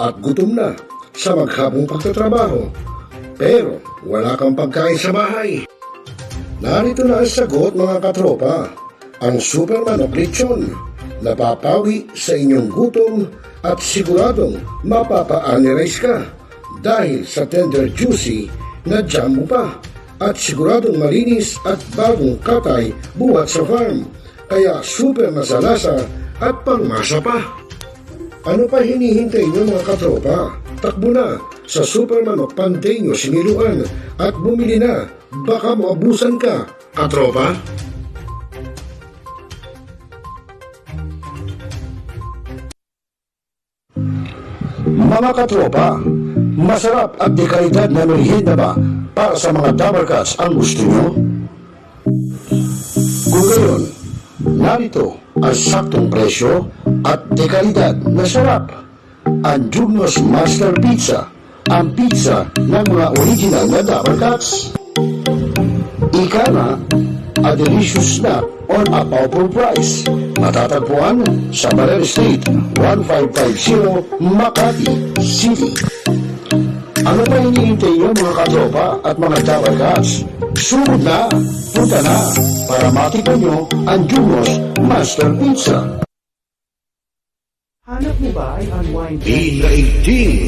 at gutom na sa maghabong pagtatrabaho, pero wala kang pagkain sa bahay. Narito na ang sagot, mga katropa. Ang Superman of Lechon, napapawi sa inyong gutom at siguradong mapapa-anirize ka dahil sa tender juicy na jam mo pa at siguradong malinis at bagong katay buhat sa farm, kaya super na sa lasa at pangmasa pa. Ano pa hinihintay niyo, mga katropa? Takbo na sa Superman of Panteño Siniluan at bumili na, baka maabusan ka, katropa. Mga katropa, masarap at de kalidad na merienda ba para sa mga double cuts ang gusto nyo? Kung gayon, narito ang saktong presyo at de kalidad na sarap. Ang Jugnos Master Pizza, ang pizza ng mga original na double cuts. Ika na, a delicious snack on a powerful price. Matatagpuan sa Barrel Street, 1550, Makati City. Ano pa hinihintay nyo, mga katropa at mga double cuts? Sumod na, punta na para makita nyo ang Jugnos Master Pizza. Hanap mo ba ay unwind? Binaigting,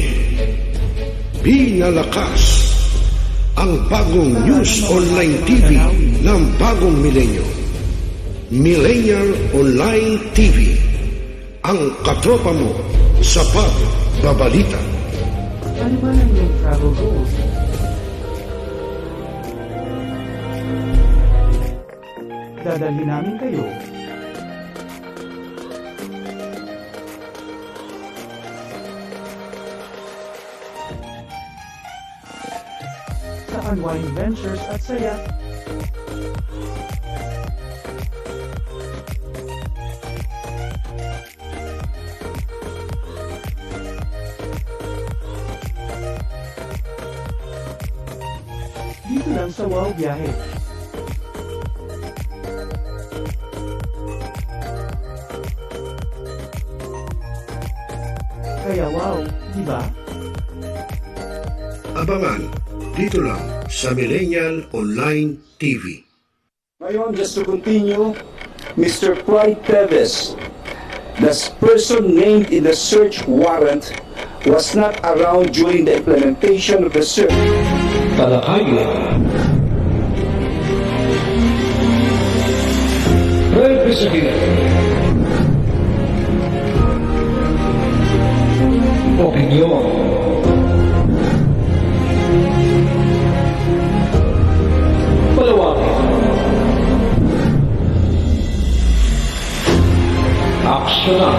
binalakas, ang bagong news online TV ng bagong milenyo. Millennial Online TV, ang katropa mo sa pagbabalita. Ano ba ang iyong travel goals? Dadalhin namin kayo sa unwind ventures at saya. Dito lang sa Wow Biyahe. Kaya wow, di ba? Abangan dito lang sa Millennial Online TV. Ngayon, just to continue, Mr. Clyde Teves, the person named in the search warrant, was not around during the implementation of the search. Talakayan. Representative. Opinion. Palawakin. Aksyonan.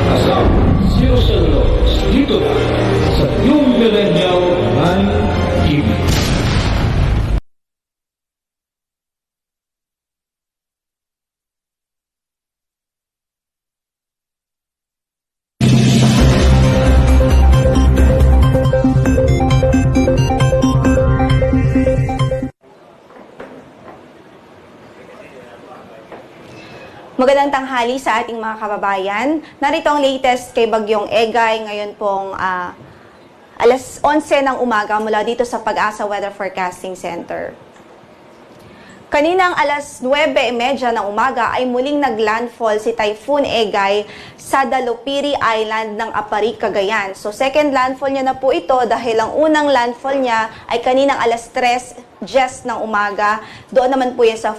Kasama Siroselos dito na sa Yung Millennial Online TV. Magandang tanghali sa ating mga kababayan. Narito ang latest kay Bagyong Egay ngayon pong alas 11 ng umaga mula dito sa Pag-asa Weather Forecasting Center. Kaninang alas 9:30 ng umaga ay muling naglandfall si Typhoon Egay sa Dalupiri Island ng Apari, Cagayan. So second landfall niya na po ito dahil ang unang landfall niya ay kaninang alas 3:10 ng umaga. Doon naman po yan sa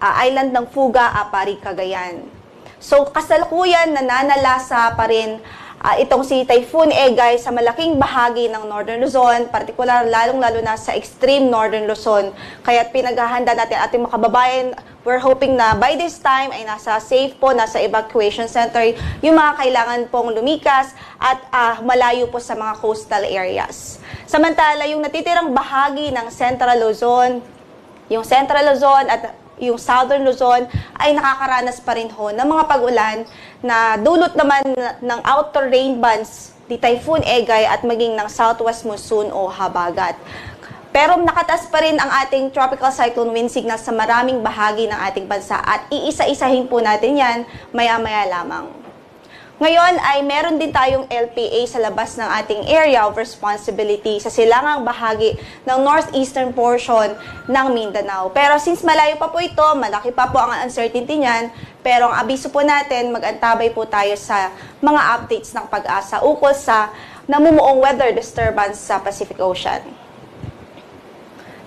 Island ng Fuga, Apari, Cagayan. So, kasalukuyan nananalasa pa rin itong si Typhoon Egay sa malaking bahagi ng Northern Luzon, partikular lalong-lalo na sa extreme Northern Luzon. Kaya pinaghahanda natin ating mga kababayan, we're hoping na by this time ay nasa safe po, nasa evacuation center yung mga kailangan pong lumikas at malayo po sa mga coastal areas. Samantala, yung natitirang bahagi ng Central Luzon, yung Central Luzon at yung Southern Luzon ay nakakaranas pa rin ho ng mga pag-ulan na dulot naman ng outer rain bands ni Typhoon Egay at maging ng southwest monsoon o habagat. Pero nakataas pa rin ang ating tropical cyclone wind signal sa maraming bahagi ng ating bansa at iisa-isahin po natin yan maya-maya lamang. Ngayon ay meron din tayong LPA sa labas ng ating area of responsibility sa silangang bahagi ng northeastern portion ng Mindanao. Pero since malayo pa po ito, malaki pa po ang uncertainty niyan, pero ang abiso po natin, mag-antabay po tayo sa mga updates ng pag-asa ukol sa namumuong weather disturbance sa Pacific Ocean.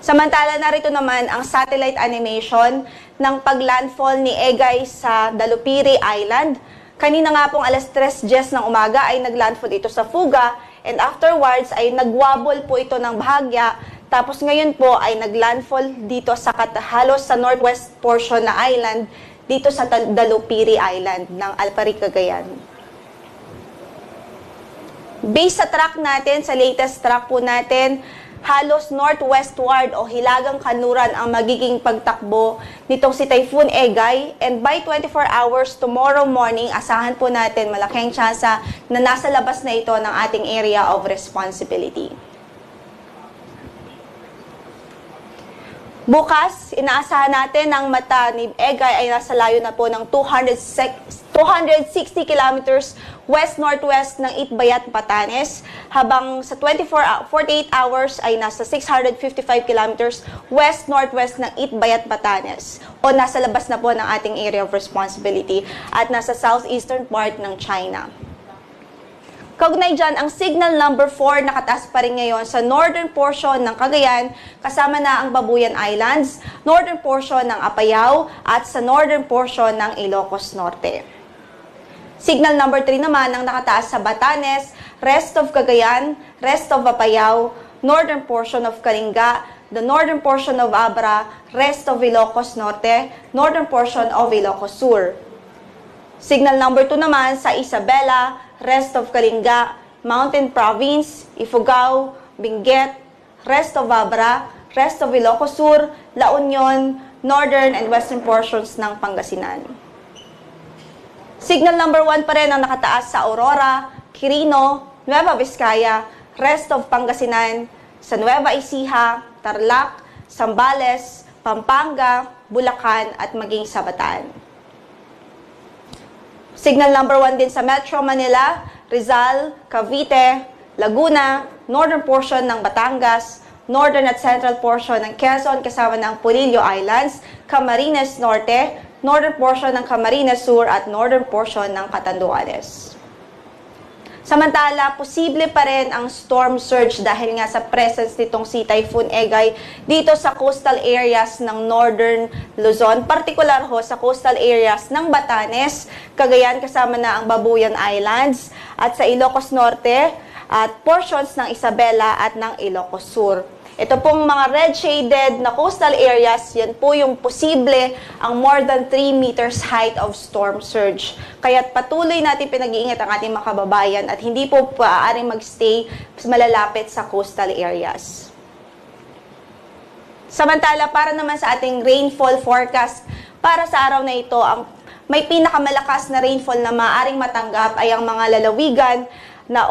Samantala, narito naman ang satellite animation ng paglandfall ni Egay sa Dalupiri Island. Kanina nga pong alas 3:10 ng umaga ay naglandfall ito sa Fuga and afterwards ay nagwabol po ito ng bahagya. Tapos ngayon po ay naglandfall dito sa halos sa northwest portion na island dito sa Dalupiri Island ng Alpari, Cagayan. Based sa track natin, sa latest track po natin, halos northwestward o hilagang kanluran ang magiging pagtakbo nitong si Typhoon Egay, and by 24 hours tomorrow morning, asahan po natin malaking tsansa na nasa labas na ito ng ating area of responsibility. Bukas, inaasahan natin ang mata ni Egay ay nasa layo na po ng 260 kilometers west-northwest ng Itbayat, Batanes, habang sa 48 hours ay nasa 655 kilometers west-northwest ng Itbayat, Batanes, o nasa labas na po ng ating area of responsibility at nasa southeastern part ng China. Kaugnay dyan, ang signal number 4 nakataas pa rin ngayon sa northern portion ng Cagayan, kasama na ang Babuyan Islands, northern portion ng Apayao, at sa northern portion ng Ilocos Norte. Signal number 3 naman ang nakataas sa Batanes, rest of Cagayan, rest of Apayao, northern portion of Kalinga, the northern portion of Abra, rest of Ilocos Norte, northern portion of Ilocos Sur. Signal number 2 naman sa Isabela, rest of Kalinga, Mountain Province, Ifugao, Benguet, rest of Abra, rest of Ilocos Sur, La Union, northern and western portions ng Pangasinan. Signal number 1 pa rin ang nakataas sa Aurora, Quirino, Nueva Vizcaya, rest of Pangasinan, sa Nueva Ecija, Tarlac, Zambales, Pampanga, Bulacan at maging sa Bataan. Signal number 1 din sa Metro Manila, Rizal, Cavite, Laguna, northern portion ng Batangas, northern at central portion ng Quezon kasama ng Polillo Islands, Camarines Norte, northern portion ng Camarines Sur at northern portion ng Catanduanes. Samantala, posible pa rin ang storm surge dahil nga sa presence nitong si Typhoon Egay dito sa coastal areas ng northern Luzon, particular ho sa coastal areas ng Batanes, Cagayan kasama na ang Babuyan Islands, at sa Ilocos Norte at portions ng Isabela at ng Ilocos Sur. Ito pong mga red-shaded na coastal areas, yan po yung posible ang more than 3 meters height of storm surge. Kaya't patuloy natin pinag-iingat ang ating mga kababayan at hindi po paaaring magstay malalapit sa coastal areas. Samantala, para naman sa ating rainfall forecast, para sa araw na ito, ang may pinakamalakas na rainfall na maaaring matanggap ay ang mga lalawigan na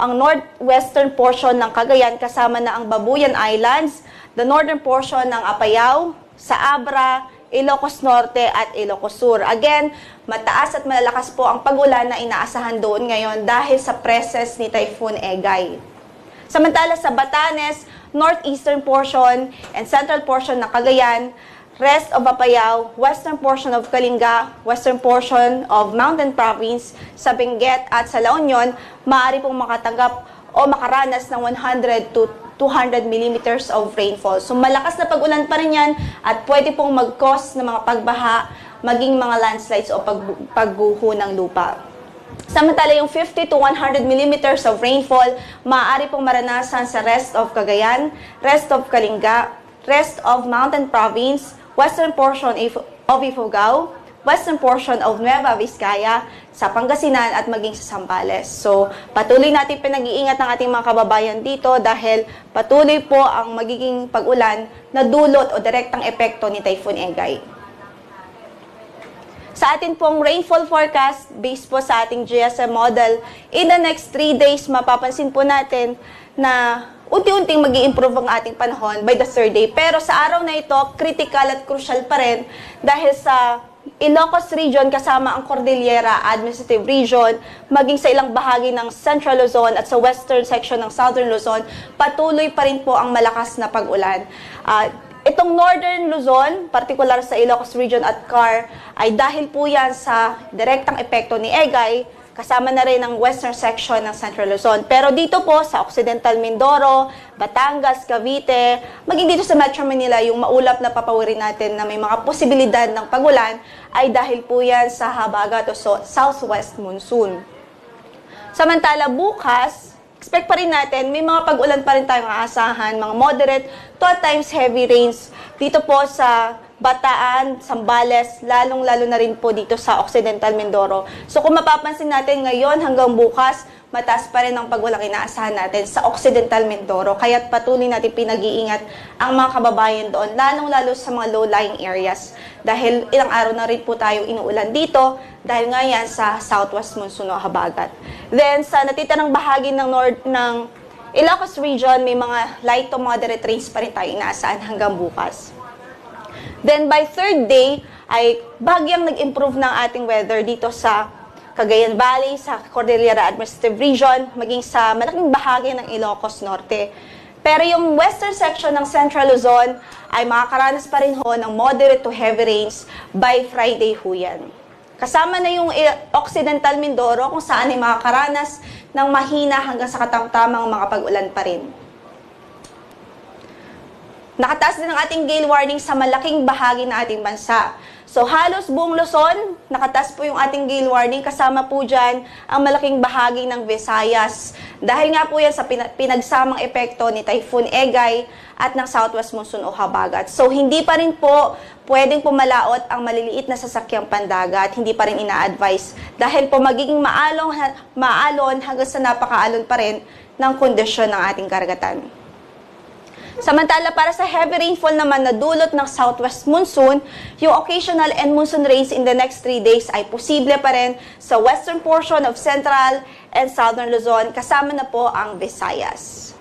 ang northwestern portion ng Cagayan kasama na ang Babuyan Islands, the northern portion ng Apayao, sa Abra, Ilocos Norte at Ilocos Sur. Again, mataas at malalakas po ang pag-ulan na inaasahan doon ngayon dahil sa presence ni Typhoon Egay. Samantala sa Batanes, northeastern portion and central portion ng Cagayan, rest of Apayao, western portion of Kalinga, western portion of Mountain Province, sa Benguet at sa La Union, maaari pong makatanggap o makaranas ng 100 to 200 millimeters of rainfall. So malakas na pag-ulan pa rin yan at pwede pong mag-cause ng mga pagbaha, maging mga landslides o pagguho ng lupa. Samantala yung 50 to 100 millimeters of rainfall, maaari pong maranasan sa rest of Cagayan, rest of Kalinga, rest of Mountain Province, western portion of Ifugao, western portion of Nueva Vizcaya, sa Pangasinan at maging sa Zambales. So, patuloy natin pinag-iingat ng ating mga kababayan dito dahil patuloy po ang magiging pag-ulan na dulot o direktang epekto ni Typhoon Egay. Sa atin pong rainfall forecast, based po sa ating GSM model, in the next 3 days, mapapansin po natin na unti-unting mag-i-improve ang ating panahon by the 3rd day. Pero sa araw na ito, critical at crucial pa rin dahil sa Ilocos Region kasama ang Cordillera Administrative Region, maging sa ilang bahagi ng Central Luzon at sa western section ng Southern Luzon, patuloy pa rin po ang malakas na pag-ulan. Itong Northern Luzon, particular sa Ilocos Region at CAR, ay dahil po yan sa direktang epekto ni Egay, kasama na rin ang western section ng Central Luzon. Pero dito po sa Occidental Mindoro, Batangas, Cavite, maging dito sa Metro Manila, yung maulap na papawirin natin na may mga posibilidad ng pagulan ay dahil po yan sa habagat o southwest monsoon. Samantala bukas, expect pa rin natin, may mga pag-ulan pa rin tayong aasahan, mga moderate to at times heavy rains dito po sa Bataan, Zambales, lalong-lalo na rin po dito sa Occidental Mindoro. So kung mapapansin natin ngayon hanggang bukas, mataas pa rin ang pag-ulang inaasahan natin sa Occidental Mindoro. Kaya't patuloy natin pinag-iingat ang mga kababayan doon, lalong-lalo sa mga low-lying areas. Dahil ilang araw na rin po tayo inuulan dito, dahil nga yan sa southwest monsoon o habagat. Then sa natitirang bahagi ng Ilocos Region, may mga light to moderate rains pa rin tayo inaasahan hanggang bukas. Then by third day, ay bagyang nag-improve ng ating weather dito sa Cagayan Valley, sa Cordillera Administrative Region, maging sa malaking bahagi ng Ilocos Norte. Pero yung western section ng Central Luzon ay makakaranas pa rin ho ng moderate to heavy rains by Friday ho yan. Kasama na yung Occidental Mindoro kung saan ay makakaranas ng mahina hanggang sa katamtamang mga pag-ulan pa rin. Nakataas din ang ating gale warning sa malaking bahagi ng ating bansa. So halos buong Luzon, nakataas po yung ating gale warning. Kasama po dyan ang malaking bahagi ng Visayas. Dahil nga po yan sa pinagsamang epekto ni Typhoon Egay at ng southwest monsoon o habagat. So hindi pa rin po pwedeng pumalaot ang maliliit na sasakyang pandagat. Hindi pa rin ina-advise. Dahil po magiging maalon hanggang sa napakaalon pa rin ng kondisyon ng ating karagatan. Samantala, para sa heavy rainfall naman na dulot ng southwest monsoon, yung occasional and monsoon rains in the next 3 days ay posible pa rin sa western portion of Central and Southern Luzon, kasama na po ang Visayas.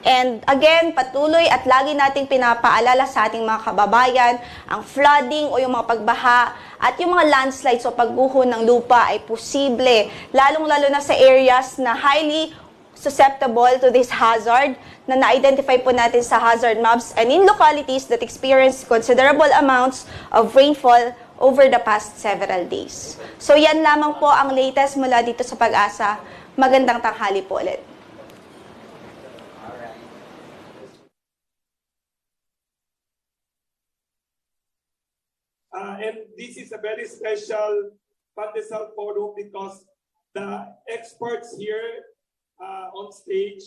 And again, patuloy at lagi nating pinapaalala sa ating mga kababayan, ang flooding o yung mga pagbaha at yung mga landslides o pagguho ng lupa ay posible, lalong-lalo na sa areas na highly susceptible to this hazard na na-identify po natin sa hazard maps and in localities that experience considerable amounts of rainfall over the past several days. So yan lamang po ang latest mula dito sa Pag-asa. Magandang tanghali po ulit. And this is a very special Pandesal forum because the experts here on stage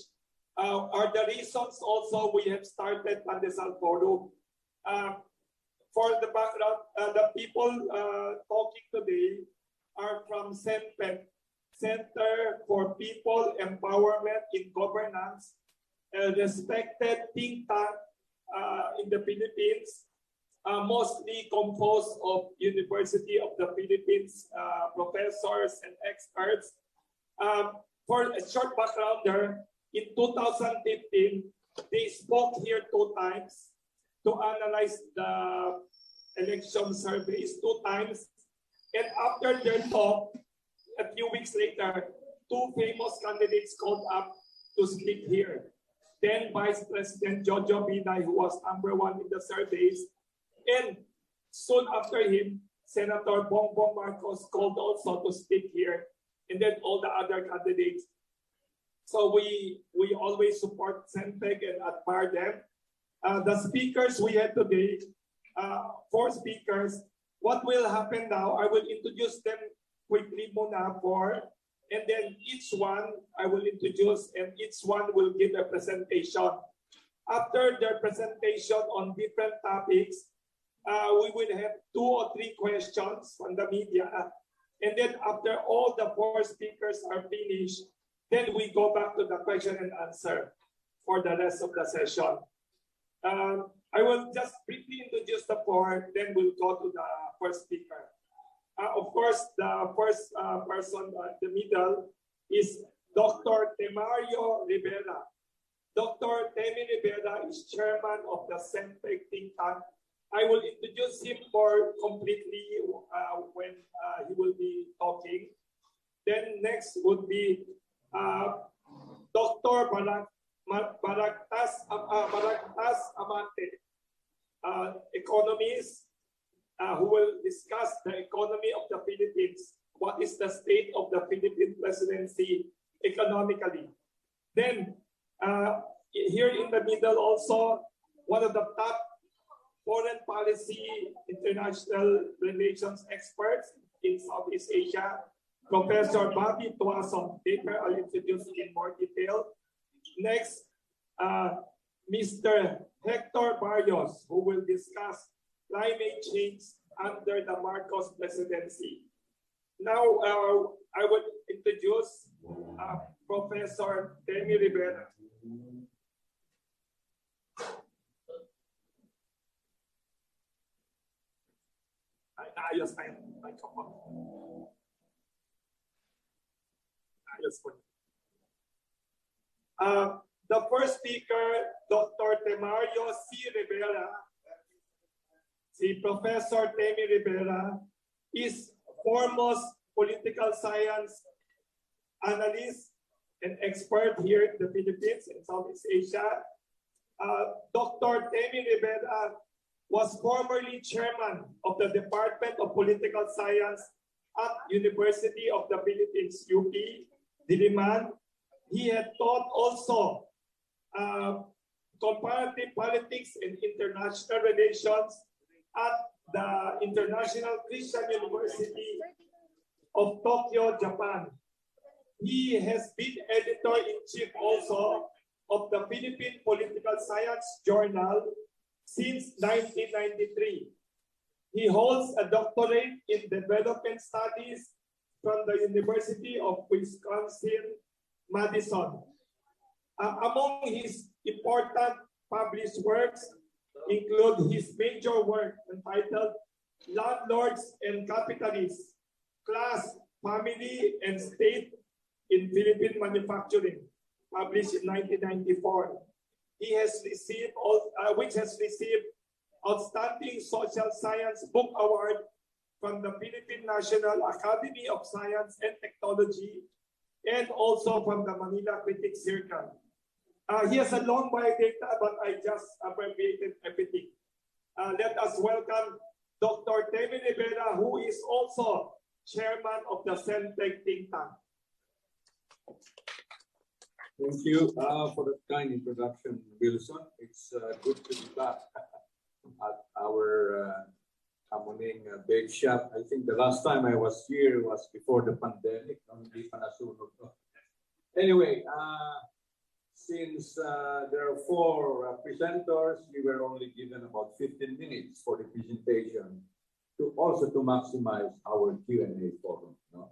are the reasons also we have started Pandesal Forum. For the background, the people talking today are from CENPEG, Center for People Empowerment in Governance, a respected think tank in the Philippines, mostly composed of University of the Philippines professors and experts. For a short background there, in 2015, they spoke here 2 times to analyze the election surveys 2 times. And after their talk, a few weeks later, 2 famous candidates called up to speak here. Then Vice President Jojo Binay, who was #1 in the surveys, and soon after him, Senator Bongbong Marcos called also to speak here, and then all the other candidates. So we always support CENPEG and admire them. The speakers we had today, 4 speakers. What will happen now, I will introduce them quickly muna and then each one I will introduce and each one will give a presentation. After their presentation on different topics, we will have 2 or 3 questions from the media. And then after all the 4 speakers are finished, then we go back to the question and answer for the rest of the session. I will just briefly introduce the 4, then we'll go to the first speaker. Of course, the first person in the middle is Dr. Temario Rivera. Dr. Temi Rivera is chairman of the CENPEG think tank I will introduce him more completely when he will be talking. Then next would be Dr. Baractas Amante, economist, who will discuss the economy of the Philippines. What is the state of the Philippine presidency economically? Then, here in the middle also, one of the top foreign policy international relations experts in Southeast Asia, Professor Bobby Tuason. Later, I'll introduce in more detail. Next, Mr. Hector Barrios, who will discuss climate change under the Marcos presidency. Now, I would introduce Professor Temi Rivera. Ayos tayo. Ayos po. The first speaker, Dr. Temario C. Rivera, si Professor Temi Rivera, is foremost political science analyst and expert here in the Philippines and Southeast Asia. Dr. Temi Rivera was formerly chairman of the Department of Political Science at University of the Philippines, UP, Diliman. He had taught also comparative politics and international relations at the International Christian University of Tokyo, Japan. He has been editor-in-chief also of the Philippine Political Science Journal since 1993. He holds a doctorate in development studies from the University of Wisconsin-Madison. Among his important published works include his major work entitled Landlords and Capitalists, Class, Family, and State in Philippine Manufacturing, published in 1994. He has received, which has received Outstanding Social Science Book Award from the Philippine National Academy of Science and Technology, and also from the Manila Critics Circle. He has a long biodata, but I just abbreviated everything. Let us welcome Dr. Temi Rivera, who is also chairman of the CENTEC think tank. Thank you for that kind introduction, Wilson. It's good to be back at our Kamuning bake shop. I think the last time I was here was before the pandemic. Anyway, since there are 4 presenters, we were only given about 15 minutes for the presentation to maximize our Q&A forum. No?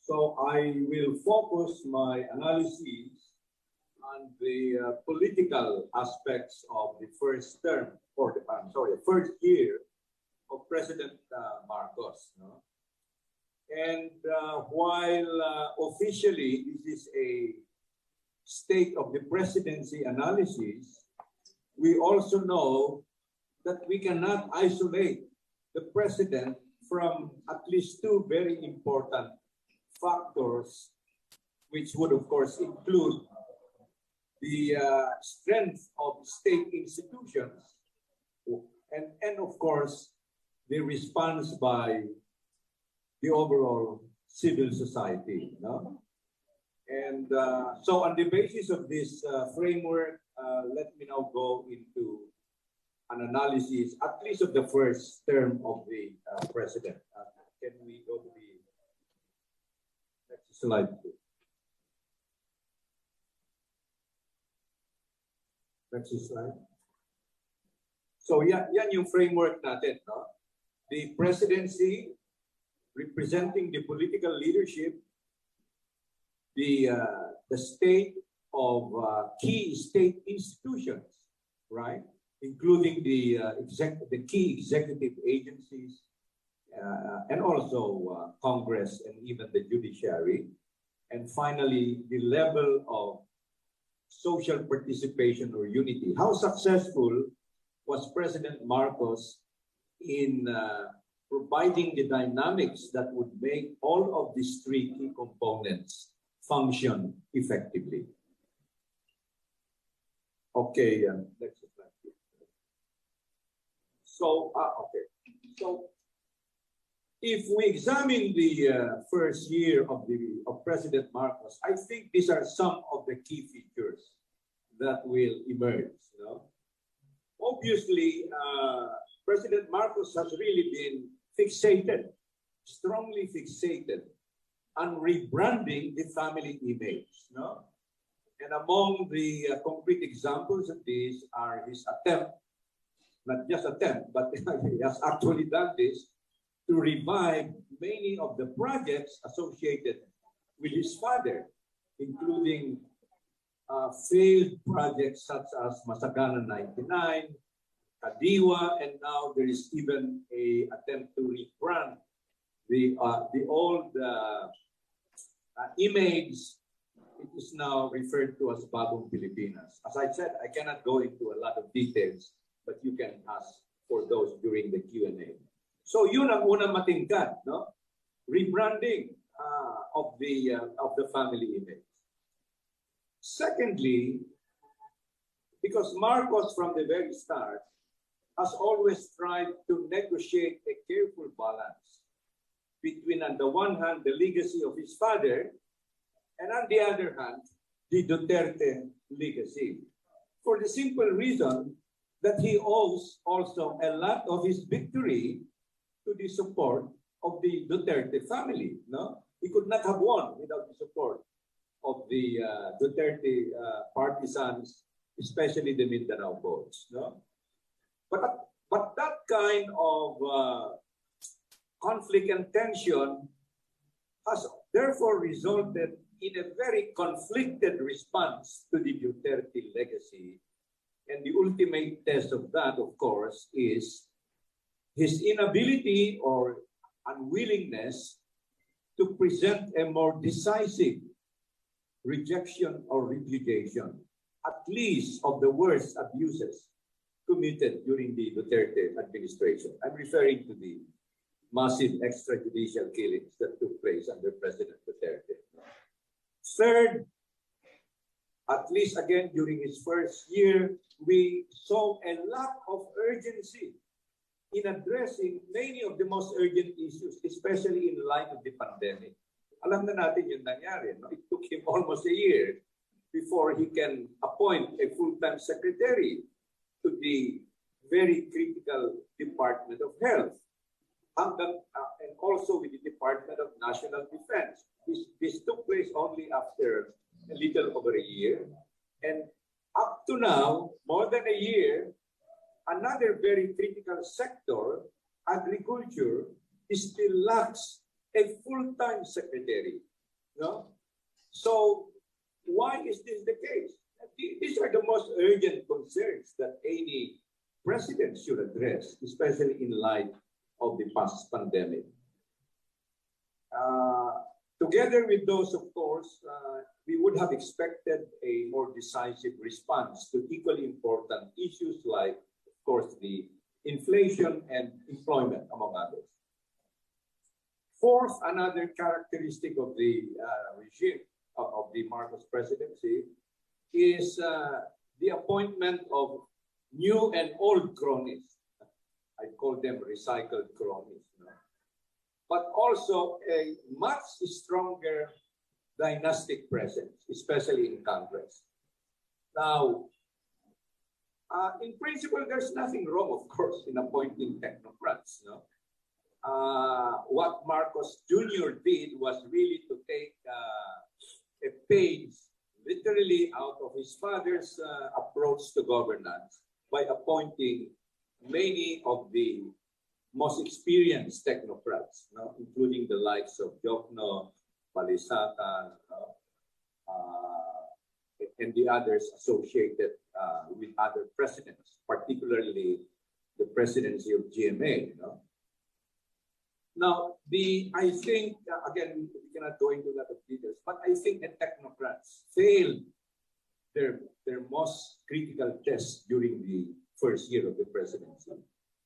So I will focus my analysis on the political aspects of the first term, or the first year of President Marcos. No? And while officially this is a state of the presidency analysis, we also know that we cannot isolate the president from at least 2 very important factors, which would of course include the strength of state institutions and of course the response by the overall civil society. No? And so on the basis of this framework, let me now go into an analysis, at least of the first term of the president. Can we go to the next slide, please? Next slide. So yan yung framework natin. No? The presidency representing the political leadership, the state of key state institutions, right? Including the key executive agencies and also Congress and even the judiciary. And finally, the level of social participation or unity. How successful was President Marcos in providing the dynamics that would make all of these three key components function effectively. Okay, next slide. So, okay. So, if we examine the first year of President Marcos, I think these are some of the key features that will emerge. You know? Obviously, President Marcos has really been fixated, strongly fixated on rebranding the family image. You know? And among the concrete examples of these are his attempt, not just attempt, but he has actually done this, to revive many of the projects associated with his father, including failed projects such as Masagana 99, Kadiwa, and now there is even an attempt to rebrand the old image. It is now referred to as Bagong Pilipinas. As I said, I cannot go into a lot of details, but you can ask for those during the Q&A. So yun ang unang matingkad, no? Rebranding of the family image. Secondly, because Marcos from the very start has always tried to negotiate a careful balance between, on the one hand, the legacy of his father, and on the other hand, the Duterte legacy. For the simple reason that he owes also a lot of his victory to the support of the Duterte family. No, he could not have won without the support of the Duterte partisans, especially the Mindanao votes. No, but that kind of conflict and tension has therefore resulted in a very conflicted response to the Duterte legacy, and the ultimate test of that, of course, is his inability or unwillingness to present a more decisive rejection or repudiation, at least of the worst abuses committed during the Duterte administration. I'm referring to the massive extrajudicial killings that took place under President Duterte. Third, at least again during his first year, we saw a lack of urgency in addressing many of the most urgent issues, especially in light of the pandemic. Alam na natin yung nangyari. No? It took him almost a year before he can appoint a full-time secretary to the very critical Department of Health, and also with the Department of National Defense. This took place only after a little over a year. And up to now, more than a year, another very critical sector, agriculture, still lacks a full-time secretary. No? So why is this the case? These are the most urgent concerns that any president should address, especially in light of the past pandemic. Together with those, of course, we would have expected a more decisive response to equally important issues like, of course, the inflation and employment, among others. Fourth, another characteristic of the regime of the Marcos presidency is the appointment of new and old cronies. I call them recycled cronies. You know? But also a much stronger dynastic presence, especially in Congress. Now, in principle, there's nothing wrong, of course, in appointing technocrats. You know? What Marcos Jr. did was really to take a page literally out of his father's approach to governance by appointing many of the most experienced technocrats, you know, including the likes of Jokno, Palisata, and the others associated with other presidents, particularly the presidency of GMA. You know? Now, I think, again, we cannot go into a lot of details, but I think the technocrats failed their most critical test during the first year of the presidency.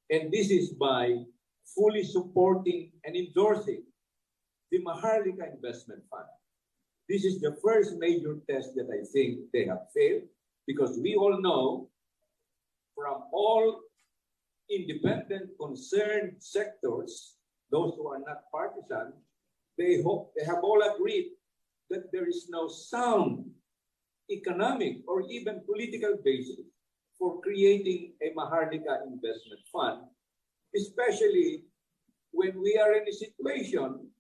And this is by fully supporting and endorsing the Maharlika Investment Fund. This is the first major test that I think they have failed, because we all know from all independent concerned sectors, those who are not partisan, they have all agreed that there is no sound economic or even political basis for creating a Maharlika Investment Fund, especially when we are in a situation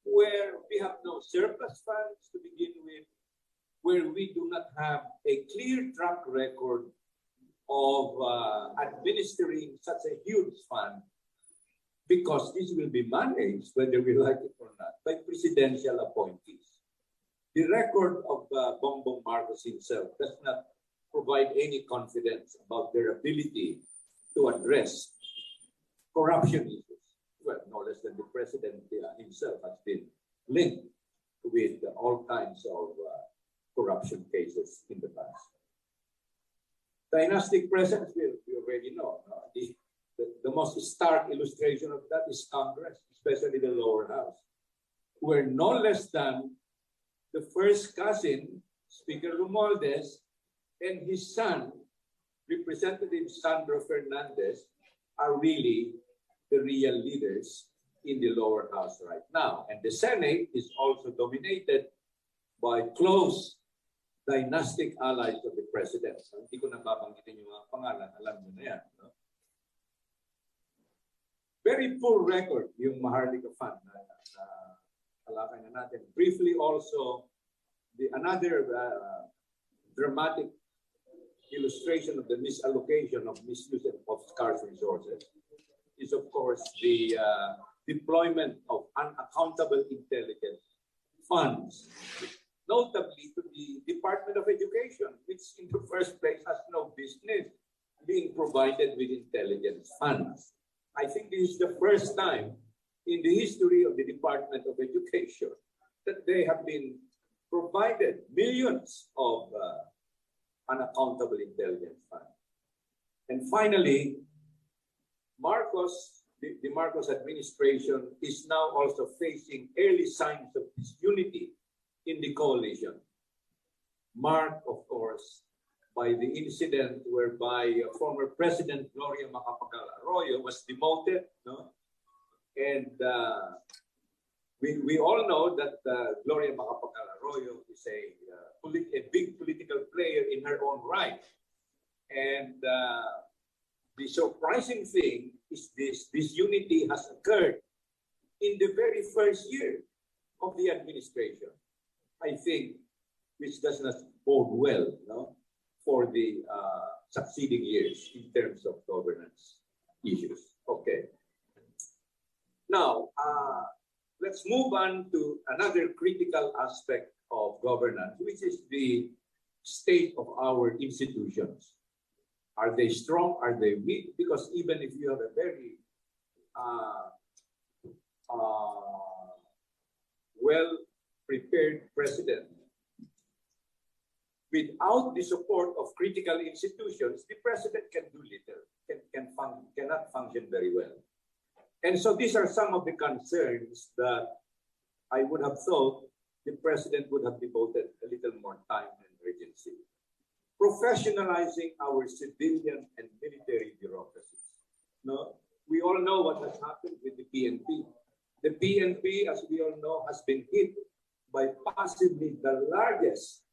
where we have no surplus funds to begin with, where we do not have a clear track record of administering such a huge fund, because this will be managed, whether we like it or not, by presidential appointees. The record of Bongbong Marcos himself does not provide any confidence about their ability to address corruption issues. Well, no less than the president himself has been linked with all kinds of corruption cases in the past. Dynastic presence, we already know. The most stark illustration of that is Congress, especially the lower house, where no less than the first cousin, Speaker Romualdez, and his son, Representative Sandro Fernandez, are really the real leaders in the lower house right now. And the Senate is also dominated by close dynastic allies of the president. So, hindi ko na babanggitin yung mga pangalan, alam nyo na yan. No? Very poor record yung Maharlika Fund na kalakay na natin. Briefly also, another dramatic illustration of the misallocation of misuse of scarce resources is, of course, the deployment of unaccountable intelligence funds, notably to the Department of Education, which in the first place has no business being provided with intelligence funds. I think this is the first time in the history of the Department of Education that they have been provided millions of unaccountable intelligence funds. And finally, the Marcos administration is now also facing early signs of disunity in the coalition, marked, of course, by the incident whereby former President Gloria Macapagal Arroyo was demoted, no? And we all know that Gloria Macapagal Arroyo is a big political player in her own right. And the surprising thing is this unity has occurred in the very first year of the administration, I think, which does not bode well, no, for the succeeding years in terms of governance issues. Okay. Now, let's move on to another critical aspect of governance, which is the state of our institutions. Are they strong? Are they weak? Because even if you have a very well-prepared president, without the support of critical institutions, the president can do little, cannot function very well. And so these are some of the concerns that I would have thought the president would have devoted a little more time and urgency. Professionalizing our civilian and military bureaucracies. No? We all know what has happened with the PNP. The PNP, as we all know, has been hit by possibly the largest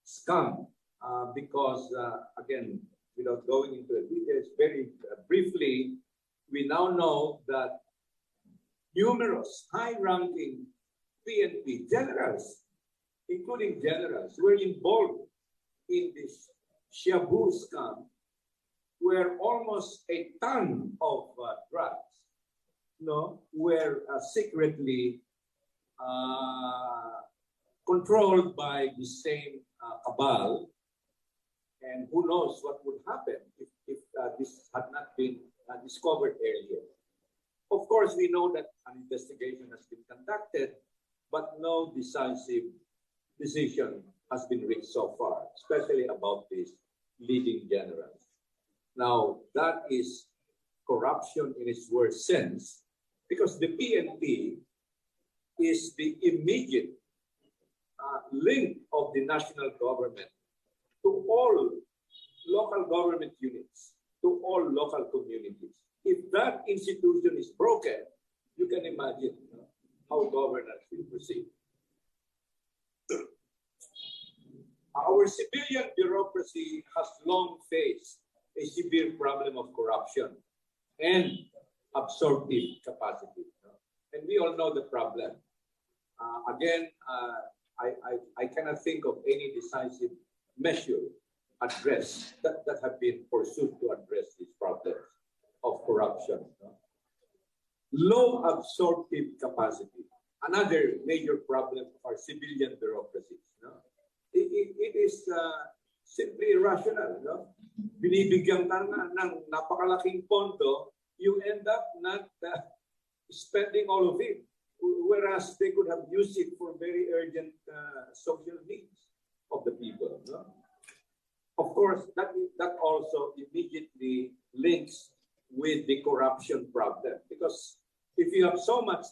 scam because, again, without going into the details, very briefly, we now know that numerous high-ranking PNP generals, including generals, were involved in this Shabu scam, where almost a ton of drugs, were secretly controlled by the same cabal, and who knows what would happen if this had not been discovered earlier. Of course, we know that an investigation has been conducted, but no decisive decision has been reached so far, especially about this leading generals. Now, that is corruption in its worst sense, because the PNP is the immediate link of the national government to all local government units, to all local communities. If that institution is broken, you can imagine how governance will proceed. Our civilian bureaucracy has long faced a severe problem of corruption and absorptive capacity. And we all know the problem. I cannot think of any decisive measure that have been pursued to address these problems of corruption. Low absorptive capacity, another major problem of our civilian bureaucracies. It is simply irrational. Binibigyan ka ng napakalaking pondo, you end up not spending all of it, whereas they could have used it for very urgent social needs of the people. Of course, that also immediately links with the corruption problem, because if you have so much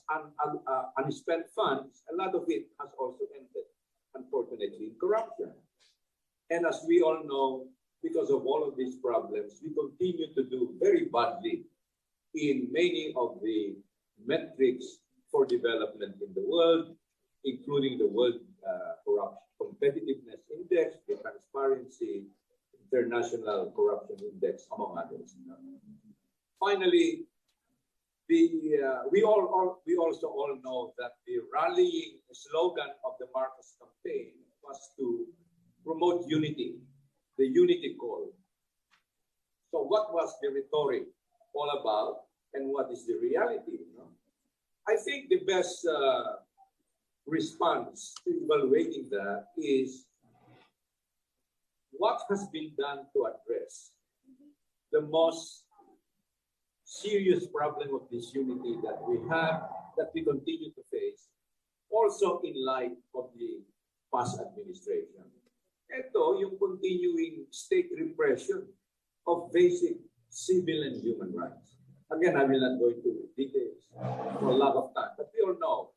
unspent funds, a lot of it has also ended, unfortunately, in corruption. And as we all know, because of all of these problems, we continue to do very badly in many of the metrics for development in the world, including the World Corruption Competitiveness Index, the Transparency International Corruption Index, among others. Finally, we also all know that the rallying slogan of the Marcos campaign was to promote unity, the unity call. So what was the rhetoric all about, and what is the reality? I think the best response to evaluating that is what has been done to address the most serious problem of disunity that we have, that we continue to face, also in light of the past administration. Ito, yung continuing state repression of basic civil and human rights. Again, I will not go into details for a lot of time, but we all know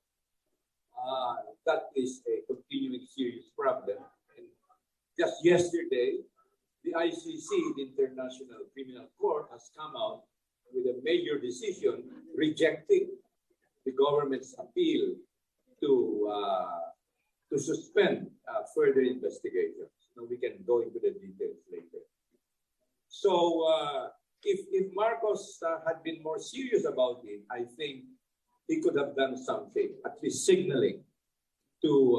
that is a continuing serious problem. And just yesterday, the ICC, the International Criminal Court, has come out with a major decision rejecting the government's appeal to suspend further investigations. Now, we can go into the details later. So, if Marcos had been more serious about it, I think he could have done something, at least signaling to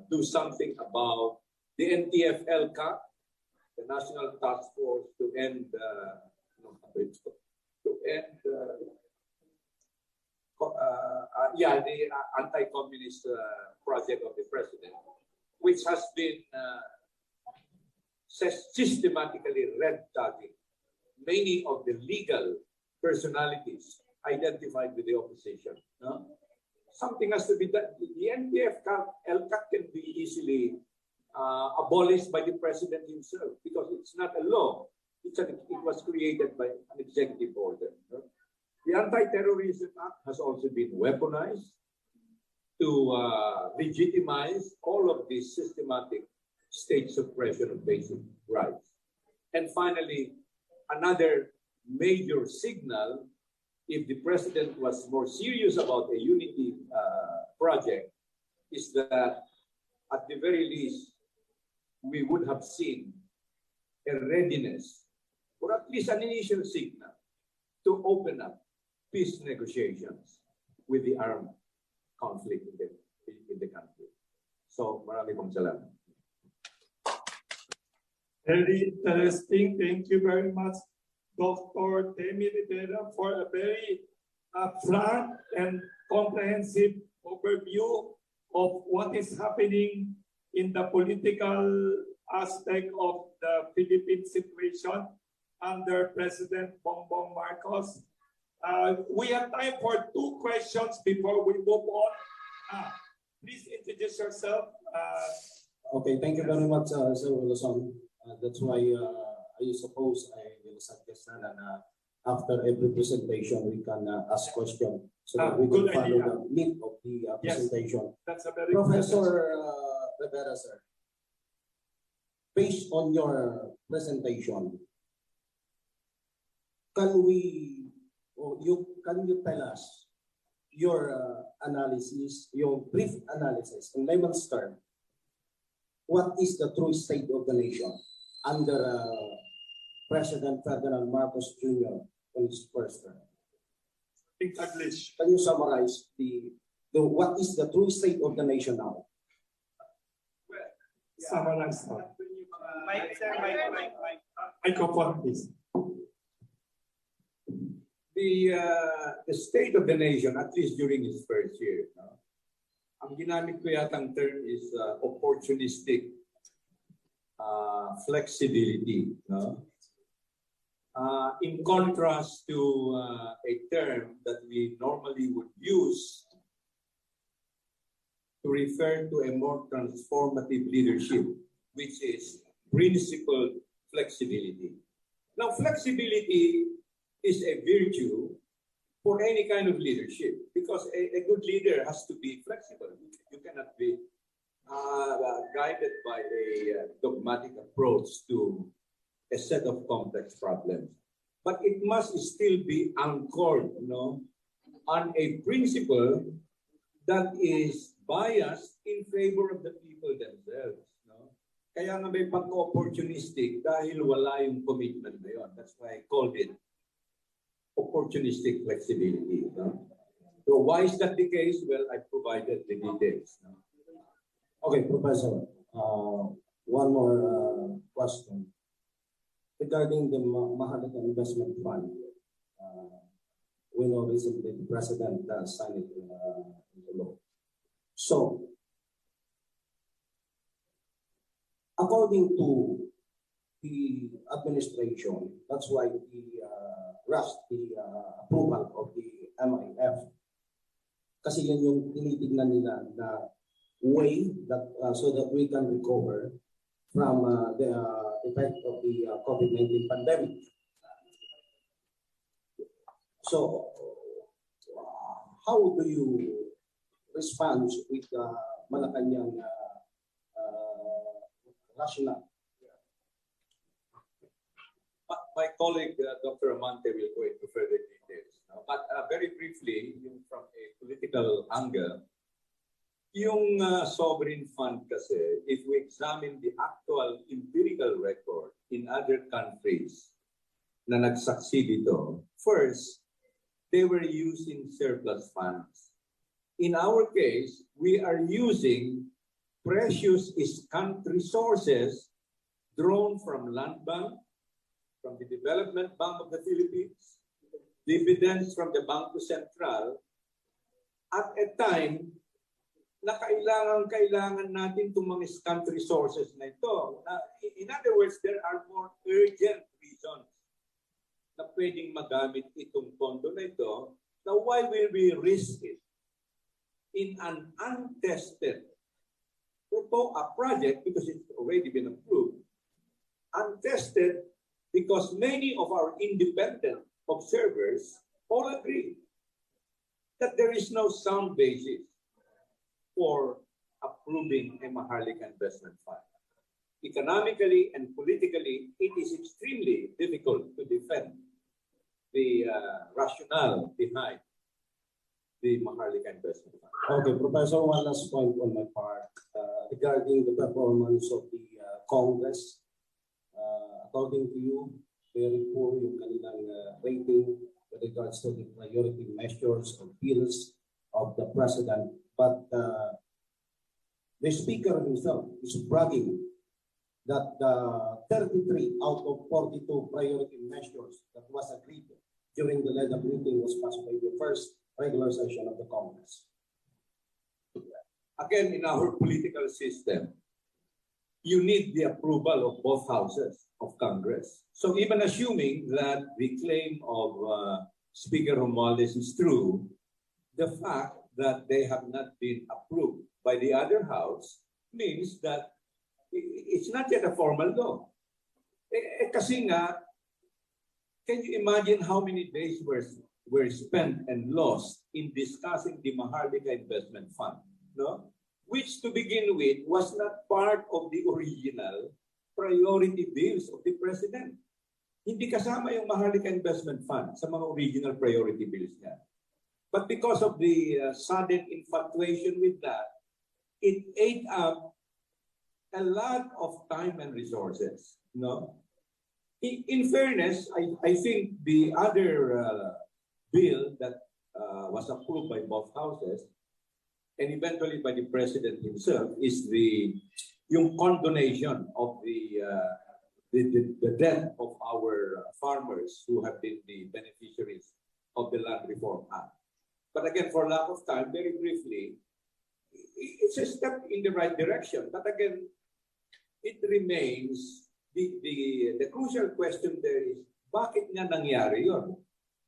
do something about the NTF-LCAC, the National Task Force to end the anti-communist project of the president, which has been systematically red-tagging many of the legal personalities identified with the opposition. Something has to be done. The NTF-LCAC can be easily abolished by the president himself, because it's not a law. It was created by an executive order. The Anti-Terrorism Act has also been weaponized to legitimize all of this systematic state suppression of basic rights. And finally, another major signal, if the president was more serious about a unity project, is that at the very least, we would have seen a readiness, or at least an initial signal, to open up peace negotiations with the armed conflict in the country. So, marami pong salamat. Very interesting. Thank you very much, Dr. Temi Rivera, for a very frank and comprehensive overview of what is happening in the political aspect of the Philippine situation under President Bongbong Marcos. We have time for 2 questions before we move on. Please introduce yourself. Okay, thank you very much, Sir Wilson. That's why I suppose I will suggest na after every presentation, we can ask questions so that we good can follow idea. the meat of the Yes. presentation. That's a very Professor Rivera, sir, based on your presentation, can you tell us your analysis, your brief analysis in layman's term? What is the true state of the nation under President Ferdinand Marcos Jr. in his first term? English. Can you summarize what is the true state of the nation now? Summarize that. Microphone, please. The state of the nation, at least during his first year, ang ginamit ko yatang term is opportunistic flexibility. No? In contrast to a term that we normally would use to refer to a more transformative leadership, which is principled flexibility. Now, flexibility is a virtue for any kind of leadership because a good leader has to be flexible. You cannot be guided by a dogmatic approach to a set of complex problems. But it must still be anchored, on a principle that is biased in favor of the people themselves. Kaya nga may pagka-opportunistic dahil wala yung commitment na yun. That's why I called it opportunistic flexibility. So why is that the case? Well, I provided the details. Okay, Professor, one more question. Regarding the Mahalaga Investment Fund, we know recently the President signed it in the law. So, according to the administration, that's why he rushed the approval of the MIF. Kasi yun yung tinitignan nila na way that so that we can recover from the effect of the COVID-19 pandemic. So, how do you respond with Malacanang rationale? My colleague, Dr. Amante, will go into further details. But very briefly, from a political angle, yung sovereign fund kasi, if we examine the actual empirical record in other countries na nagsucceed dito, first, they were using surplus funds. In our case, we are using precious resources drawn from Land Bank, from the Development Bank of the Philippines, dividends from the Bangko Sentral, at a time na kailangan natin itong mga scant resources na ito. In other words, there are more urgent reasons na pwedeng magamit itong pondo na ito. Now, why will we risk it in an untested project because it's already been approved? Untested because many of our independent observers all agree that there is no sound basis for approving a Maharlika Investment Fund. Economically and politically, it is extremely difficult to defend the rationale behind the Maharlika Investment Fund. Okay, Professor, one last point on my part regarding the performance of the Congress. According to you, very poor yung kanilang rating with regards to the priority measures or bills of the President. But the Speaker himself is bragging that 33 out of 42 priority measures that was agreed during the lead-up meeting was passed by the first regular session of the Congress. Again, in our political system, you need the approval of both houses of Congress. So even assuming that the claim of Speaker Romualdez is true, the fact that they have not been approved by the other house means that it's not yet a formal law. Kasi nga, can you imagine how many days were spent and lost in discussing the Maharlika Investment Fund, no? Which to begin with was not part of the original priority bills of the President. Hindi kasama yung Maharlika Investment Fund sa mga original priority bills niya. But because of the sudden infatuation with that, it ate up a lot of time and resources, no? In fairness, I think the other bill that was approved by both houses and eventually by the President himself is yung condonation of the debt of our farmers who have been the beneficiaries of the Land Reform Act. But again, for lack of time, very briefly, it's a step in the right direction. But again, it remains, the crucial question there is, bakit nga nangyari yun?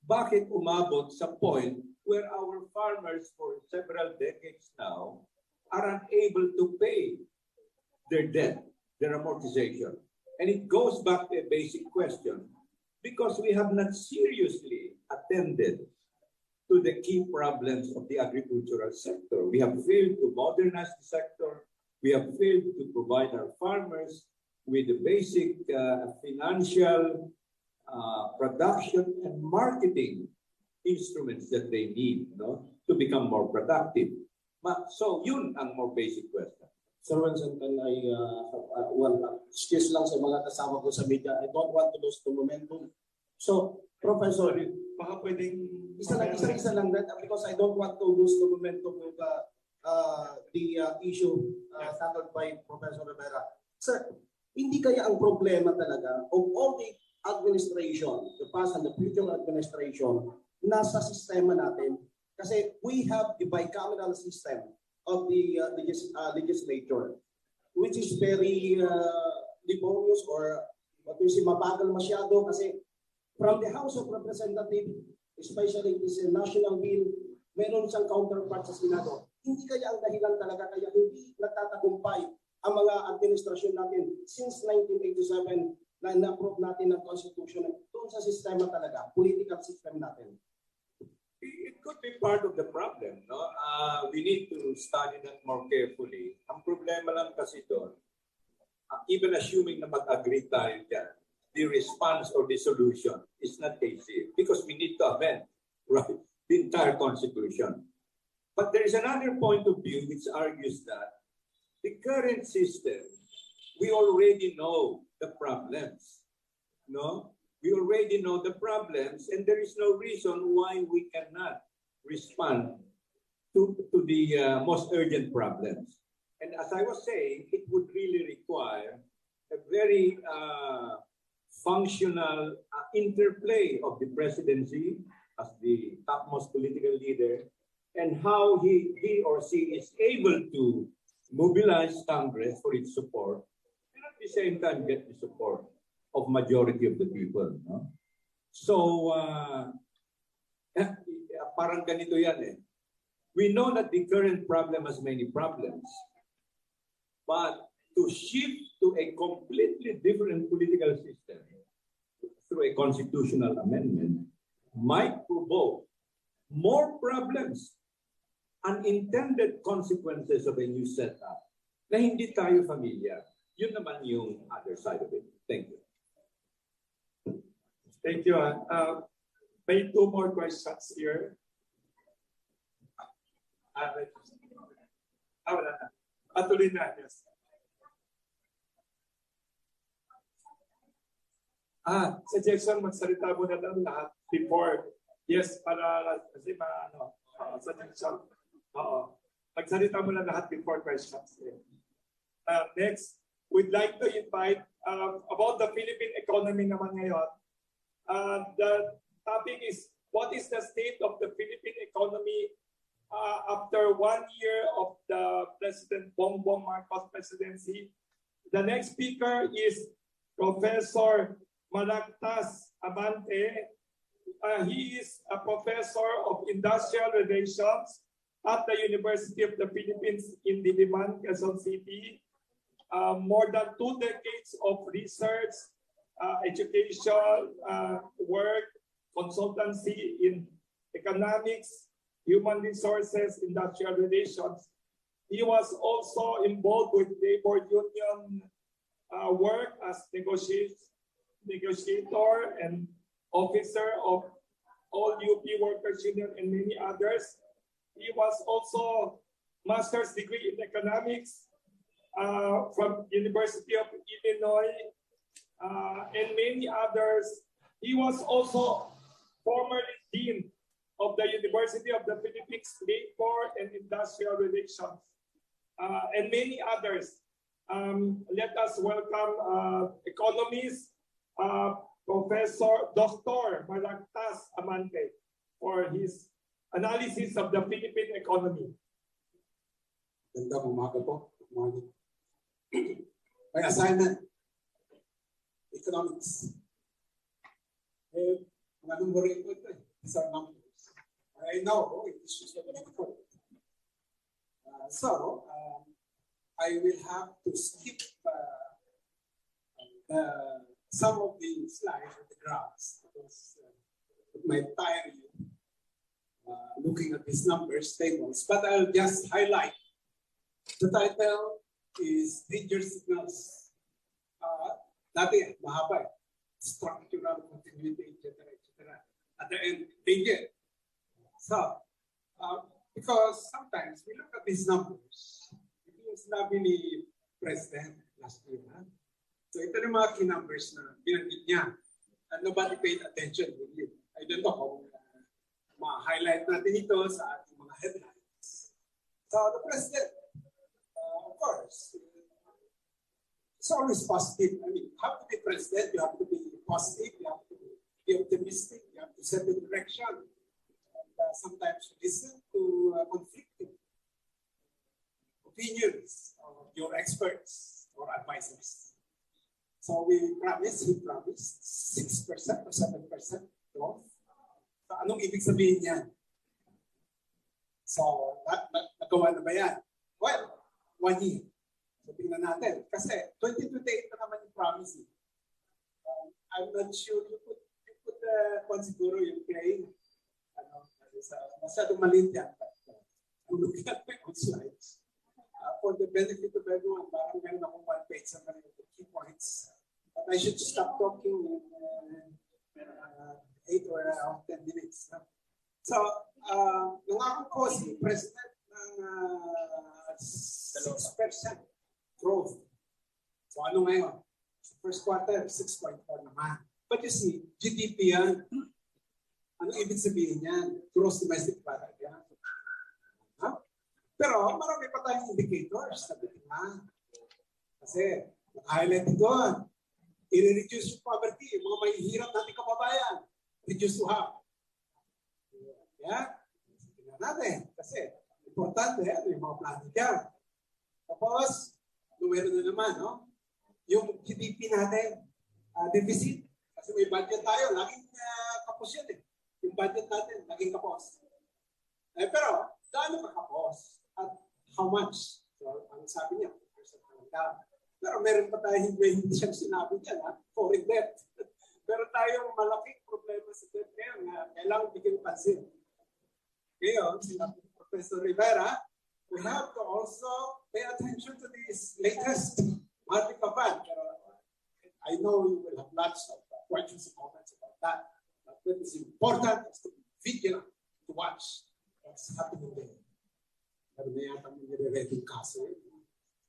Bakit umabot sa point where our farmers for several decades now are unable to pay their debt, their amortization? And it goes back to a basic question, because we have not seriously attended to the key problems of the agricultural sector. We have failed to modernize the sector. We have failed to provide our farmers with the basic financial, production, and marketing instruments that they need, no, to become more productive. So yun ang more basic question. Sir Wilson, can I, excuse lang sa mga kasama ko sa media, I don't want to lose the momentum. So, Professor, Baka pwedeng... isa lang that, because I don't want to lose the momentum with the issue tackled by Professor Rivera. Sir, hindi kaya ang problema talaga of all the administration, the past and the future administration, nasa sistema natin? Kasi we have the bicameral system of the legislature, which is very laborious, or what we say, mabagal masyado, kasi from the House of Representatives, especially this national bill, meron siyang counterpart sa Senado. Hindi kaya ang dahilan talaga kaya hindi nagtatagumpay ang mga administrasyon natin since 1987 na na-approve natin ng Constitution doon sa sistema talaga, political system natin? It could be part of the problem, no? We need to study that more carefully. Ang problema lang kasi doon, even assuming na mag-agree tayo dyan, the response or the solution is not easy because we need to amend, right, the entire Constitution. But there is another point of view which argues that the current system, we already know the problems, no? We already know the problems, and there is no reason why we cannot respond to the most urgent problems. And as I was saying, it would really require a very functional interplay of the presidency as the topmost political leader, and how he or she is able to mobilize Congress for its support, and at the same time get the support of majority of the people, no? So parang ganito yan eh. We know that the current problem has many problems, but to shift to a completely different political system through a constitutional amendment might provoke more problems, unintended consequences of a new setup na hindi tayo familiar. Yun naman yung other side of it. Thank you. Thank you. May two more questions here. Wala na. Patuloy na. Yes. Si Jackson, magsalita mo na lang lahat before. Yes, para kasi sa Jackson. Oo. Magsalita mo na lahat before questions. Next, we'd like to invite about the Philippine economy naman ngayon. The topic is, what is the state of the Philippine economy after 1 year of the President Bongbong Marcos presidency? The next speaker is Professor Malactas Abante. He is a professor of industrial relations at the University of the Philippines in Diliman, Quezon City. More than 2 decades of research education, work, consultancy in economics, human resources, industrial relations. He was also involved with labor union work as negotiator and officer of all UP Workers Union and many others. He was also master's degree in economics from University of Illinois and many others. He was also formerly dean of the University of the Philippines Labor and Industrial Relations and many others. Let us welcome economist, Professor Dr. Malagtas Amante for his analysis of the Philippine economy. Gandang umaga po. My assignment, economics. Mga numbering ko ito. These are numbers. I know it is just difficult. So, I will have to skip some of the slides with the graphs because it might tire you looking at these numbers, tables. But I'll just highlight. The title is Danger Signals. Dati, mahaba eh. Structural continuity, etc. At the end, danger. So, because sometimes we look at these numbers, yung sinabi ni President last year, so ito yung mga key numbers na binanggit niya and nobody paid attention really. I don't know kung ma-highlight natin ito sa ating mga headlines. So the President, of course, it's always positive. I mean, you have to be President, you have to be positive, you have to be optimistic, you have to set the direction. And sometimes you listen to conflicting opinions of your experts or advisors. So he promised 6% or 7% growth. So anong ibig sabihin niyan? So, nagawa na ba yan? Well, 1 year. So tingnan natin. Kasi 2028 na naman yung promise. I'm not sure you could consider yung plane. Masyadong maliit yan. I'm looking at my own slides. For the benefit of everyone, parang meron akong 1 page sa mga key points. But I should stop talking in 8 or 10 minutes. So, nangako ko si President ng 6% growth. So, ano ngayon? Sa first quarter, 6.4 naman. But you see, GDP yan. Ano ibig sabihin yan? Gross domestic product yan. Pero marami pa tayong indicators na titingnan. Kasi, nag-highlight doon. I-reduce yung poverty, yung mga mahihirap natin kababayan. Reduce to half. Yeah? Tingnan natin. Kasi, importante yung mga plano dyan. Tapos, numero na naman, no? Yung GDP natin, deficit. Kasi may budget tayo, laging kapos yan eh. Yung budget natin, laging kapos. Pero, gaano ka kapos? At how much? So, ang sabi niya, 1% lang. Pero meron pa tayo hindi siyang sinabi dyan, foreign debt. Pero tayong malaking problema sa debt ngayon, kailangan bigyan pansin. Ngayon, sinabi ni Professor Rivera, we have to also pay attention to this latest market fund. I know you will have lots of questions and comments about that. But what is important is to be vigilant, to watch what's happening there. Pero na yata may nire-ready kaso eh.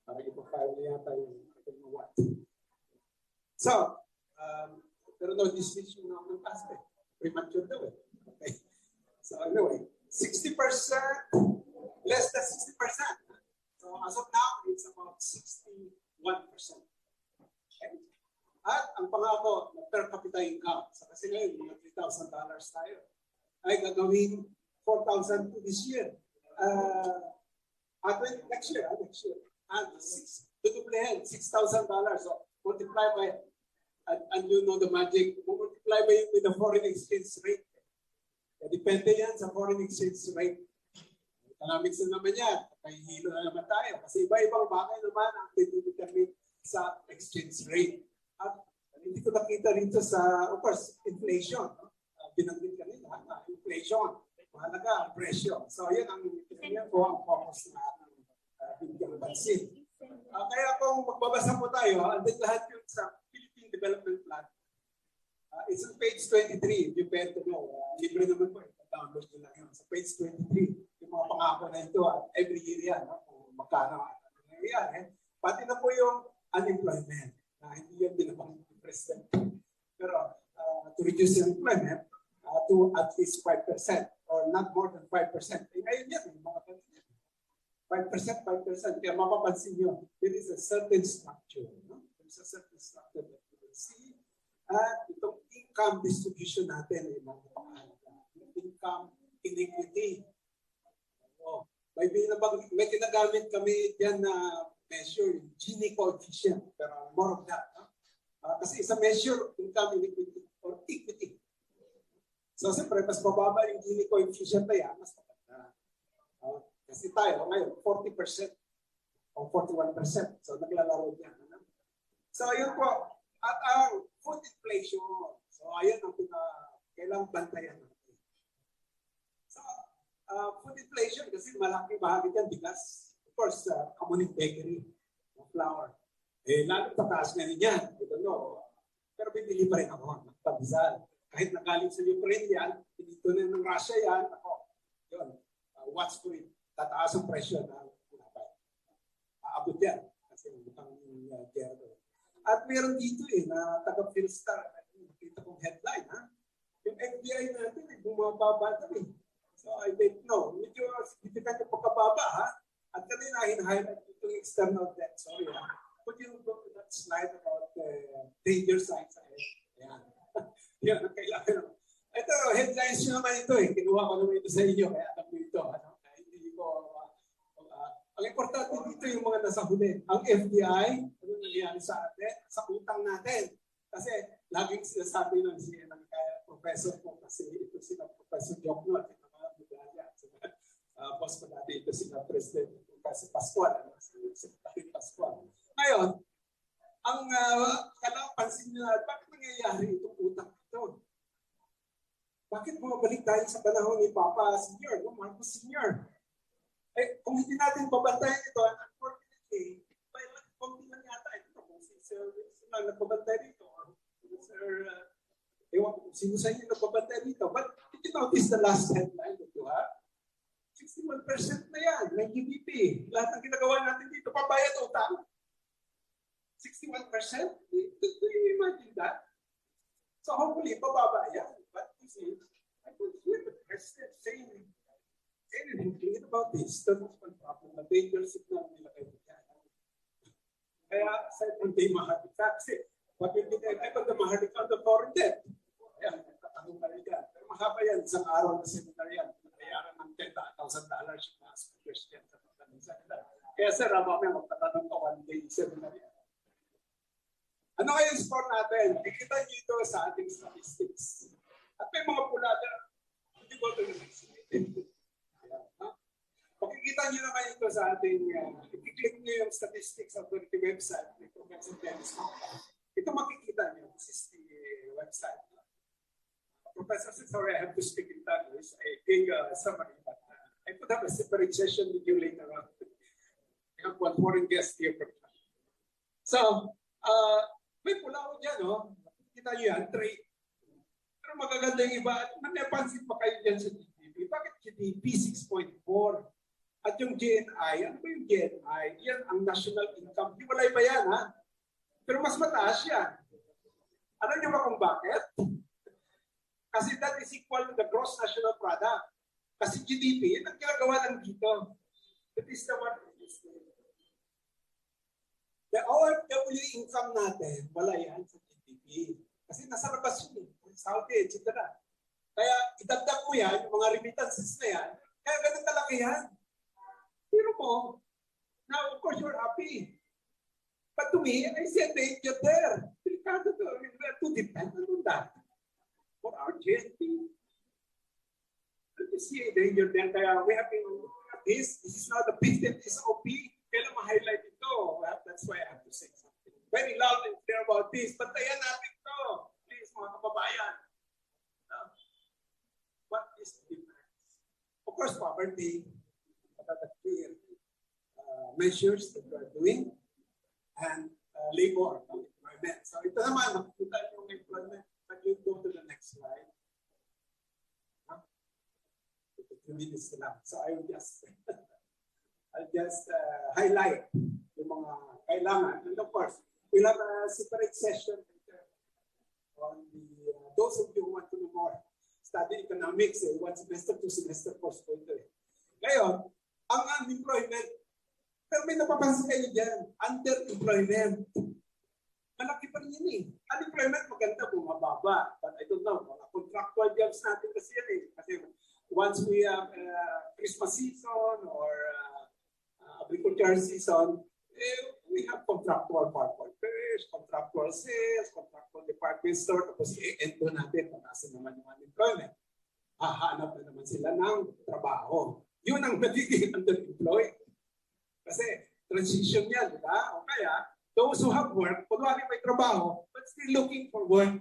Para ipapile na yata yung I don't know what. So, pero no decision na ng past eh. Premature daw eh. Okay. So anyway, 60%, less than 60%. So as of now, it's about 61%. Okay? At ang pangako na per capita income, sa kasi ngayon, mga $3,000 tayo, ay gagawin 4,000 this year. Next year. And $6,000. So multiply by, and you know the magic, multiply by with the foreign exchange rate. Depende yan sa foreign exchange rate. Economics na naman yan. Kahihilo na naman tayo. Kasi iba-ibang bagay naman ang determine sa exchange rate. At hindi ko nakita rito sa, of course, inflation. No? Binanggit kanila, inflation. Mahalaga ang presyo. So, yun ang pinagyan ko ang focus na bigyang pansin. Kaya kung magbabasa po tayo, andun lahat yung sa Philippine Development Plan. It's on page 23, if you pay to know. Libre naman po, download nyo lang yun. Sa page 23, yung mga pangako na ito, every year yan, no? Kung magkano nangyayari. Pati na po yung unemployment, na hindi yan binabang ng President. Pero to reduce unemployment to at least 5%, or not more than 5%. Eh, ngayon yan, yung mga kanina. 5%, 5%. Kaya mapapansin nyo, there is a certain structure. No? There is a certain structure that you will see. At itong income distribution natin ay napakahalaga. Income inequity. Oh, may ginagamit kami diyan na measure, yung Gini coefficient. Pero more of that. No? Kasi isa measure, income inequity or equity. So, siyempre, mas mababa yung Gini coefficient na yan, mas maganda. Kasi tayo, ngayon, 40% o 41%. So, naglalaro yan. Ano? So, yun po. At ang food inflation. So, ayan ang kailangang bantayan natin. So, food inflation, kasi malaking bahagi yan, bigas. Of course, kamuning bakery, flour. Eh, lalo tataas nga rin yan. I don't know. Pero bibili pa rin ako ng Pandesal. Kahit nagaling sa Ukraine yan, pinito na ng Russia yan, ako, yun, watch for it. Tataas ang presyo na aabot yan. Kasi mukhang gero. At meron dito na taga-Philstar, nakita kong headline, ha? Yung FBI natin, bumababa na So I don't know, medyo significant yung pagkababa, ha? At kanina, hinahighlight itong external debt. Sorry, ha? Could you go to that slide about danger signs ahead? Ayan. Yan, ang kailangan naman. Ito, headlines nyo naman ito Kinuha ko naman ito sa inyo, kaya alam mo ito. Hindi ko, ang importante dito yung mga nasa huli. Ang FDI, ano nangyayari sa atin, sa utang natin. Kasi laging sinasabi ng professor ko, kasi ito sila Professor Jokno at yung mga medalya. Boss ko natin ito sila President kasi Pascual, Secretary Pascual. Ngayon, ang kailangan pansin nyo na, bakit nangyayari itong utang ito? Bakit bumabalik tayo sa panahon ni Papa Senior, no? Marcos Senior? Eh, kung hindi natin babantayan ito, unfortunately, konti lang yata ito. Kung si Sir Wilson lang nagbabantay dito, or Sir, ewan ko, sino sa inyo nagbabantay dito. But did you notice the last headline that you have? 61% na yan, ng GDP. Lahat ng ginagawa natin dito, pabayad utang. 61%? Do you imagine that? So hopefully, pababa yan. But you see, I could hear the president saying anything about this. That was one problem. The danger signal nila kayo dyan. Kaya, aside from the mahalik taxi, what will be the effect of the mahalik on the foreign debt? Ayan, nagtatanong na rin yan. Pero mahaba yan, isang araw na seminar yan. Nabayaran ng $10,000 yung mga speakers yan sa pagkakas. Kaya sir, mamaya magtatanong ka one day seminar yan. Ano kaya yung score natin? Ikita nyo ito sa ating statistics. At may mga pula na, hindi ko ito naman. Makikita nyo naman ito sa ating, i-click nyo yung statistics of the website ng Professor Dennis. Ito makikita nyo. This is the website. Professor said, sorry, I have to speak in Tagalog. I gave a summary, but I could have a separate session with you later on. I have one foreign guest here from China. So, may pula ko dyan, no? Kita nyo yan, trade. Pero magaganda yung iba. Napansin pa kayo dyan sa GDP. Bakit GDP 6.4? At yung GNI, ano ba yung GNI? Yan ang national income. Hiwalay ba yan, ha? Pero mas mataas yan. Alam nyo ba kung bakit? Kasi that is equal to the gross national product. Kasi GDP, yan ang ginagawa ng dito. That is the one. The OFW income natin, wala yan sa GDP. Kasi nasa labas yun, Saudi, etc. Kaya idagdag mo yan, yung mga remittances na yan, kaya ganun talaki yan. Pero mo, now of course you're happy. But to me, I said danger there. Delikado to. I mean, we're too dependent on that. For our GNP. Let me see a danger there. Kaya we have been looking at this. This is not the 15th SOP. Kailan ma-highlight ito? Well, that's why I have to say something very loud and clear about this. Bantayan natin ito. course, poverty, clear measures that we are doing, and labor, employment. So ito naman, nakikita yung employment. Can you go to the next slide? 2 minutes na lang. So I will just, I'll just highlight yung mga kailangan. And of course, we'll have a separate session on the, those of you who want to know more, study economics, 1 semester, 2 semester course po ito. Ngayon, ang unemployment, pero may napapansin kayo dyan, underemployment. Malaki pa rin yun eh. Unemployment maganda, bumababa. But I don't know, mga contractual jobs natin kasi yan eh. Kasi once we have Christmas season or agriculture season, we have contractual workers, contractual sales, contractual department store, tapos i-end natin, patasin naman yung unemployment. Hahanap na naman sila ng trabaho. Yun ang magiging underemployed. Kasi transition yan, di ba? O kaya, those who have work, kunwari may trabaho, but still looking for work.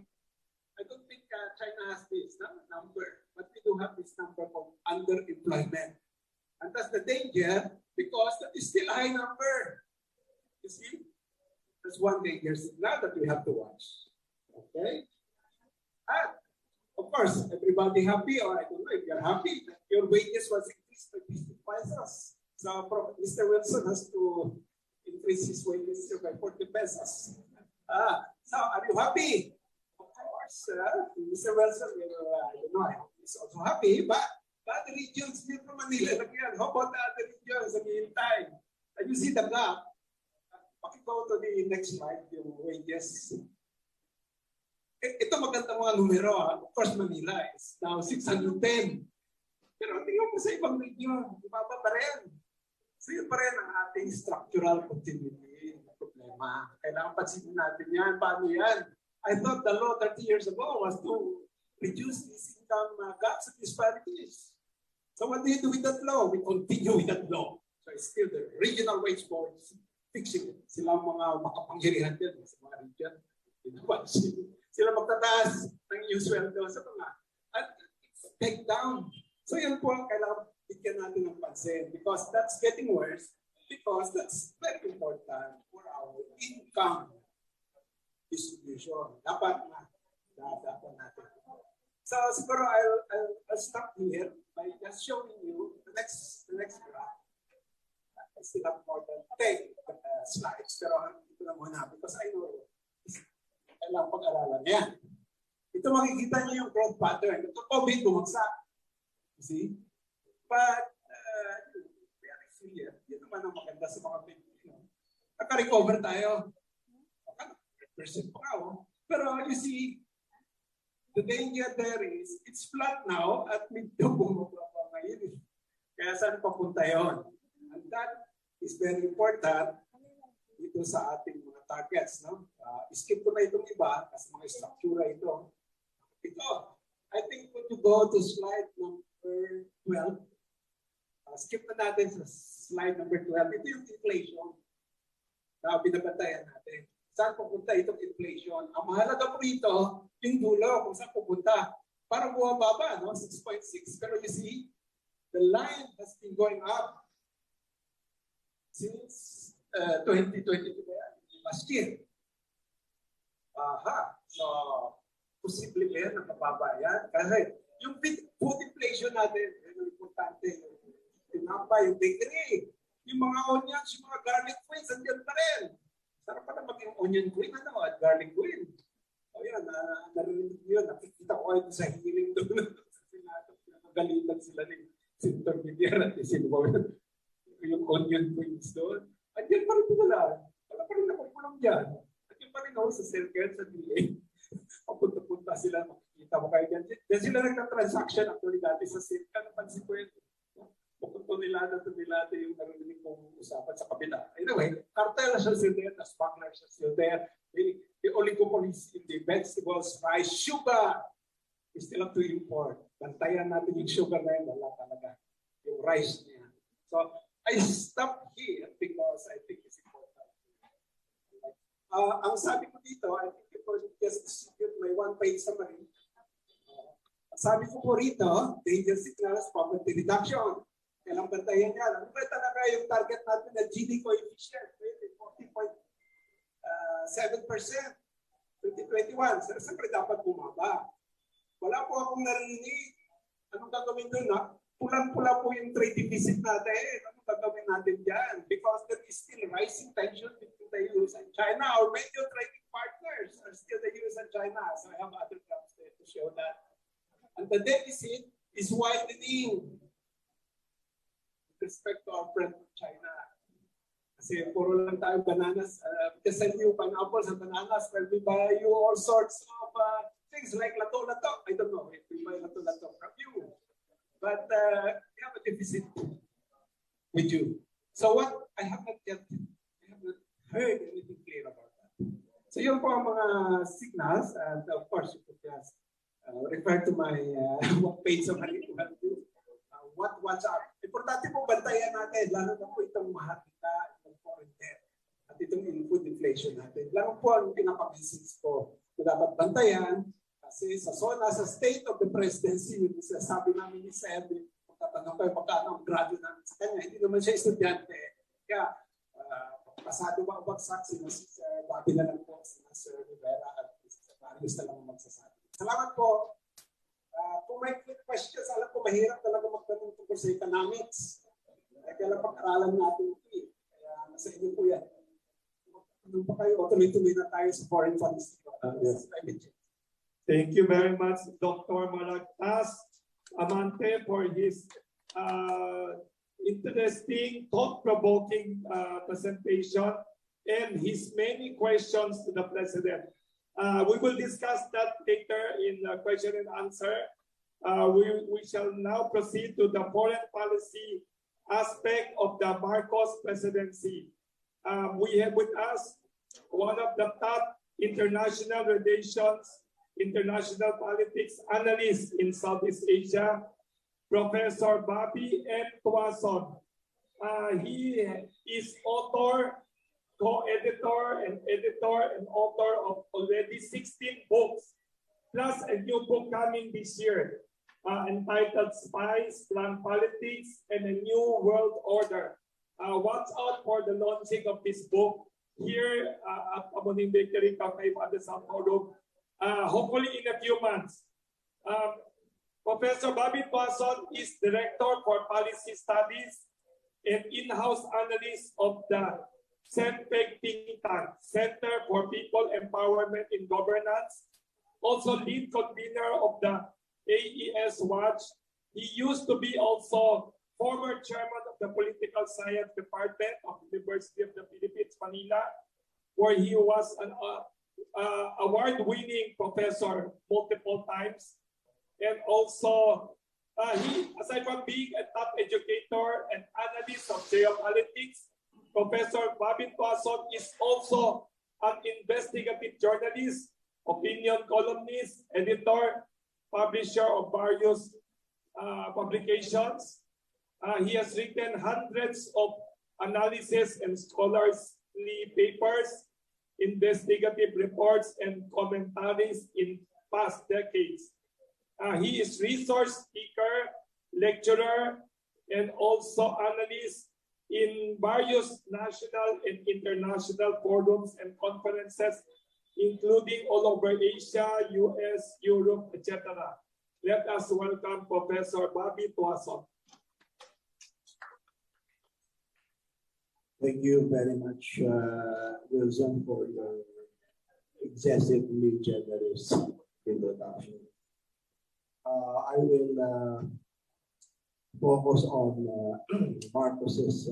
I don't think China has this number, but we do have this number of underemployment. And that's the danger because that is still a high number. You see? That's one danger signal that we have to watch. Okay? And, of course, everybody happy, or I don't know if you're happy, your wages was increased by 50 pesos. So Mr. Wilson has to increase his wages by 40 pesos. So are you happy? Of course, Mr. Wilson, I don't know, I hope he's also happy, but the other regions here from Manila, how about the other regions in the meantime? And you see the gap. Go to the next slide, yung wages. Ito maganda mga numero. Of course, Manila is now 610. Pero tingnan mo sa ibang region, ibaba pa rin. So yun pa rin ang ating structural continuity na problema. Kailangan pansinin natin yan. Paano yan? I thought the law 30 years ago was to reduce these income gaps and disparities. So what do you do with that law? We continue with that law. So it's still the regional wage boards fixing it. Sila ang mga makapangyarihan din sa mga region. Sila magtataas ng yung sweldo sa mga at take down. So yun po ang kailangan bigyan natin ng pansin because that's getting worse because that's very important for our income distribution. Dapat natin. So siguro I'll stop here by just showing you the next graph. I still have more than 10 slides, pero ito na muna because I know kailangan pag-aralan yan. Ito makikita niyo yung growth pattern. Ito COVID bumagsak. You see? But very clear. Yun naman ang maganda sa mga Pilipino. Naka-recover tayo. 100% pa nga. Pero you see, the danger there is, it's flat now at medyo bumababa ngayon. Kaya saan papunta yun? And that is very important dito sa ating mga targets. No? Skip ko na itong iba kasi mga struktura ito. Ito, I think when you go to slide number 12, skip na natin sa slide number 12. Ito yung inflation na binabantayan natin. Saan pupunta itong inflation? Ang mahalaga po ito, yung dulo kung saan pupunta. Parang bumababa, no? 6.6. Pero you see, the line has been going up since 2022 last year. So, posible ba yan ang mababa yan? Kasi yung food inflation natin, yung importante, yung tinapay, yung bakery, yung mga onions, yung mga garlic queens, andyan pa rin. Sarap pa na maging onion queen at garlic queen. O yan, narinig yun, nakikita ko ito sa hearing doon. Nagalitan sila ni Senator Vivier at Silva. Yung onion queens doon. Andiyan pa rin wala. Wala pa rin ako kulang dyan. Andiyan pa rin ako sa Selker, sa DA. Papunta-punta sila, makikita mo kayo dyan. Diyan sila nagka-transaction actually dati sa Selker. Napansin ko yun. Pupunto nila yung narinig kong usapan sa kabila. Anyway, cartel siya still there, the smuggler siya still there. The oligopolies in the vegetables, rice, sugar. We still have to import. Bantayan natin yung sugar na yun. Wala talaga. Yung rice niya. So, I stop here because I think it's important. Ang sabi ko dito, I think it was just distribute my one-page summary. Sabi ko po rito, danger signals, poverty reduction. Kailang bantayan yan. Ano ba talaga yung target natin na GD coefficient? 40.7%. 2021. Siyempre dapat bumaba. Wala po akong narinig. Anong gagawin doon na? Pulang-pula po yung trade deficit natin. Anong gagawin natin dyan? Because there is still rising tension between the US and China. Our major trading partners are still the US and China. So I have other graphs there to show that. And the deficit is widening with respect to our friend China. Kasi puro lang tayo bananas. We send you pineapples and bananas when we buy you all sorts of things like lato-lato. I don't know if we buy lato-lato from you. But we have a deficit with you. So what, I haven't heard anything clear about that. So yun po ang mga signals. And of course, you could just refer to my page of what's up. Importante po bantayan natin, lalo na po itong mahakita, itong foreign debt, at itong input inflation natin. Lalo po ang pinaka-message ko na dapat bantayan kasi sa zona, sa state of the presidency, yung sabi namin ni Sebi, magtatanong kayo pagkano ang grado namin sa kanya, hindi naman siya estudyante. Kaya, pasado ba ang bagsak, babi na lang po, Sir Rivera at Sir Marius na lang magsasabi. Salamat po. Kung may questions, alam ko mahirap talaga magtanong tungkol sa economics. Kaya pag-aralan natin ito. Kaya nasa inyo po yan. Ano pa kayo? Tuloy-tuloy na tayo sa foreign funds. Thank you very much, Dr. Malagtas Amante, for his interesting, thought-provoking presentation and his many questions to the President. We will discuss that later in question and answer. We shall now proceed to the foreign policy aspect of the Marcos presidency. We have with us one of the top international relations, international politics analysts in Southeast Asia, Professor Bobby M. Tuason. He is author, co-editor, and editor and author of already 16 books, plus a new book coming this year entitled Spies, Plan Politics, and a New World Order. Watch out for the launching of this book here at Amoning Bakery Cafe, Pandesal Forum, hopefully in a few months. Professor Bobby Tuason is Director for Policy Studies and in-house analyst of the CENPEG think tank, Center for People Empowerment in Governance, also lead convener of the AES Watch. He used to be also former chairman of the Political Science Department of the University of the Philippines, Manila, where he was an award-winning professor multiple times. And also, he, aside from being a top educator and analyst of geopolitics, Professor Bobby Tuason is also an investigative journalist, opinion columnist, editor, publisher of various publications. He has written hundreds of analysis and scholarly papers, investigative reports, and commentaries in past decades. He is resource speaker, lecturer, and also analyst in various national and international forums and conferences, including all over Asia, US, Europe, etc. Let us welcome Professor Bobby Tuason. Thank you very much, Wilson, for your excessively generous introduction. I will focus on Marcos's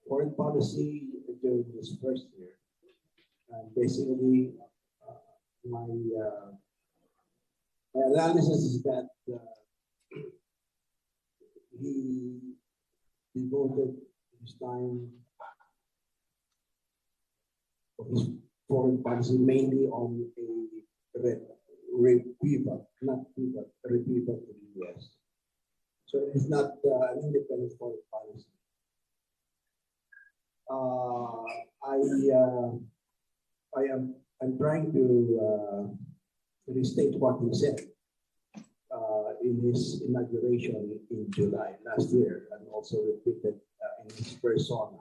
foreign policy during his first year. Basically, my analysis is that he devoted his time of his foreign policy mainly on a reprieve, not pivot, reprieve to the US. So it is not an independent foreign policy. I'm trying to restate what he said. in his inauguration in July last year, and also repeated in his persona,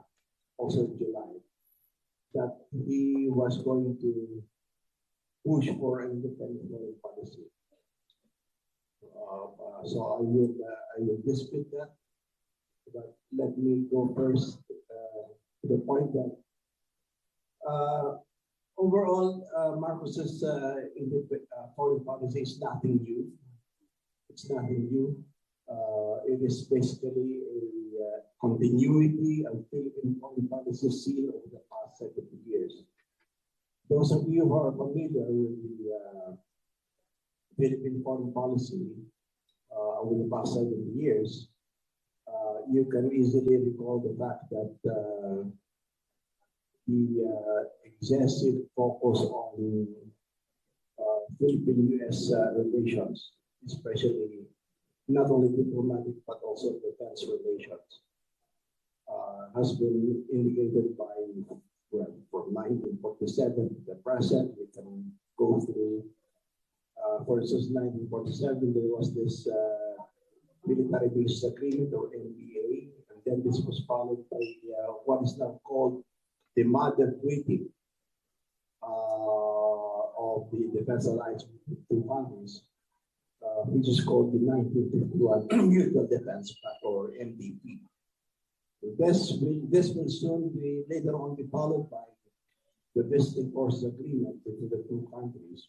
also in July, that he was going to push for an independent foreign policy. So I will dispute that, but let me go first to the point that overall, Marcos's foreign policy is nothing new. It's nothing new. It is basically a continuity of Philippine foreign policy seen over the past 70 years. Those of you who are familiar with the Philippine foreign policy over the past 70 years, you can easily recall the fact that the excessive focus on Philippine-U.S. relations, especially not only diplomatic but also defense relations, has been indicated by, well, from 1947 to the present. We can go through, for instance, 1947, there was this military basis agreement, or MBA, and then this was followed by what is now called the Mother Treaty of the Defense Alliance with two countries, which is called the 1951 Mutual Defense Pact, or MDP. This will soon be later on be followed by the Visiting Forces Agreement between the two countries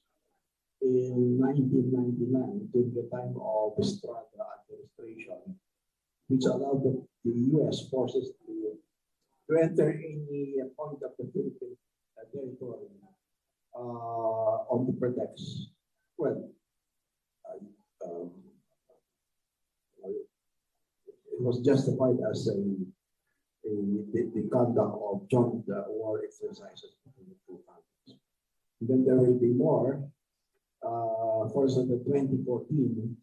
in 1999, during the time of the Estrada administration, which allowed the U.S. forces to enter any point of the Philippine territory on the pretext, well, it was justified as the conduct of joint war exercises between the two countries. And then there will be more. For instance, the 2014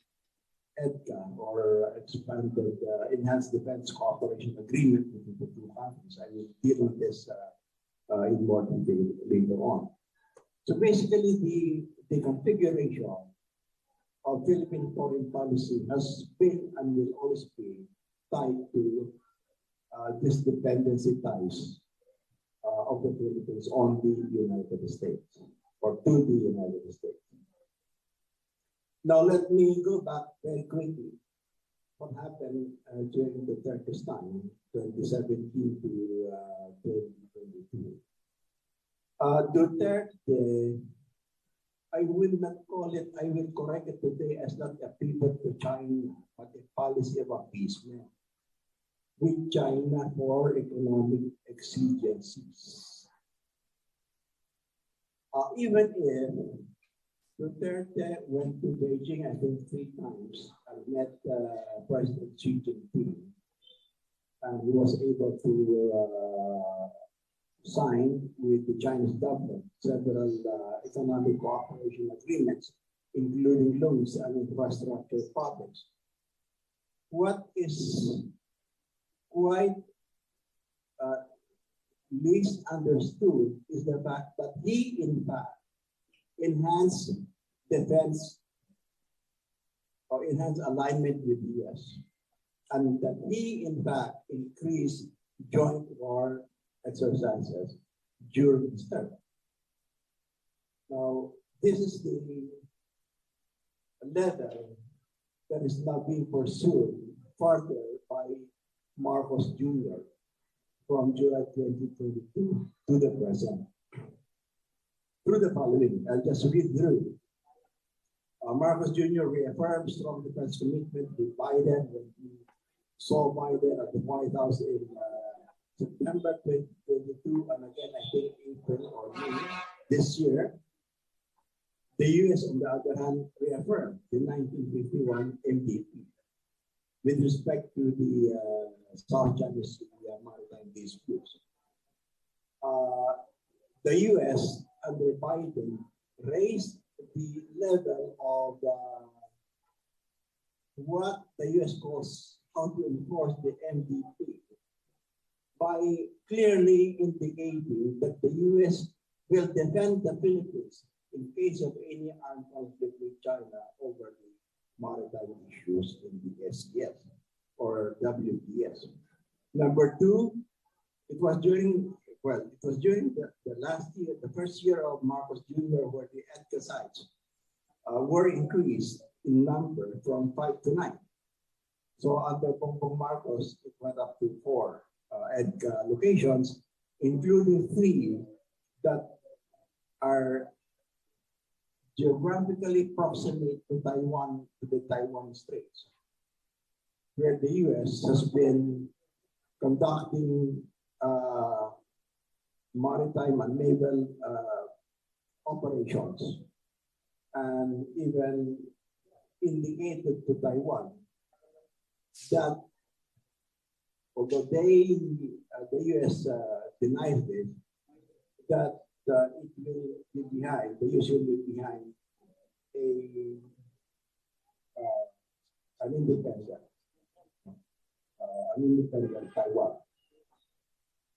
EDCA, or Expanded Enhanced Defense Cooperation Agreement between the two countries. I will deal with this in more detail later on. So basically, the configuration of Philippine foreign policy has been and will always be tied to this dependency ties of the Philippines on the United States, or to the United States. Now let me go back very quickly. What happened during the Turkish time, 2017 to 2022? Duterte, I will not call it, I will correct it today as not a pivot to China, but a policy of appeasement with China for economic exigencies. Even if Duterte went to Beijing, I think 3 times, and met President Xi Jinping, and he was able to sign with the Chinese government several economic cooperation agreements, including loans and infrastructure projects. What is quite least understood is the fact that he, in fact, enhanced defense or enhanced alignment with the US, and that he, in fact, increased joint war exercises during his term. Now, this is the level that is now being pursued further by Marcos Jr. from July 2022 to the present. Through the following, I'll just read through. Marcos Jr. reaffirmed strong defense commitment with Biden when he saw Biden at the White House in September 2022, and again, I think April or May this year. The U.S., on the other hand, reaffirmed the 1951 MDP with respect to the South China Sea maritime disputes. The U.S., under Biden, raised the level of what the U.S. calls how to enforce the MDP by clearly indicating that the U.S. will defend the Philippines in case of any armed conflict with China over the maritime issues in the SES or WPS. Number two, it was during the last year, the first year of Marcos Jr., where the EDCA sites were increased in number from 5 to 9. So under Bongbong Marcos, it went up to 4 EDCA locations, including 3 that are geographically proximate to Taiwan, to the Taiwan Straits, where the U.S. has been conducting maritime and naval operations, and even indicated to Taiwan that although the U.S. denies this, that it will be behind, the U.S. will be behind an independent Taiwan.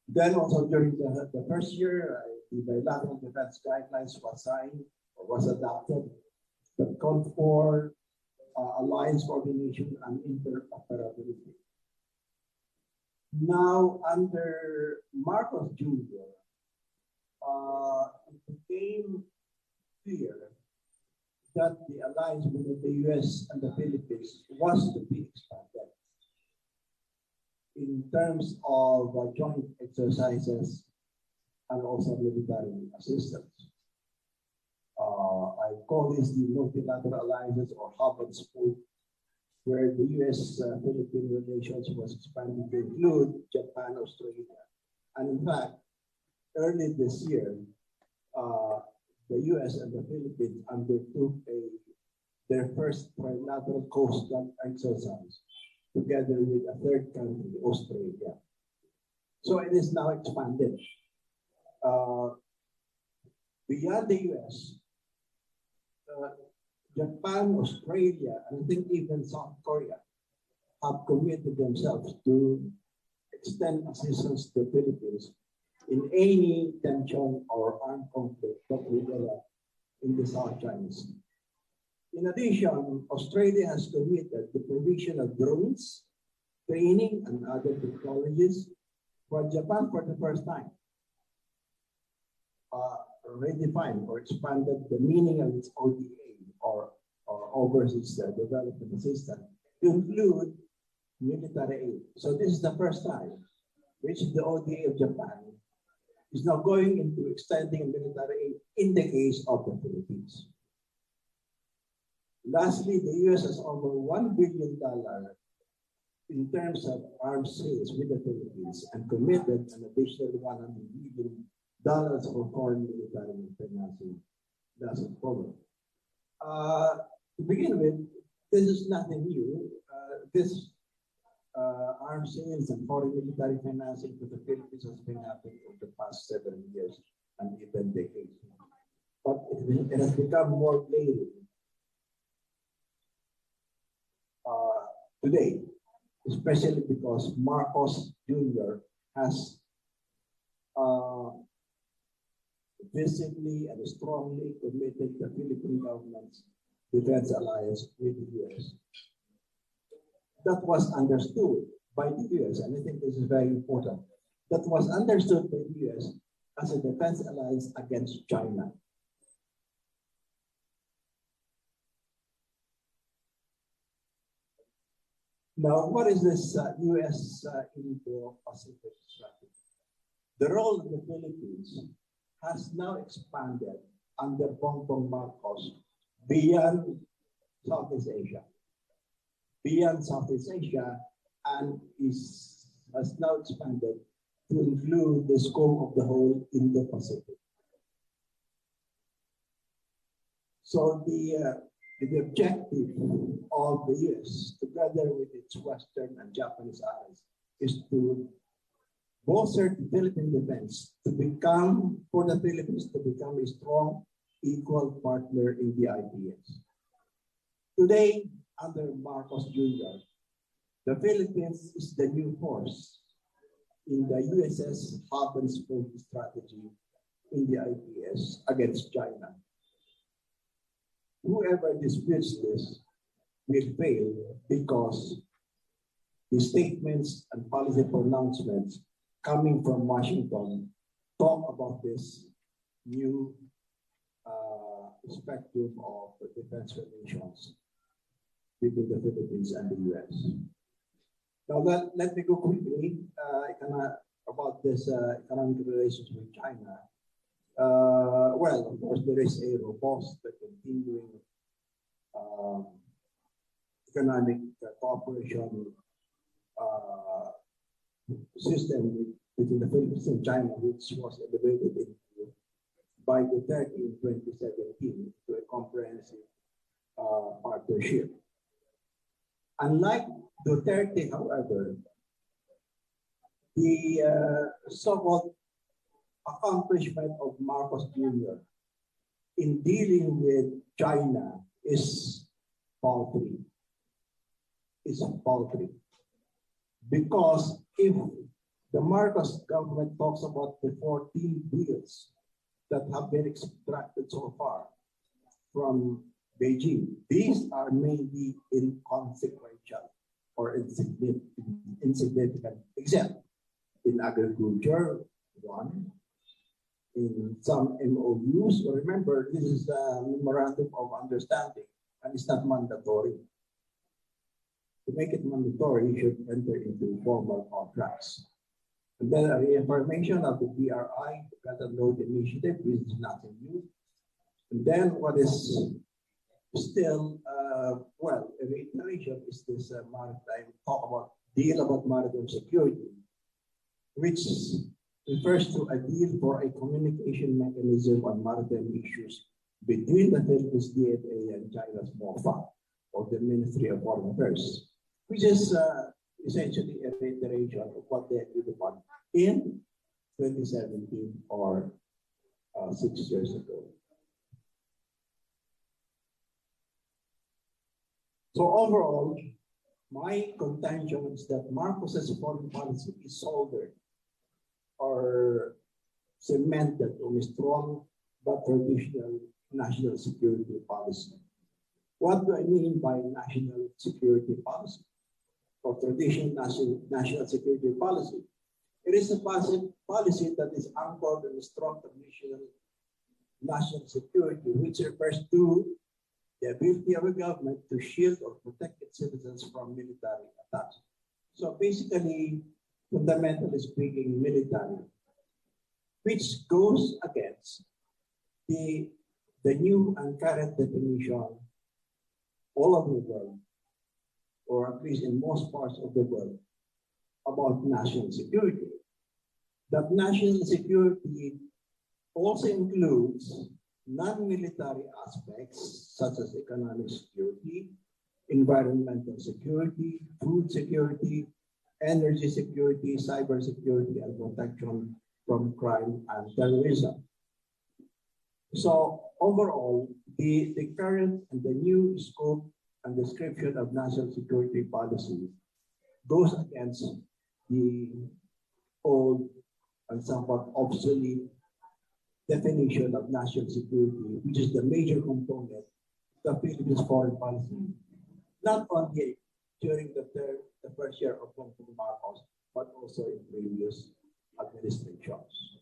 Then also during the first year, the bilateral defense guidelines was signed or was adopted that called for alliance coordination and interoperability. Now, under Marcos Jr., it became clear that the alliance between the U.S. and the Philippines was to be expanded in terms of joint exercises and also military assistance. I call this the multilateral alliances or hub and spoke, where the U.S.-Philippine relations was expanded to include Japan, Australia. And in fact, early this year, the U.S. and the Philippines undertook their first trilateral coastal exercise together with a third country, Australia. So it is now expanded. Beyond the U.S., Japan, Australia, and I think even South Korea have committed themselves to extend assistance to the Philippines in any tension or armed conflict that we develop in the South China Sea. In addition, Australia has committed the provision of drones, training, and other technologies for Japan for the first time. Redefined or expanded the meaning of its ODA or overseas development assistance to include military aid. So this is the first time which the ODA of Japan is now going into extending military aid in the case of the Philippines. Lastly, the U.S. has over $1 billion in terms of arms sales with the Philippines and committed an additional $100 million for foreign military financing last October. To begin with, this is nothing new. This arms sales and foreign military financing to the Philippines has been happening over the past 7 years and even decades. But it has become more glaring today, especially because Marcos Jr. has visibly and strongly committed the Philippine government's defense alliance with the U.S. That was understood by the U.S., and I think this is very important. That was understood by the U.S. as a defense alliance against China. Now, what is this U.S. Indo-Pacific strategy? The role of the Philippines has now expanded under Bongbong Marcos beyond Southeast Asia. Beyond Southeast Asia, and has now expanded to include the scope of the whole Indo-Pacific. So the objective of the U.S., together with its Western and Japanese allies, is to bolster the Philippine defense for the Philippines to become a strong, equal partner in the IPS. Today, under Marcos Jr., the Philippines is the new force in the USS hub and spoke strategy in the IPS against China. Whoever disputes this will fail because the statements and policy pronouncements coming from Washington talk about this new spectrum of defense relations between the Philippines and the U.S. Now, let me go quickly about this economic relations with China. Well, of course, there is a robust continuing economic cooperation system between the Philippines and China, which was elevated by Duterte in 2017 to a comprehensive partnership. Unlike Duterte, however, the so-called accomplishment of Marcos Jr. in dealing with China is paltry. Is paltry. Because if the Marcos government talks about the 14 deals that have been extracted so far from Beijing, these are mainly inconsequential or insignificant, except in agriculture, one, in some MOUs. Remember, this is a memorandum of understanding and it's not mandatory. To make it mandatory, you should enter into formal contracts. And then a reaffirmation of the BRI, the Belt and Road Initiative, which is nothing new. And then what is still, well, a reiteration is this maritime deal about maritime security, which refers to a deal for a communication mechanism on maritime issues between the Philippines DFA and China's MOFA, or the Ministry of Foreign Affairs, which is essentially a reiteration of what they agreed upon in 2017 or 6 years ago. So overall, my contention is that Marcos's foreign policy is soldered or cemented on a strong but traditional national security policy. What do I mean by national security policy or traditional national security policy? It is a policy that is anchored in a strong traditional national security, which refers to the ability of a government to shield or protect its citizens from military attacks. So basically, fundamentally speaking, military, which goes against the new and current definition all over the world, or at least in most parts of the world, about national security. That national security also includes non-military aspects such as economic security, environmental security, food security, energy security, cyber security, and protection from crime and terrorism. So overall, the current and the new scope and description of national security policy goes against the old and somewhat obsolete definition of national security, which is the major component of the Philippines foreign policy, not only during the first year of President Marcos, but also in previous administrations.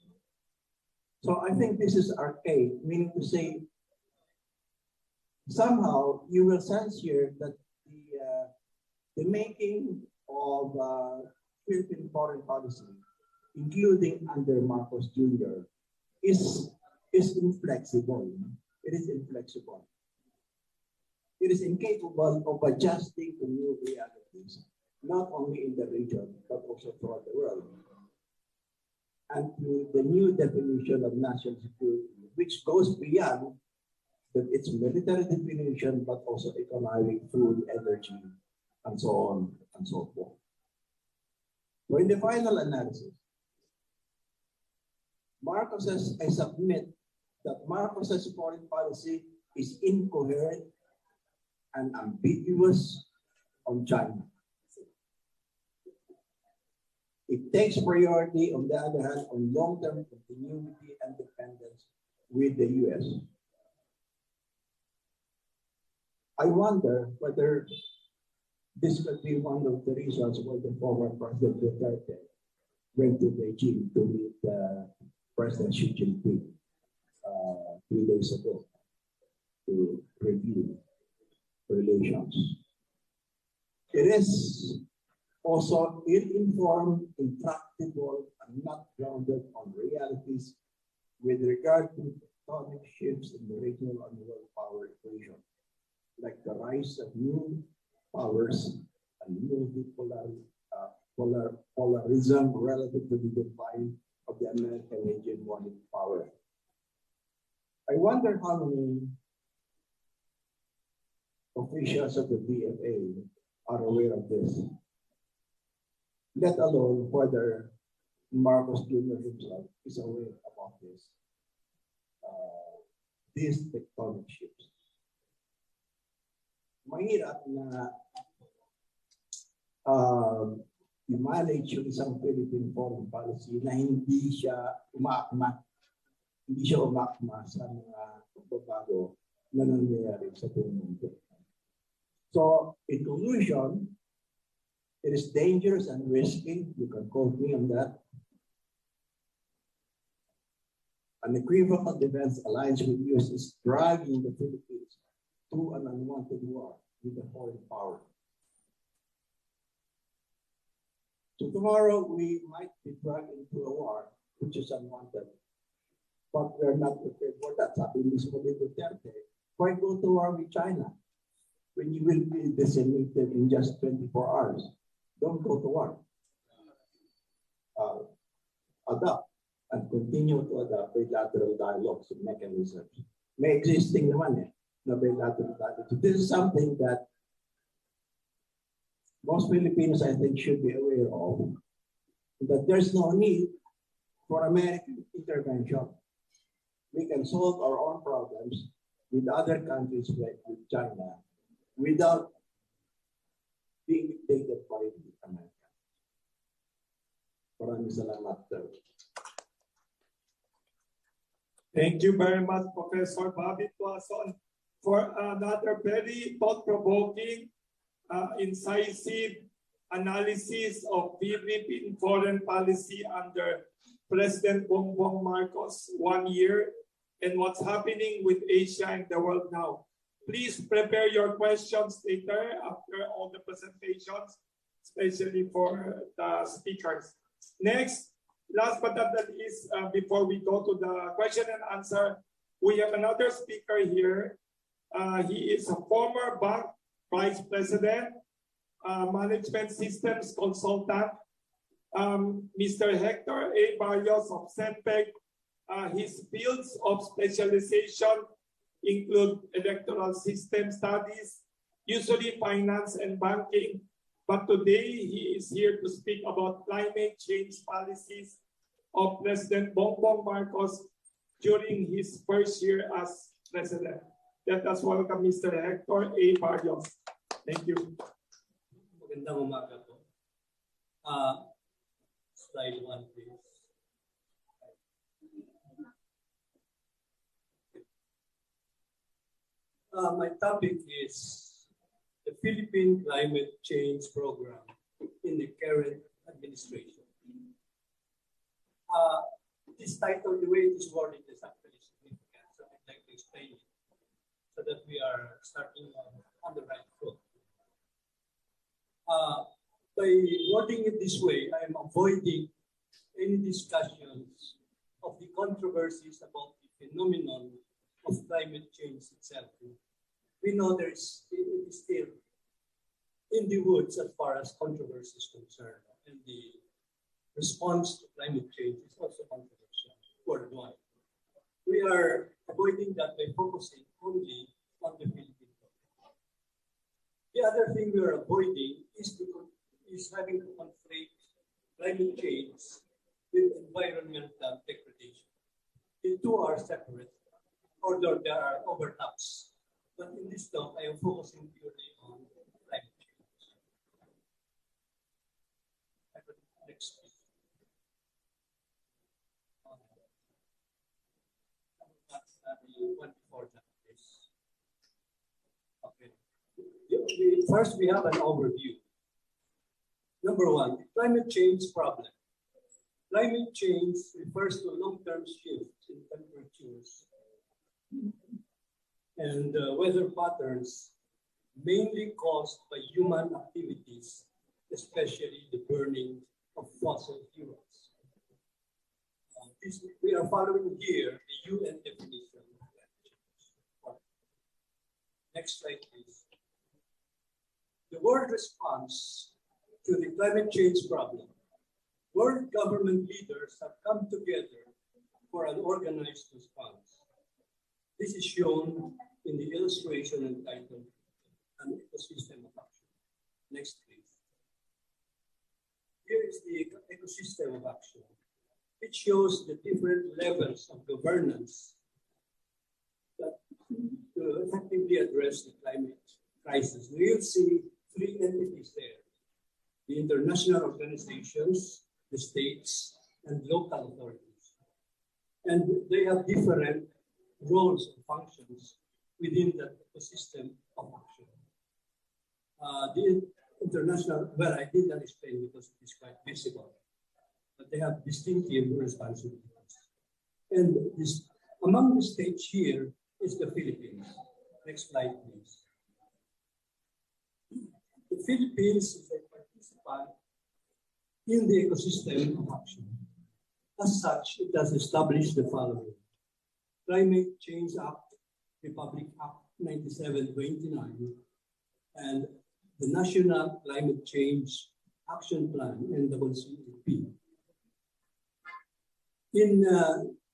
So I think this is archaic, meaning to say, somehow you will sense here that the making of Philippine foreign policy, including under Marcos Jr., is inflexible. It is inflexible. It is incapable of adjusting to new realities, not only in the region, but also throughout the world. And to the new definition of national security, which goes beyond its military definition, but also economic, food, energy, and so on and so forth. So in the final analysis, I submit that Marcos's foreign policy is incoherent and ambiguous on China. It takes priority, on the other hand, on long-term continuity and dependence with the U.S. I wonder whether this could be one of the reasons why the former President Duterte went to Beijing to meet President Xi Jinping 3 days ago to review relations. It is also ill-informed, intractable, and not grounded on realities with regard to tectonic shifts in the regional and world power equation, like the rise of new powers and new polarism relative to the decline of the American hegemonic power. I wonder how many officials of the BFA are aware of this, let alone whether Marcos Jr. himself is aware about this, these tectonic shifts. Mahirap na i-manage yung isang Philippine foreign policy na hindi siya umaakma sa mga pagbabago na nangyayari sa buong mundo. So, in conclusion, it is dangerous and risky. You can quote me on that. An equivocal defense alliance with the US is dragging the Philippines to an unwanted war with a foreign power. So tomorrow we might be dragged into a war which is unwanted, but we're not prepared for that. Sabi mismo ni Duterte, why go to war with China when you will be decimated in just 24 hours? Don't go to war. Adapt and continue to adapt bilateral dialogues and mechanisms. May existing naman na bilateral dialogue. So this is something that most Filipinos, I think, should be aware of, that there's no need for American intervention. We can solve our own problems with other countries like with China without being dictated by America. Maraming salamat. Thank you very much, Professor Bobby Tuason, for another very thought-provoking, incisive analysis of Philippine foreign policy under President Bongbong Marcos 1 year and what's happening with Asia and the world now. Please prepare your questions later after all the presentations, especially for the speakers. Next, last but not least, before we go to the question and answer, we have another speaker here. He is a former bank vice president, management systems consultant, Mr. Hector A. Barrios of CENPEC. His fields of specialization include electoral system studies, usually finance and banking. But today he is here to speak about climate change policies of President Bongbong Marcos during his first year as president. Let us welcome Mr. Hector A. Barrios. Thank you. Magandang umaga po. Slide 1, please. My topic is the Philippine Climate Change Program in the current administration. This title, the way it is worded, is actually significant, so I'd like to explain it so that we are starting on the right foot. By wording it this way, I am avoiding any discussions of the controversies about the phenomenon of climate change itself. We know it is still in the woods as far as controversy is concerned, and the response to climate change is also controversial worldwide. We are avoiding that by focusing only on the Philippine problem. The other thing we are avoiding is having to conflate climate change with environmental degradation. The two are separate, although there are overlaps. But in this talk, I am focusing purely on climate change. Next page. The one before that is okay. first we have an overview. Number one, the climate change problem. Climate change refers to long-term shifts in temperatures and weather patterns mainly caused by human activities, especially the burning of fossil fuels. We are following here the UN definition of climate change. Next slide, please. The world response to the climate change problem. World government leaders have come together for an organized response. This is shown in the illustration entitled An Ecosystem of Action. Next, please. Here is the ecosystem of action. It shows the different levels of governance that to effectively address the climate crisis. We'll see three entities there: the international organizations, the states, and local authorities. And they have different roles and functions within that ecosystem of action. The international, well, I did not explain because it is quite visible, but they have distinctive responsibilities. And this, among the states here is the Philippines. Next slide, please. The Philippines is a participant in the ecosystem of action. As such, it has established the following: Climate Change Act, Republic Act 9729, and the National Climate Change Action Plan, NCCAP. In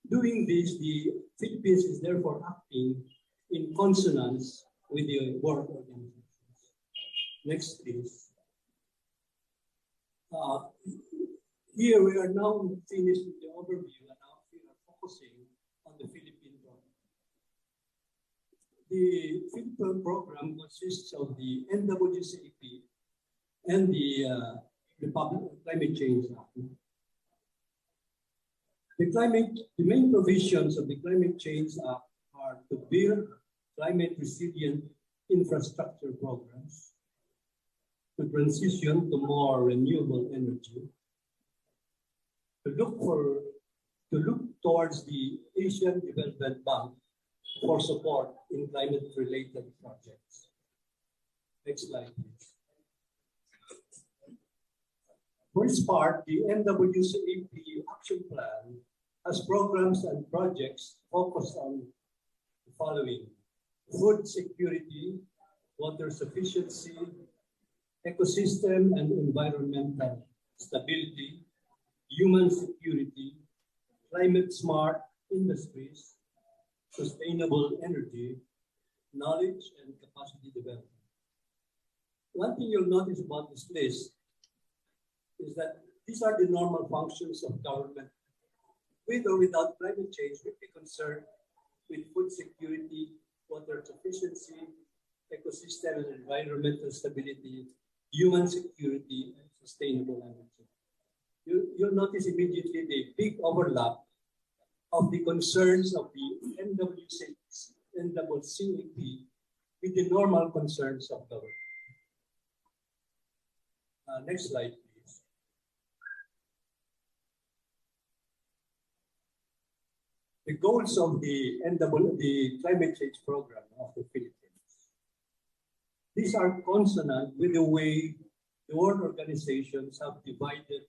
doing this, the Philippines is therefore acting in consonance with the world organizations. Next, please. Here we are now finished with the overview, and now we are focusing on the Philippine program. The Philippine program consists of the NWCAP and the Climate Change Act. The main provisions of the Climate Change Act are to build climate resilient infrastructure programs, to transition to more renewable energy, to look towards the Asian Development Bank for support in climate-related projects. Next slide, please. For its part, the NWCAP Action Plan has programs and projects focused on the following: food security, water sufficiency, ecosystem and environmental stability, human security, climate smart industries, sustainable energy, knowledge and capacity development. One thing you'll notice about this list is that these are the normal functions of government. With or without climate change, we'd be concerned with food security, water sufficiency, ecosystem and environmental stability, human security, and sustainable energy. You'll notice immediately the big overlap of the concerns of the NWCAP with the normal concerns of government. Next slide, please. The goals of the climate change program of the Philippines. These are consonant with the way the world organizations have divided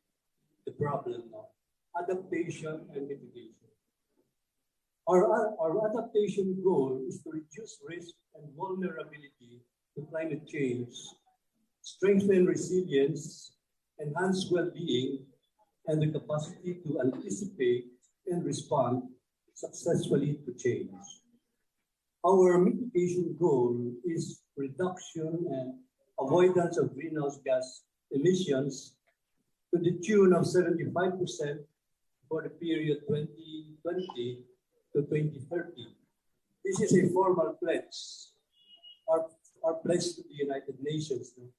the problem of adaptation and mitigation. Our adaptation goal is to reduce risk and vulnerability to climate change, strengthen resilience, enhance well-being, and the capacity to anticipate and respond successfully to change. Our mitigation goal is reduction and avoidance of greenhouse gas emissions to the tune of 75% for the period 2020 to 2030. This is a formal pledge, our pledge to the United Nations in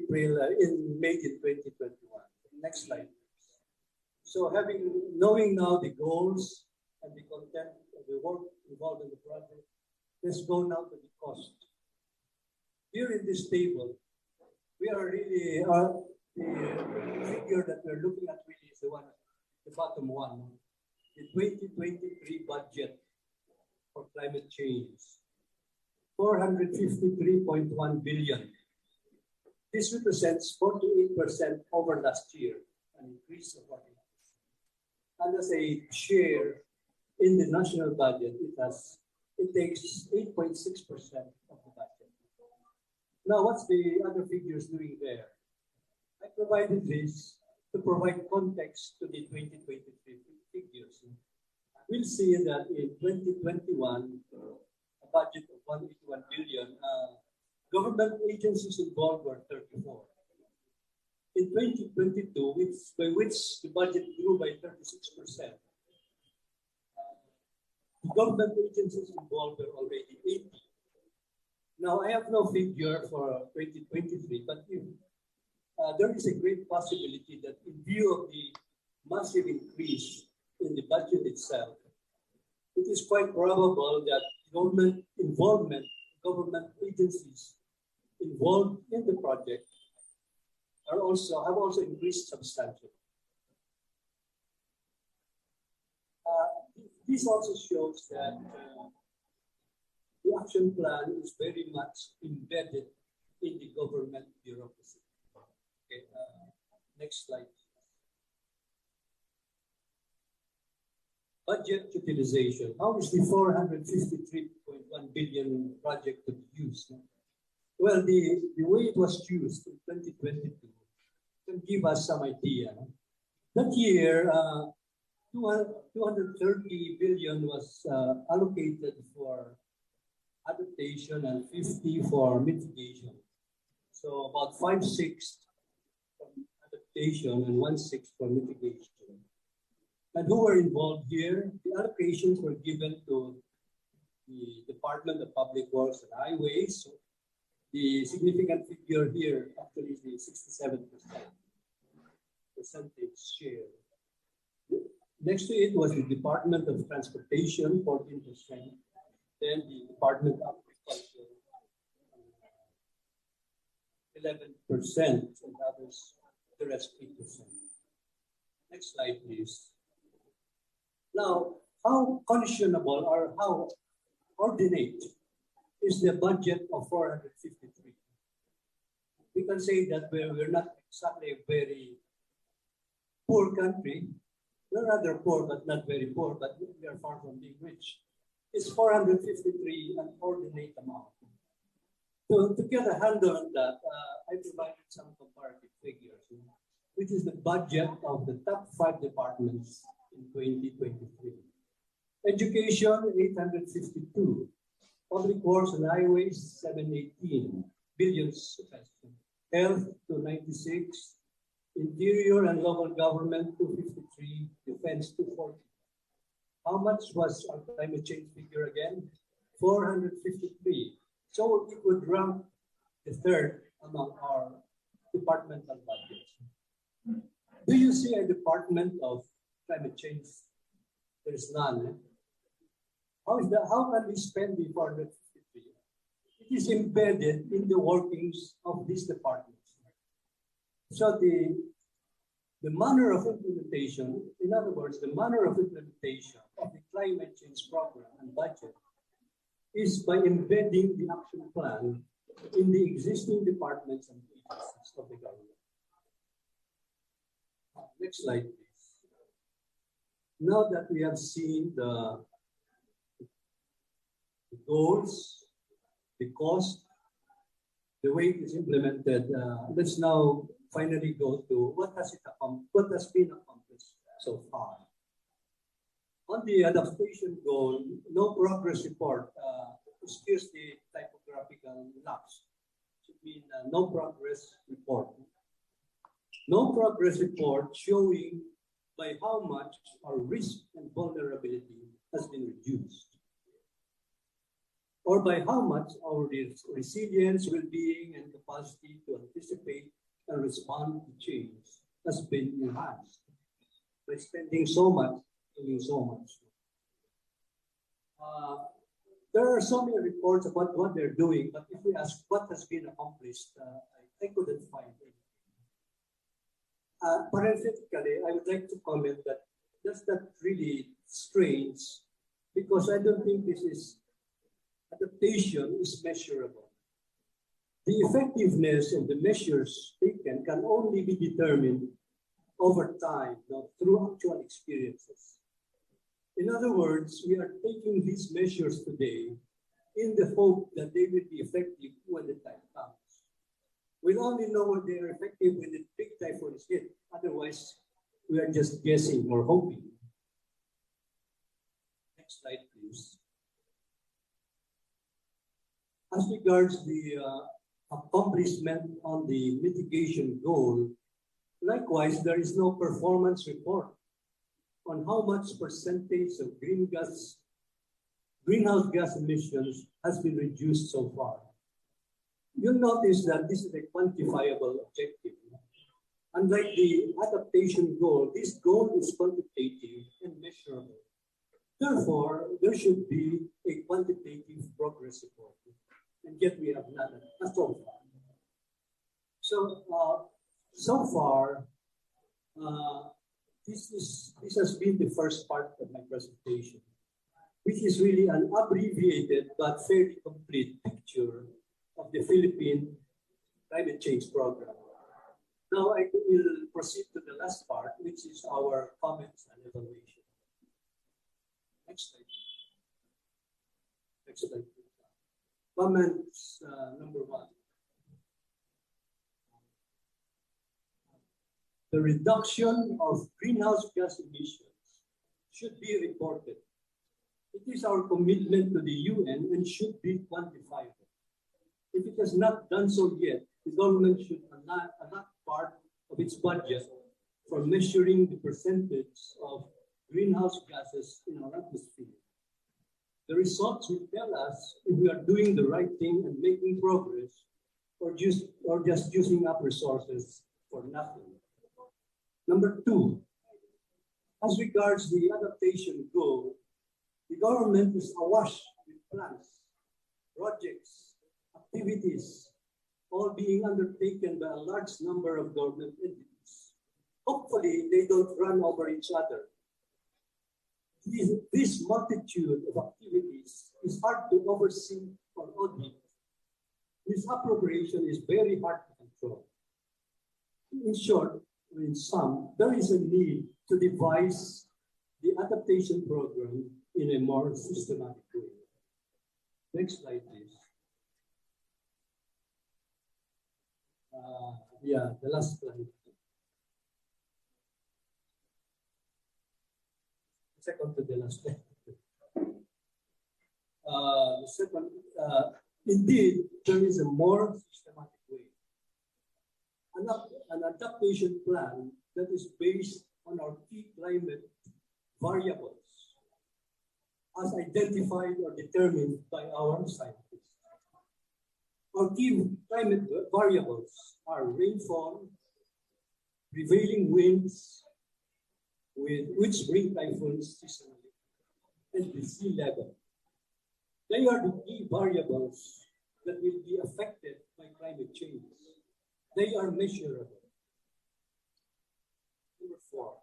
May 2021. Next slide. So knowing now the goals and the content of the work involved in the project, let's go now to the cost here in this table, we are really, the figure that we're looking at really is the one, the bottom one, the 2023 budget for climate change, 453.1 billion. This represents 48% over last year, an increase of 40%. And as a share in the national budget, it takes 8.6% of the budget. Now, what's the other figures doing there? I provided this to provide context to the 2023 figures. We'll see that in 2021, a budget of 181 billion, government agencies involved were 34. In 2022, by which the budget grew by 36%, the government agencies involved were already 80. Now, I have no figure for 2023, but there is a great possibility that in view of the massive increase in the budget itself, it is quite probable that government involvement, government agencies involved in the project have also increased substantially. This also shows that the action plan is very much embedded in the government bureaucracy. Okay, next slide. Budget utilization. How is the 453.1 billion project to be used? Well, the way it was used in 2022 can give us some idea. That year, 230 billion was allocated for adaptation and 50 for mitigation. So about 5/6 for adaptation and 1/6 for mitigation. And who were involved here? The allocations were given to the Department of Public Works and Highways. So the significant figure here actually is the 67% share. Next to it was the Department of Transportation, 14%. Then the Department of Agriculture, 11%, and others, the rest 8%. Next slide, please. Now, how conscionable or how ordinate is the budget of 453? We can say that we're not exactly a very poor country. We're rather poor, but not very poor, but we are far from being rich. Is 453 an ordinate amount? So to get a handle on that, I provided some comparative figures, which is the budget of the top 5 departments in 2023. Education, 852. Public Works and Highways, 718 billion. Health, 296. Interior and Local Government, 253. Defense, 240. How much was our climate change figure again? 453. So it would rank the third among our departmental budgets. Do you see a department of climate change? There is none. How can we spend the 453? It is embedded in the workings of these departments. So the manner of implementation, in other words, the manner of implementation of the climate change program and budget is by embedding the action plan in the existing departments and agencies of the government. Next slide, please. Now that we have seen the goals, the cost, the way it is implemented, let's now finally go to what has been accomplished so far. On the adaptation goal, no progress report. Excuse the typographical lapse. It should mean no progress report. No progress report showing by how much our risk and vulnerability has been reduced, or by how much our resilience, well-being, and capacity to anticipate and respond to change has been enhanced by spending so much, doing so much. There are so many reports about what they're doing, but if we ask what has been accomplished, I couldn't find anything. Parenthetically, I would like to comment that that's not really strange, because I don't think this is adaptation is measurable. The effectiveness of the measures taken can only be determined over time, not through actual experiences. In other words, we are taking these measures today in the hope that they will be effective when the time comes. We'll only know when they are effective when the big typhoon is hit. Otherwise, we are just guessing or hoping. Next slide, please. As regards the accomplishment on the mitigation goal, likewise, there is no performance report on how much percentage of greenhouse gas emissions has been reduced so far. You'll notice that this is a quantifiable objective. Unlike the adaptation goal, this goal is quantitative and measurable. Therefore, there should be a quantitative progress report. And yet we have none so far. So far, this has been the first part of my presentation, which is really an abbreviated but fairly complete picture of the Philippine climate change program. Now I will proceed to the last part, which is our comments and evaluation. Next slide. Next slide. Comments number 1. The reduction of greenhouse gas emissions should be reported. It is our commitment to the UN and should be quantifiable. If it has not done so yet, the government should allot part of its budget for measuring the percentage of greenhouse gases in our atmosphere. The results will tell us if we are doing the right thing and making progress, or just using up resources for nothing. Number 2, as regards the adaptation goal, the government is awash with plans, projects, activities, all being undertaken by a large number of government entities. Hopefully, they don't run over each other. This multitude of activities is hard to oversee or audit. Misappropriation is very hard to control. In short, in sum, there is a need to devise the adaptation program in a more systematic way. Next slide, please. The last slide. Second to the last slide. Indeed, there is a more systematic way. An adaptation plan that is based on our key climate variables as identified or determined by our scientists. Our key climate variables are rainfall, prevailing winds, which bring typhoons seasonally, and the sea level. They are the key variables that will be affected by climate change. They are measurable. Number 4,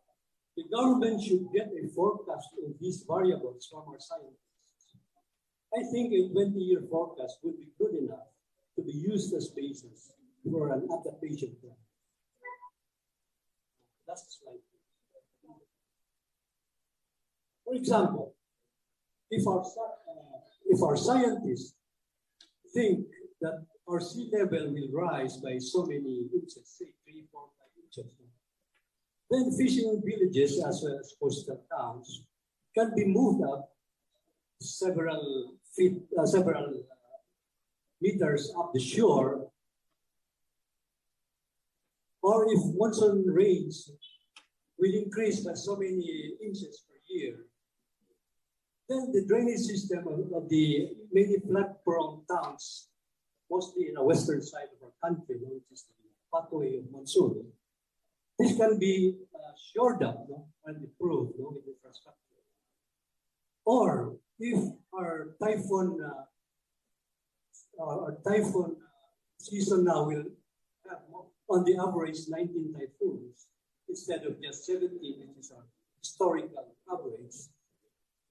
the government should get a forecast of these variables from our scientists. I think a 20-year forecast would be good enough to be used as basis for an adaptation plan. Last slide. For example, if our scientists think that our sea level will rise by so many inches, say 3, 4, 5 inches, then fishing villages as well as coastal towns can be moved up several meters up the shore. Or if monsoon rains will increase by so many inches per year, then the drainage system of the many flood-prone towns, mostly in the western side of our country, which is the pathway of monsoon, this can be shored up and improved with infrastructure. Or if our typhoon season now will have on the average 19 typhoons instead of just 17, which is our historical average,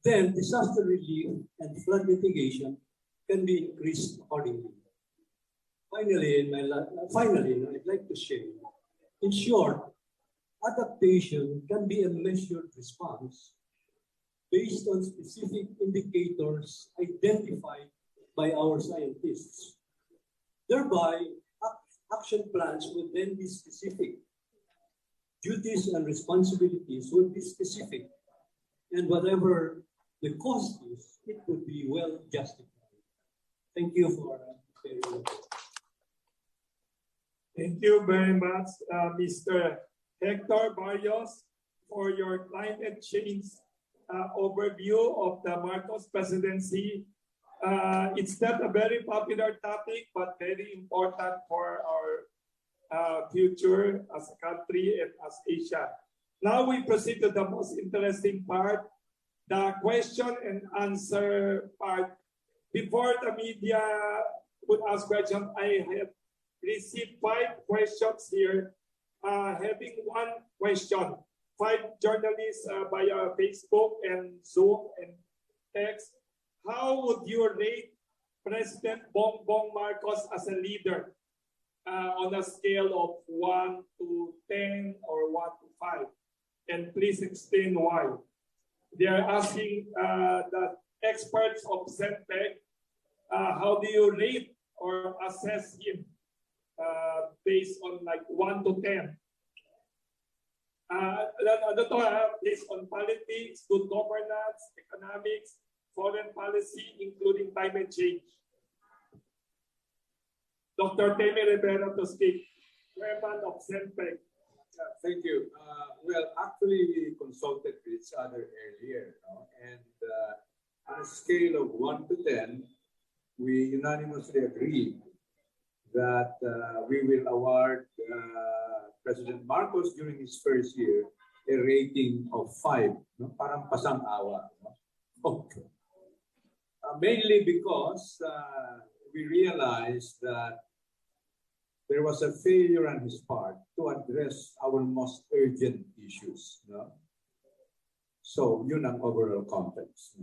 then disaster relief and flood mitigation can be increased accordingly. Finally, I'd like to share, in short, adaptation can be a measured response based on specific indicators identified by our scientists. Thereby, action plans will then be specific. Duties and responsibilities will be specific. And whatever the cost is, it would be well justified. Thank you for hearing. Thank you very much, Mr. Hector Barrios, for your climate change overview of the Marcos presidency. It's not a very popular topic, but very important for our future as a country and as Asia. Now we proceed to the most interesting part, the question and answer part. Before the media would ask questions, I have received 5 questions here. Having 1 question, 5 journalists via Facebook and Zoom and text. How would you rate President Bongbong Marcos as a leader on a scale of 1 to 10 or 1 to 5? And please explain why. They are asking the experts of CENTEC, how do you rate or assess him based on like 1 to 10? Based on politics, good governance, economics, foreign policy, including climate change. Dr. Temi Rivera to speak, chairman of CENTEC. Thank you. Well, actually, we consulted with each other earlier, and on a scale of 1 to 10, we unanimously agreed that we will award President Marcos during his first year a rating of 5, no? Parang pasang-awa. No? Okay. Mainly because we realized that there was a failure on his part to address our most urgent issues. No? So, yun ang overall context.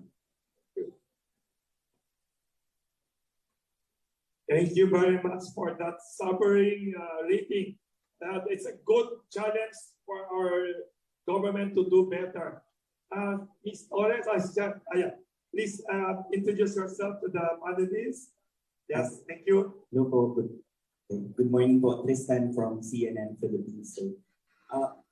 Thank you very much for that sobering rating. It's a good challenge for our government to do better. Ms. Torres, please introduce yourself to the panelists. Yes, thank you. Hello po. Good morning po. Tristan from CNN Philippines. So,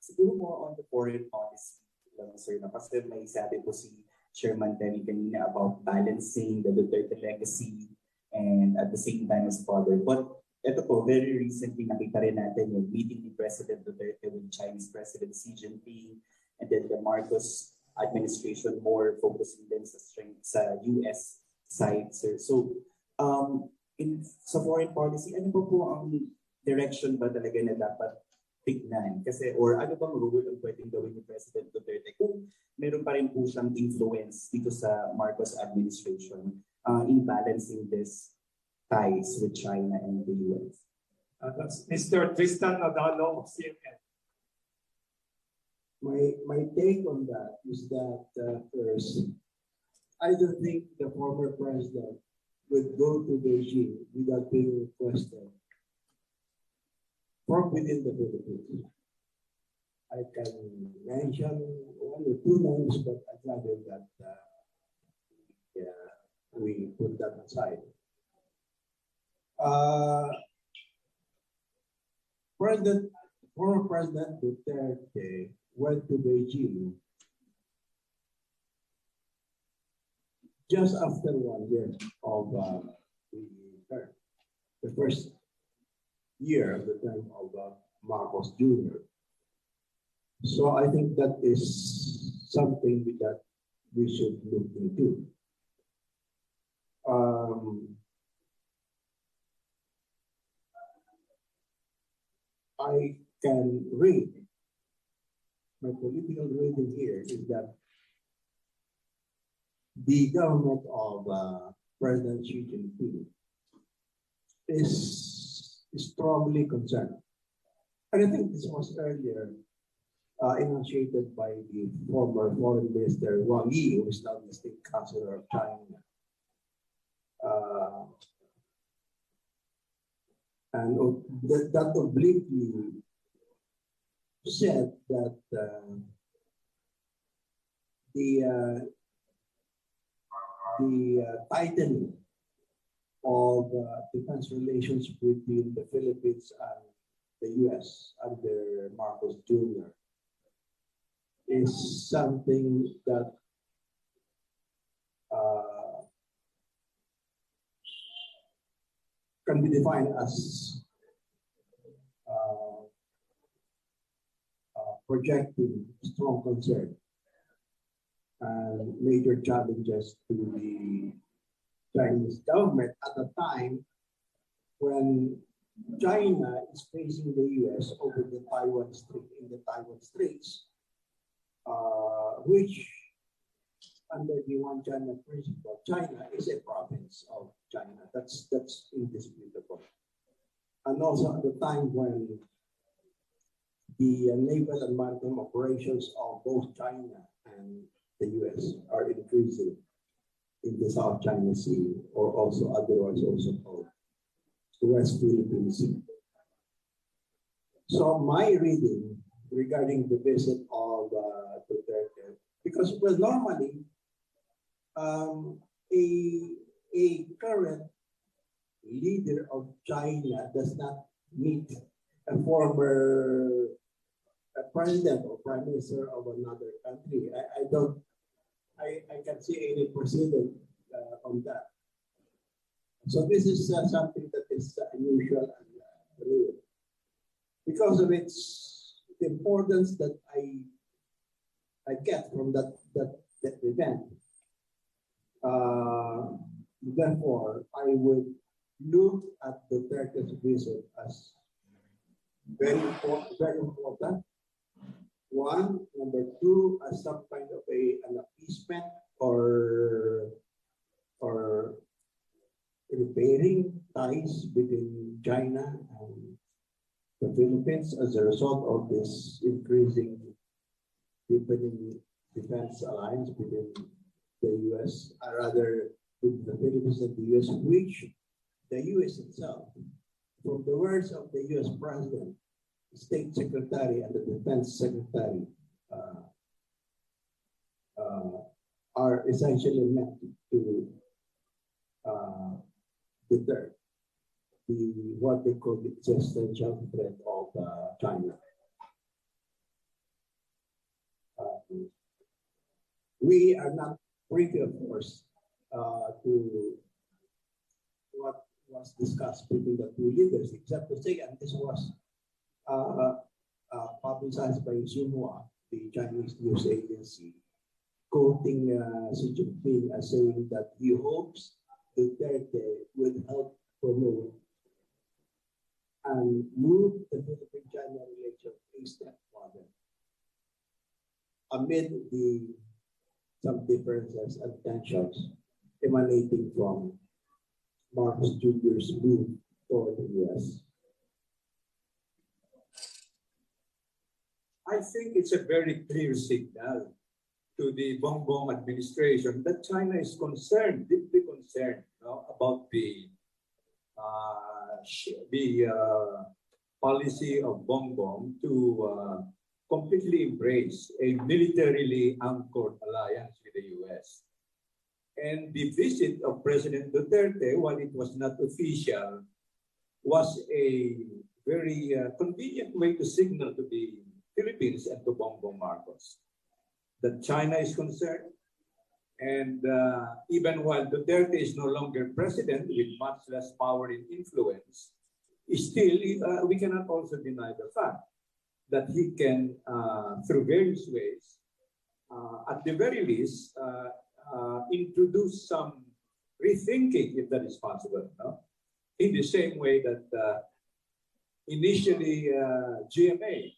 siguro po on the foreign policy lang, sir, na kasi may sabi po si Chairman Temi kanina about balancing the Duterte legacy and at the same time as father. But ito po, very recently nakita rin natin yung meeting ni President Duterte with Chinese President Xi Jinping and then the Marcos administration more focusing din sa strength sa US side, sir. So, sa foreign policy, ano po ang direction ba talaga na dapat tignan? Kasi, or ano bang role ang pwedeng gawin ni President Duterte kung meron pa rin po siyang influence dito sa Marcos administration in balancing this ties with China and the US? That's Mr. Tristan Nadalo of CNN. My take on that is that first, I don't think the former president would go to Beijing without being requested from within the Philippines. I can mention 1 or 2 names, but I'd rather that we put that aside. Former President Duterte went to Beijing just after 1 year of the first year of the term of Marcos Jr. So I think that is something that we should look into. I can rate, my political rating here is that the government of President Xi Jinping is strongly concerned. And I think this was earlier initiated by the former Foreign Minister Wang Yi, who is now the State Chancellor of China. And that obliquely said that the tightening of defense relations between the Philippines and the U.S. under Marcos Jr. is something that can be defined as projecting strong concern and major challenges to the Chinese government at a time when China is facing the U.S. over the Taiwan Strait in the Taiwan Straits, which under the One China principle, China is a province of China. That's indisputable. And also at the time when the naval and maritime operations of both China and the U.S. are increasing in the South China Sea, or also otherwise also called the West Philippine Sea. So my reading regarding the visit of Duterte, because well, normally a current leader of China does not meet a former president or prime minister of another country. I can't see any precedent on that. So this is something that is unusual and real. Because of its the importance that I get from that event. Therefore, I would look at Duterte's visit as very important. One, number two, as some kind of an appeasement or repairing ties between China and the Philippines as a result of this increasing, deepening defense alliance between the U.S., or rather with the Philippines and the U.S., which the U.S. itself, from the words of the U.S. President, State Secretary, and the Defense Secretary, are essentially meant to deter what they call the existential threat of China. We are not privy, of course, to what was discussed between the two leaders, except to say, and this was publicized by Xinhua, the Chinese news agency, quoting Xi Jinping as saying that he hopes Duterte would help promote and move the Philippine-China relations a step further amid some differences and tensions emanating from Marcos Jr.'s move toward the U.S. I think it's a very clear signal to the Bongbong administration that China is concerned, deeply concerned, about the policy of Bongbong to completely embrace a militarily anchored alliance with the U.S. And the visit of President Duterte, while it was not official, was a very convenient way to signal to the Philippines and to Bongbong Marcos that China is concerned. And even while Duterte is no longer president with much less power and influence, still we cannot also deny the fact that he can, through various ways, at the very least, introduce some rethinking, if that is possible, in the same way that initially GMA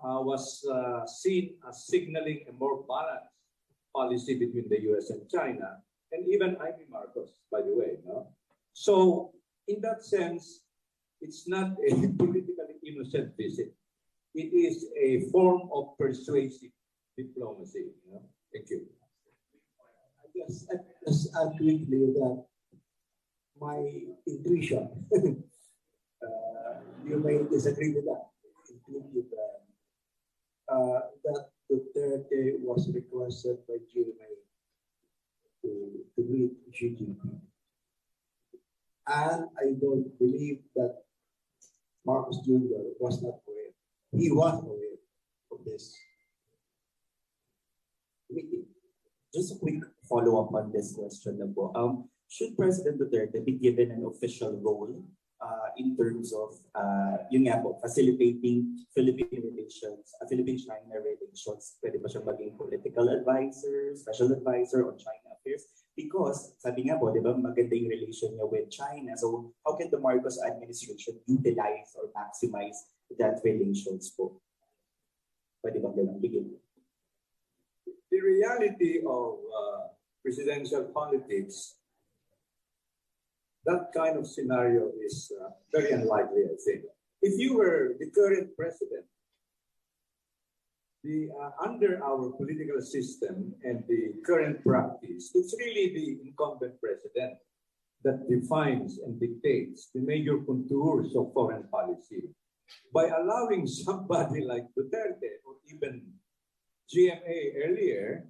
was seen as signaling a more balanced policy between the US and China, and even Ivy Marcos, by the way. No? So, in that sense, it's not a politically innocent visit. It is a form of persuasive diplomacy. You know? Thank you. I guess just add quickly that my intuition, you may disagree with that, including that Duterte was requested by GMA to meet Xi Jinping. And I don't believe that Marcos Jr. was not aware. He was aware of this meeting. Just a quick follow-up on this question na po. Should President Duterte be given an official role in terms of yun nga po, facilitating Philippine relations, Philippine-China relations? Pwede ba siyang maging political advisor, special advisor on China affairs? Because sabi nga po, di ba, maganda yung relation niya with China. So how can the Marcos administration utilize or maximize that relations po? Pwede ba ganang bigyan? The reality of presidential politics, that kind of scenario is very unlikely, I think. If you were the current president, under our political system and the current practice, it's really the incumbent president that defines and dictates the major contours of foreign policy. By allowing somebody like Duterte or even GMA earlier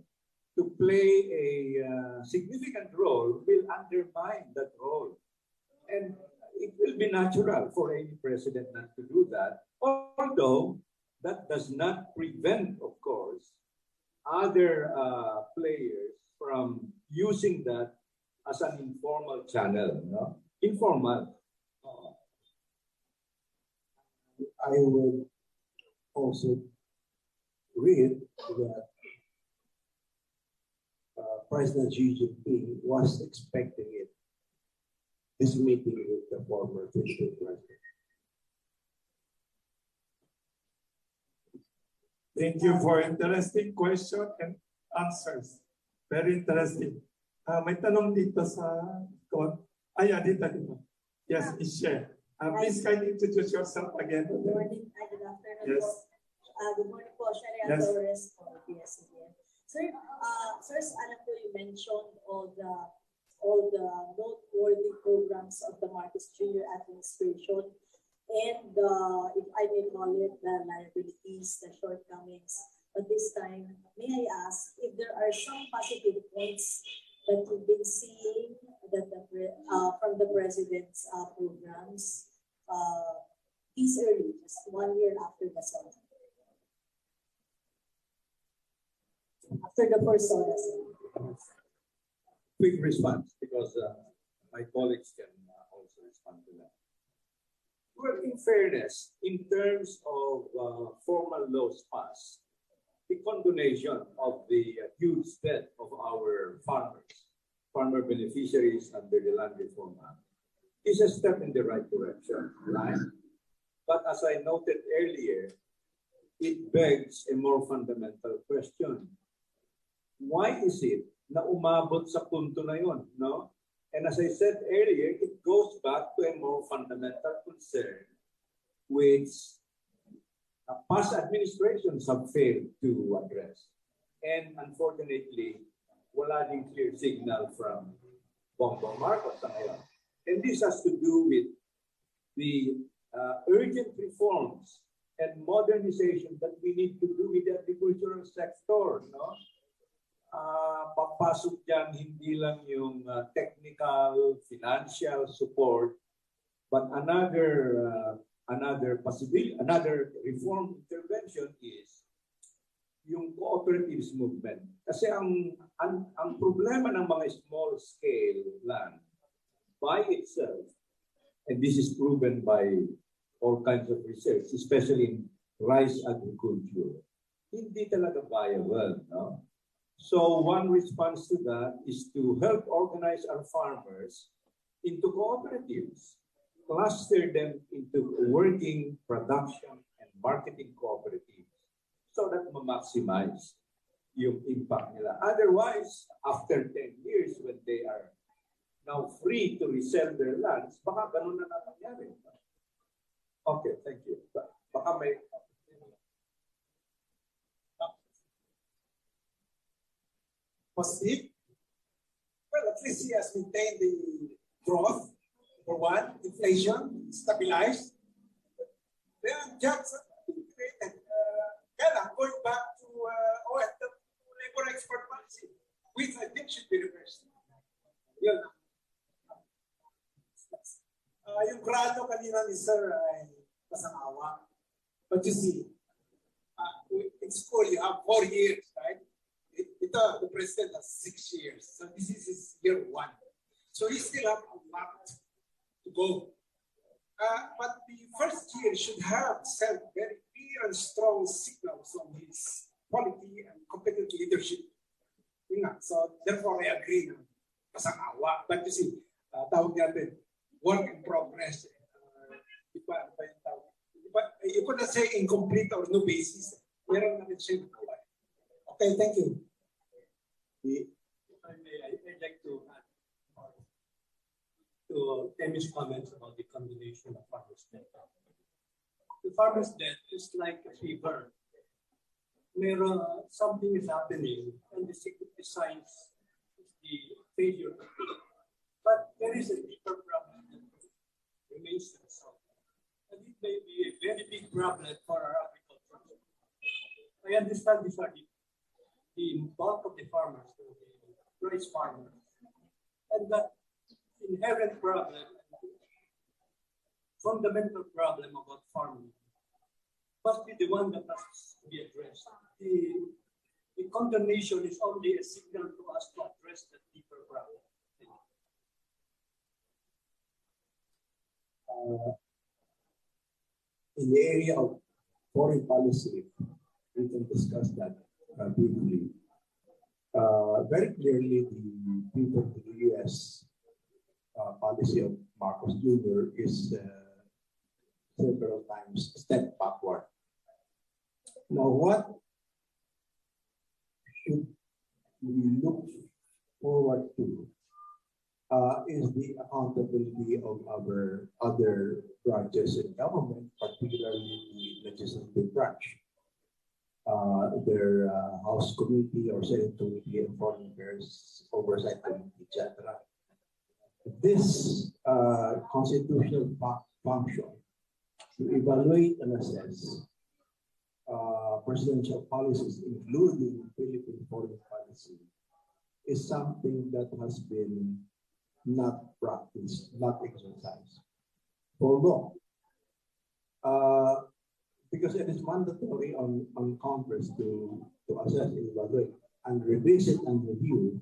to play a significant role will undermine that role. And it will be natural for any president not to do that, although that does not prevent, of course, other players from using that as an informal channel. No? Informal. I would also read that President Xi Jinping was expecting it, this meeting with the former Philippine president. Thank you for interesting question and answers. Very interesting. May tanong dito sa dito. Yes, share. Please kindly introduce yourself again. Good morning. Good afternoon. Yes. Good morning po, Sharia Yes. Torres of PBBM. Sir, alam ko you mentioned all the noteworthy programs of the Marcos Jr. administration, and if I may call it, the liabilities, the shortcomings. But this time, may I ask if there are some positive points that you've been seeing that from the president's programs this early, just 1 year after the SODA? After the first SODA. Quick response, because my colleagues can also respond to that. Well, in fairness, in terms of formal laws passed, the condonation of the huge debt of our farmer beneficiaries under the Land Reform Act, is a step in the right direction, right? But as I noted earlier, it begs a more fundamental question. Why is it na umabot sa punto na yun, no? And as I said earlier, it goes back to a more fundamental concern which past administrations have failed to address. And unfortunately, wala ding clear signal from Bongbong Marcos ngayon. And this has to do with the urgent reforms and modernization that we need to do with the agricultural sector, no? Papasok dyan hindi lang yung technical, financial support, but another reform intervention is yung cooperatives movement. Kasi ang problema ng mga small scale land by itself, and this is proven by all kinds of research, especially in rice agriculture, hindi talaga viable, no? So one response to that is to help organize our farmers into cooperatives, cluster them into working production and marketing cooperatives so that ma-maximize yung impact nila. Otherwise, after 10 years, when they are now free to resell their lands, baka ganun na nangyari. Okay, thank you. Baka may... Positive? Well, at least he has maintained the growth, for one, inflation, stabilized. Then jobs created. Going back to labor export policy, which I think should be reversed. Yun. Yung grado kanina ni Sir ay pasang-awa. But you see, in school you have 4 years, right? The president has 6 years. So this is his year 1. So he still have a lot to go. But the first year should have sent very clear and strong signals on his quality and competent leadership. So therefore I agree na pasang-awa. But you see, tawag natin, work in progress. You could not say incomplete or no basis. Meron natin siya nagawa. Okay, thank you. I'd like to add to Temi's comments about the combination of farmers' debt. The farmers' debt is like a fever. Something is happening, and the signs is the failure. But there is a deeper problem that remains to be solved. And it may be a very big problem for our agriculture. I understand these are the bulk of the farmers, the rice farmers, and that inherent problem, fundamental problem about farming must be the one that has to be addressed. The condemnation is only a signal to us to address the deeper problem. In the area of foreign policy, we can discuss that briefly. Very clearly, the people of the U.S. Policy of Marcos Jr. is several times a step backward. Now, what should we look forward to is the accountability of our other branches in government, particularly the legislative branch, their House Committee or Senate Committee on Foreign Affairs, Oversight Committee, etc. This constitutional function to evaluate and assess presidential policies, including Philippine foreign policy, is something that has been not practiced, not exercised for long. Because it is mandatory on Congress to assess, evaluate, and revisit and review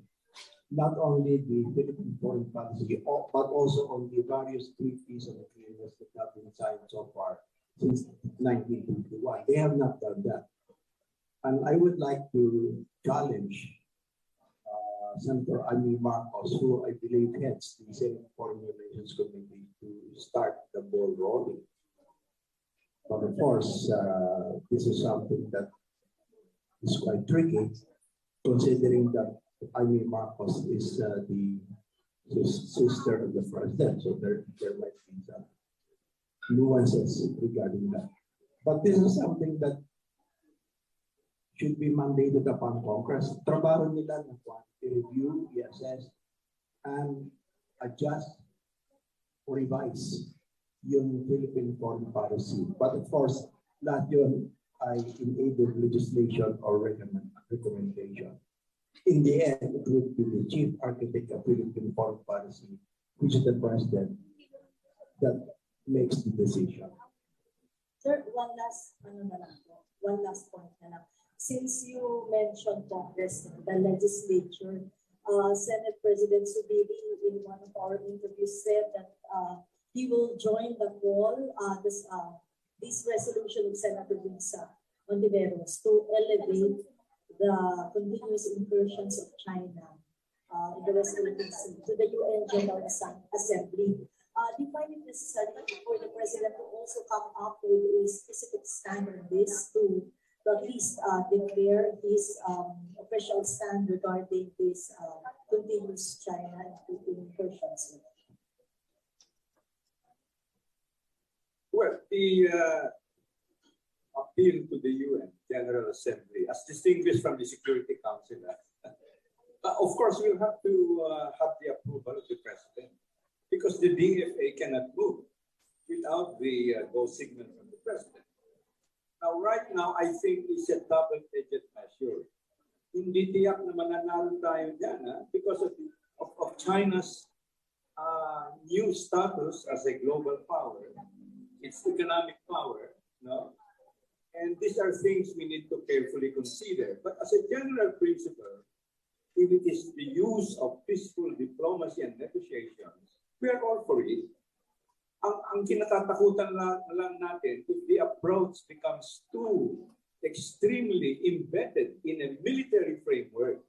not only the Philippine foreign policy, but also on the various treaties and agreements that have been signed so far since 1951. They have not done that. And I would like to challenge Senator Amy Marcos, who I believe heads the Senate Foreign Relations Committee, to start the ball rolling. But of course, this is something that is quite tricky, considering that Amy Marcos is the sister of the president, so there might be some nuances regarding that. But this is something that should be mandated upon Congress. Trabaho nila na review, assess, and adjust or revise yung Philippine foreign policy. But of course, lahat yun ay enabled legislation or recommendation. In the end, it would be the chief architect of Philippine foreign policy, which is the president, that makes the decision. Sir, one last point na lang. Since you mentioned Congress, the legislature, Senate President Subiri in one of our interviews said that he will join the call, this resolution of Senator Vinsa Ontiveros to elevate the continuous incursions of China in the West Philippine Sea to the UN General Assembly. Do you find it necessary for the President to also come up with a specific stand on this to to at least declare his official stand regarding this continuous China incursions. Well, the appeal to the UN General Assembly, as distinguished from the Security Council, of course, we'll have to have the approval of the President, because the DFA cannot move without the go signal from the President. Now, right now, I think it's a double-edged measure. Hindi tiyak na mananalo tayo dyan, because of China's new status as a global power, its economic power, no? And these are things we need to carefully consider. But as a general principle, if it is the use of peaceful diplomacy and negotiations, we are all for it. Ang kinatatakutan lang natin, if the approach becomes too extremely embedded in a military framework,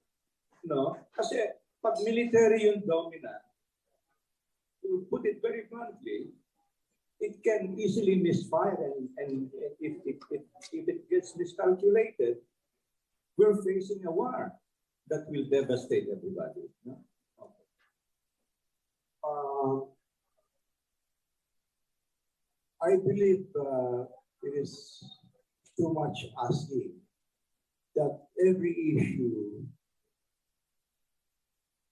no? Kasi pag military yung dominant, to put it very bluntly, it can easily misfire, and if it gets miscalculated, we're facing a war that will devastate everybody. No? Okay. I believe it is too much asking that every issue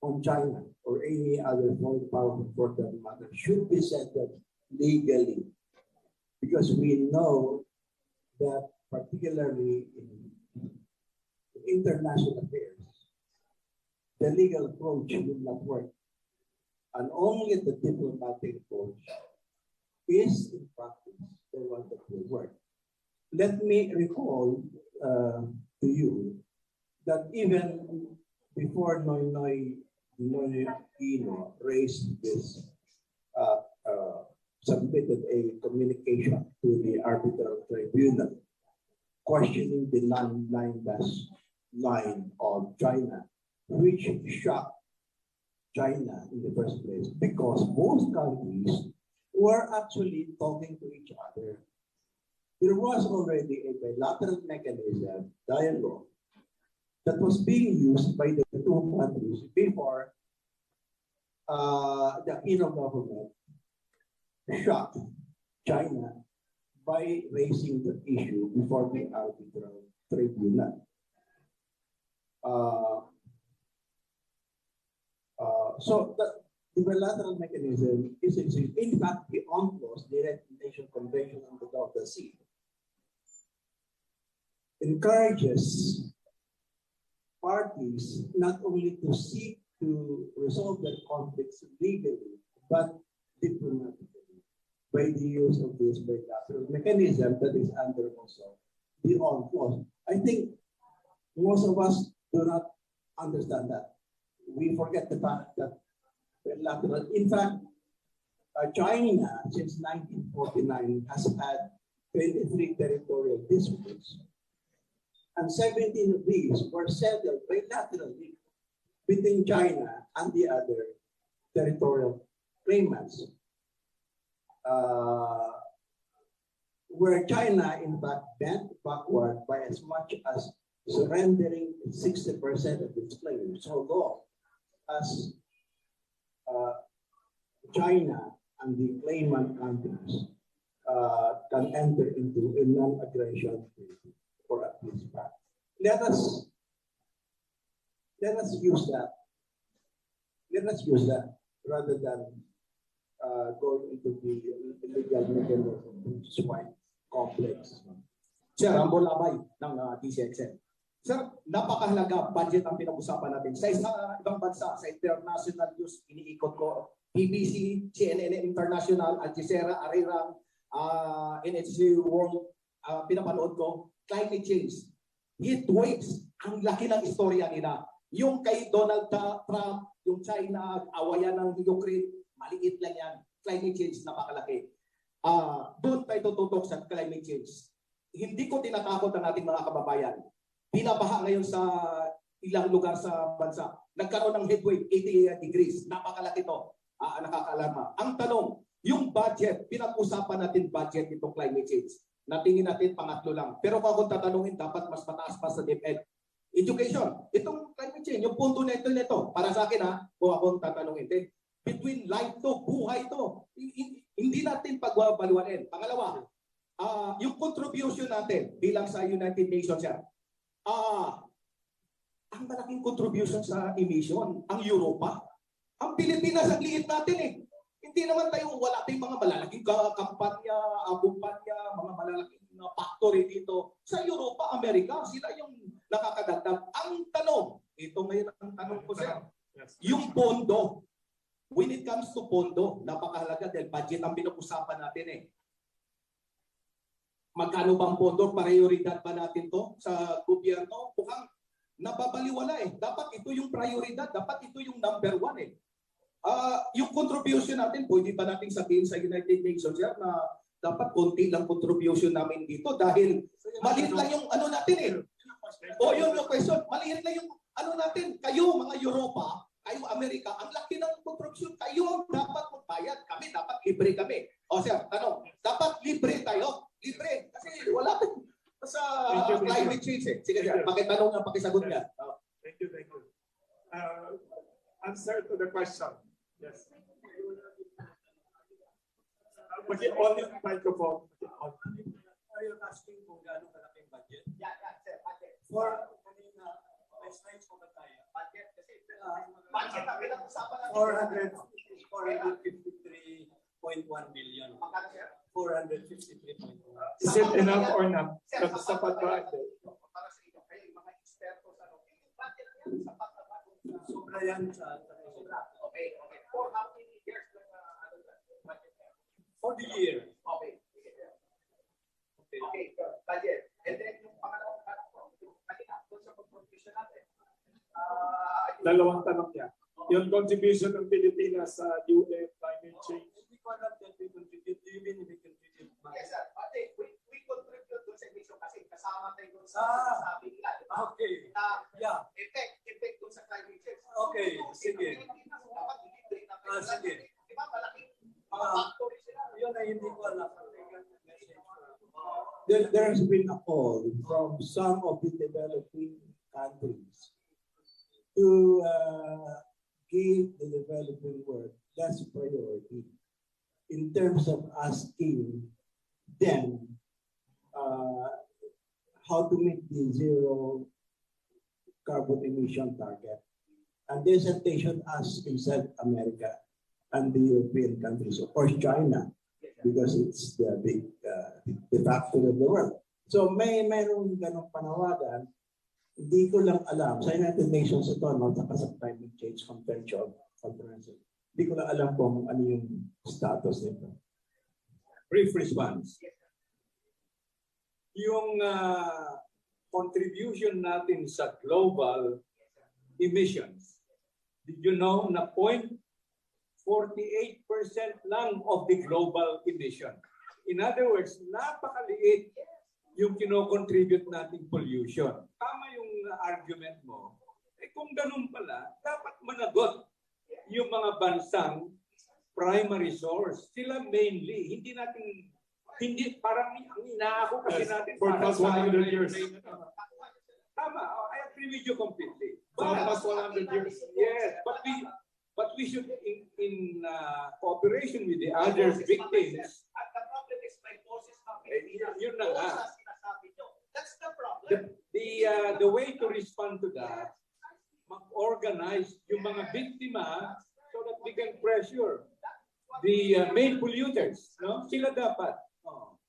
on China or any other foreign power for that matter should be settled legally, because we know that particularly in international affairs, the legal approach will not work, and only the diplomatic approach is in practice the one that will work. Let me recall to you that even before Noynoy Aquino raised this, submitted a communication to the arbitral tribunal questioning the non-dash line of China, which shocked China in the first place, because most countries were actually talking to each other. There was already a bilateral mechanism, dialogue, that was being used by the two countries before the Aquino government shocked China by raising the issue before the arbitral tribunal. So the bilateral mechanism is, in fact, the UNCLOS, the United Nations Convention on the Law of the Sea, encourages parties not only to seek to resolve their conflicts legally, but diplomatically, by the use of this bilateral mechanism that is under also the UNCLOS. I think most of us do not understand that. We forget the fact that bilateral, in fact, China since 1949 has had 23 territorial disputes, and 17 of these were settled bilaterally between China and the other territorial claimants. Where China, in fact, bent backward by as much as surrendering 60% of its claims, so long as China and the claimant countries can enter into a non-aggression treaty for a peace pact. Let us use that. Let us use that rather than going into the legal mechanism, which is quite complex. Sir, Rambo Labay ng DCXN. Sir, napakahalaga budget ang pinag-usapan natin. Sa ibang bansa, sa international news, iniikot ko, BBC, CNN International, Al Jazeera, Arirang, NHC World, pinapanood ko, climate change, heat waves, ang laki ng istorya nila. Yung kay Donald Trump, yung China, awayan ng Ukraine, maliit lang yan. Climate change, napakalaki. Doon tayo tututok sa climate change. Hindi ko tinatakot ang ating mga kababayan. Binabaha ngayon sa ilang lugar sa bansa. Nagkaroon ng heatwave, 80 degrees. Napakalaki to. Nakakaalarma. Ang tanong, yung budget, pinag-usapan natin budget itong climate change. natingin natin pangatlo lang. Pero kung akong tatanungin, dapat mas mataas pa sa DepEd. Education. Itong climate change, yung punto na ito, para sa akin kung akong tatanungin. Between life to, buhay to. Hindi natin pagbabaluanin. Pangalawa, yung contribution natin bilang sa United Nations yan. Ang malaking contribution sa emission, ang Europa. Ang Pilipinas, ang liit natin Hindi naman tayo, wala tayong mga malalaking kampanya, mga malalaking factory dito. Sa Europa, Amerika, sila yung nakakadagdag. Ang tanong, ito ngayon ang tanong ko sir, yung pondo. When it comes to pondo, napakahalaga dahil budget ang pinag-usapan natin Magkano bang pondo? Prioridad ba natin to sa gobyerno? Mukhang nababaliwala Dapat ito yung prioridad. Dapat ito yung number one yung contribution natin, pwede ba natin sabihin sa United Nations na dapat konti lang contribution namin dito dahil maliit lang yung ano natin yun yung question. Maliit lang yung ano natin. Kayo, mga Europa, kayo, Amerika, ang laki ng contribution. Kayo dapat magbayad. Kami, dapat libre kami. Sir, tanong, dapat libre tayo? Libre. Kasi wala sa climate change Sige, sir. Pakitanong nga, pakisagot niya. Thank you. Answer to the question. Yes. On yung microphone. Are you asking kung gaano kalaking budget? Yeah, sir. Budget. For, may slides ko ba tayo? Budget kasi budget ang pinag-usapan natin. 453.1 billion. Magkano, sir? 453.1. Is it enough or not? Sapat ba? Para sa inyo, kayo yung mga eksperto sa yung budget yan, sapat na ba? Sobra yan sa Okay. For how many years budget? For the year. Okay. Budget. And then yung pangalawang tanong ko, yung kanina, doon sa contribution natin. Dalawang tanong niya. Yung contribution ng Pilipinas sa UN climate change. Hindi ko alam that we contribute. Do you mean we contribute? Yes, sir. We contribute doon sa emission kasi kasama tayo doon sa sabi nila. Okay. Effect doon sa climate change. Okay. Sige. Sige. Di ba malaking factory sila? Yun ay hindi ko alam. There has been a call from some of the developing countries to give the developing world less priority in terms of asking them how to meet the zero carbon emission target. And this station as in South America and the European countries, of course China, because it's the big the factor of the world. So mayroong ganong panawagan. Hindi ko lang alam. Sa United Nations ito, sa climate change conference. Hindi ko lang alam kung ano yung status nito. Brief response. Yung contribution natin sa global emissions, did you know na 0.48% lang of the global emission? In other words, napakaliit yung kino-contribute nating pollution. Tama yung argument mo. Kung ganun pala, dapat managot yung mga bansang primary source. Sila mainly, hindi parang ang inaako kasi natin for past 100 years. Tama, I agree with you completely. For past 100 years. Yes, but we should in cooperation with the other victims. At the problem is my bosses Yun na nga. That's the problem. The way to respond to that, mag-organize yung mga biktima so that we can pressure the main polluters. No? Sila dapat.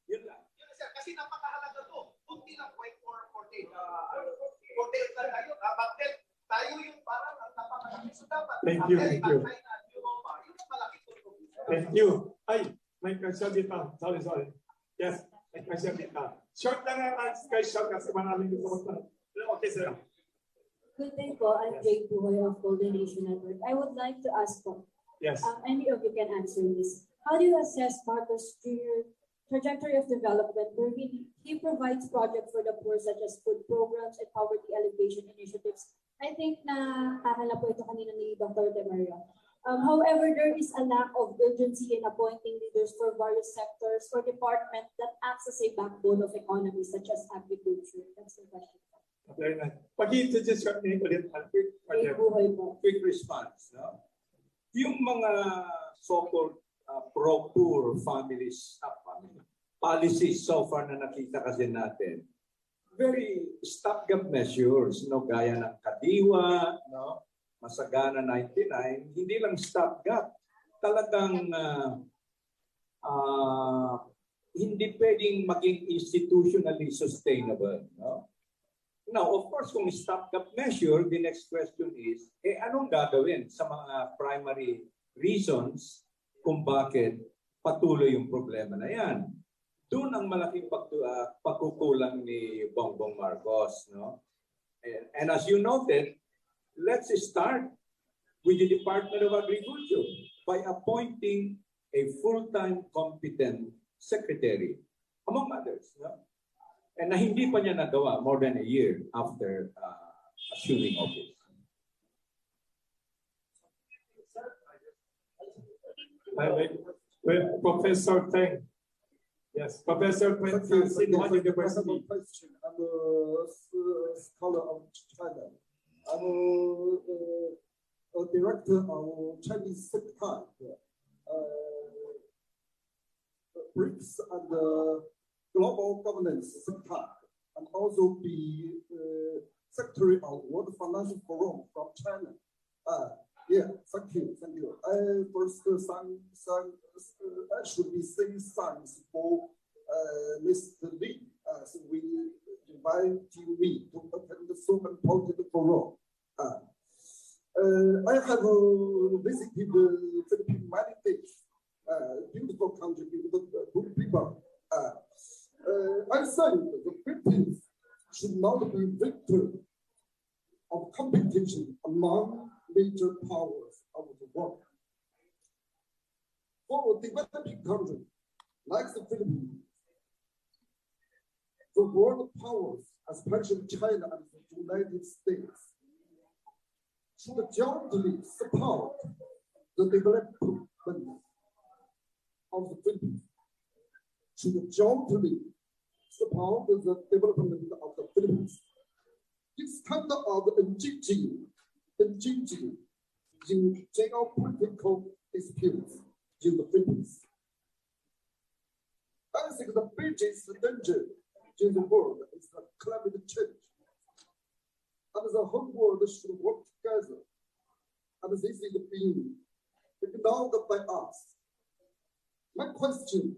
Yun lang. Yun, sir, kasi napakahalaga to. Kunti lang, 0.48 tayo. Bakit tayo yung parang napakalaki. So dapat. Thank you. Thank you. Ay, may question dito. Sorry. Yes, may question dito. Short lang ang question kasi maraming gusto magtanong. Okay, sir. Good day po. I'm Jake Buhoy of Golden Nation Network. I would like to ask po, yes. Any of you can answer this. How do you assess Marcos Jr. trajectory of development where he provides projects for the poor such as food programs and poverty alleviation initiatives? I think na kakala po ito kanina ni Dr. Temerio. However, there is a lack of urgency in appointing leaders for various sectors or departments that acts as a backbone of economy, such as agriculture. That's the question. Very nice. Pag-introduce your name ulit. Quick response. No? Yung mga so-called pro-poor families, policies so far na nakita kasi natin, very stopgap measures, no? Gaya ng Kadiwa, no? Masagana 99, hindi lang stopgap. Talagang hindi pwedeng maging institutionally sustainable. No? Now, of course, kung stopgap measure, the next question is, anong gagawin sa mga primary reasons kung bakit patuloy yung problema na yan? Doon ang malaking pagkukulang ni Bongbong Marcos. No? And as you noted, let's start with the Department of Agriculture by appointing a full-time competent secretary, among others. No? And na hindi pa niya nagawa more than a year after assuming office. Professor Teng. Yes, Professor Teng from Sinhua University. I'm a scholar of China. I'm a director of Chinese think tank, BRICS and Global Governance think tank, and also be secretary of World Financial Forum from China. Thank you. I first I should be saying thanks for Mr. Lee, as we invite me to attend the so important forum. I have visited the Philippines many days. Beautiful country, beautiful people. I think the Philippines should not be victim of competition among major powers of the world. For a developing country like the Philippines, the world powers, especially China and the United States, should jointly support the development of the Philippines. Should jointly support the development of the Philippines. This kind of engaging in geopolitical disputes in the Philippines. I think the biggest danger in the world is the climate change. And the whole world should work together. And this is being ignored by us. My question,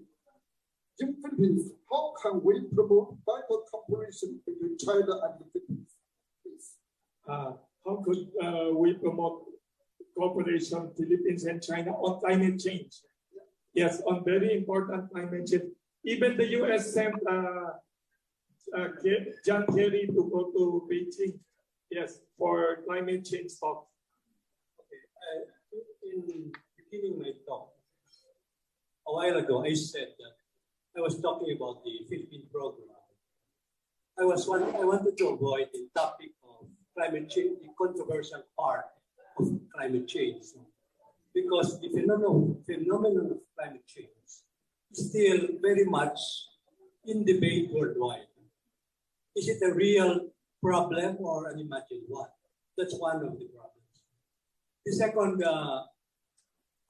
in Philippines, how can we promote better cooperation between China and the Philippines? Please. How could we promote cooperation Philippines and China on climate change? Yes, on very important climate change. Even the U.S. sent John Kerry to go to Beijing, yes, for climate change talk. Okay. In beginning my talk, a while ago, I said that I was talking about the Philippine program. I wanted to avoid the topic of climate change, the controversial part of climate change, because the phenomenon of climate change is still very much in debate worldwide. Is it a real problem or an imagined one? That's one of the problems. The second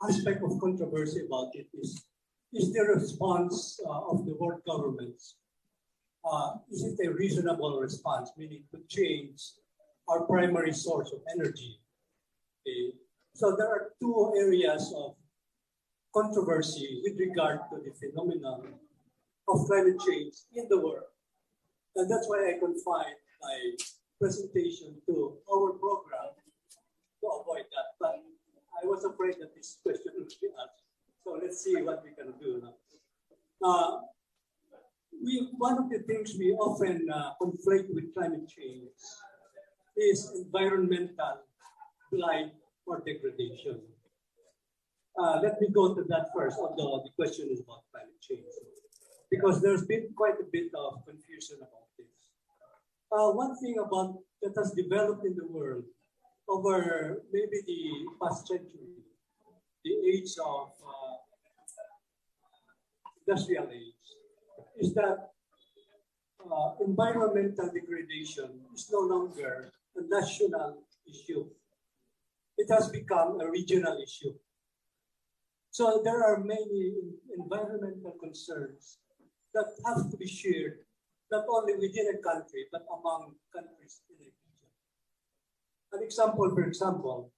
aspect of controversy about it is the response of the world governments. Is it a reasonable response, meaning to change our primary source of energy? Okay. So there are two areas of controversy with regard to the phenomenon of climate change in the world. And that's why I confined my presentation to our program to avoid that. But I was afraid that this question would be asked. So let's see what we can do now. One of the things we often conflate with climate change is environmental blight or degradation. Let me go to that first, although the question is about climate change, because there's been quite a bit of confusion about this. One thing that has developed in the world over maybe the past century the age of industrial age is that environmental degradation is no longer a national issue. It has become a regional issue. So there are many environmental concerns that have to be shared, not only within a country, but among countries in a region. An example, for example,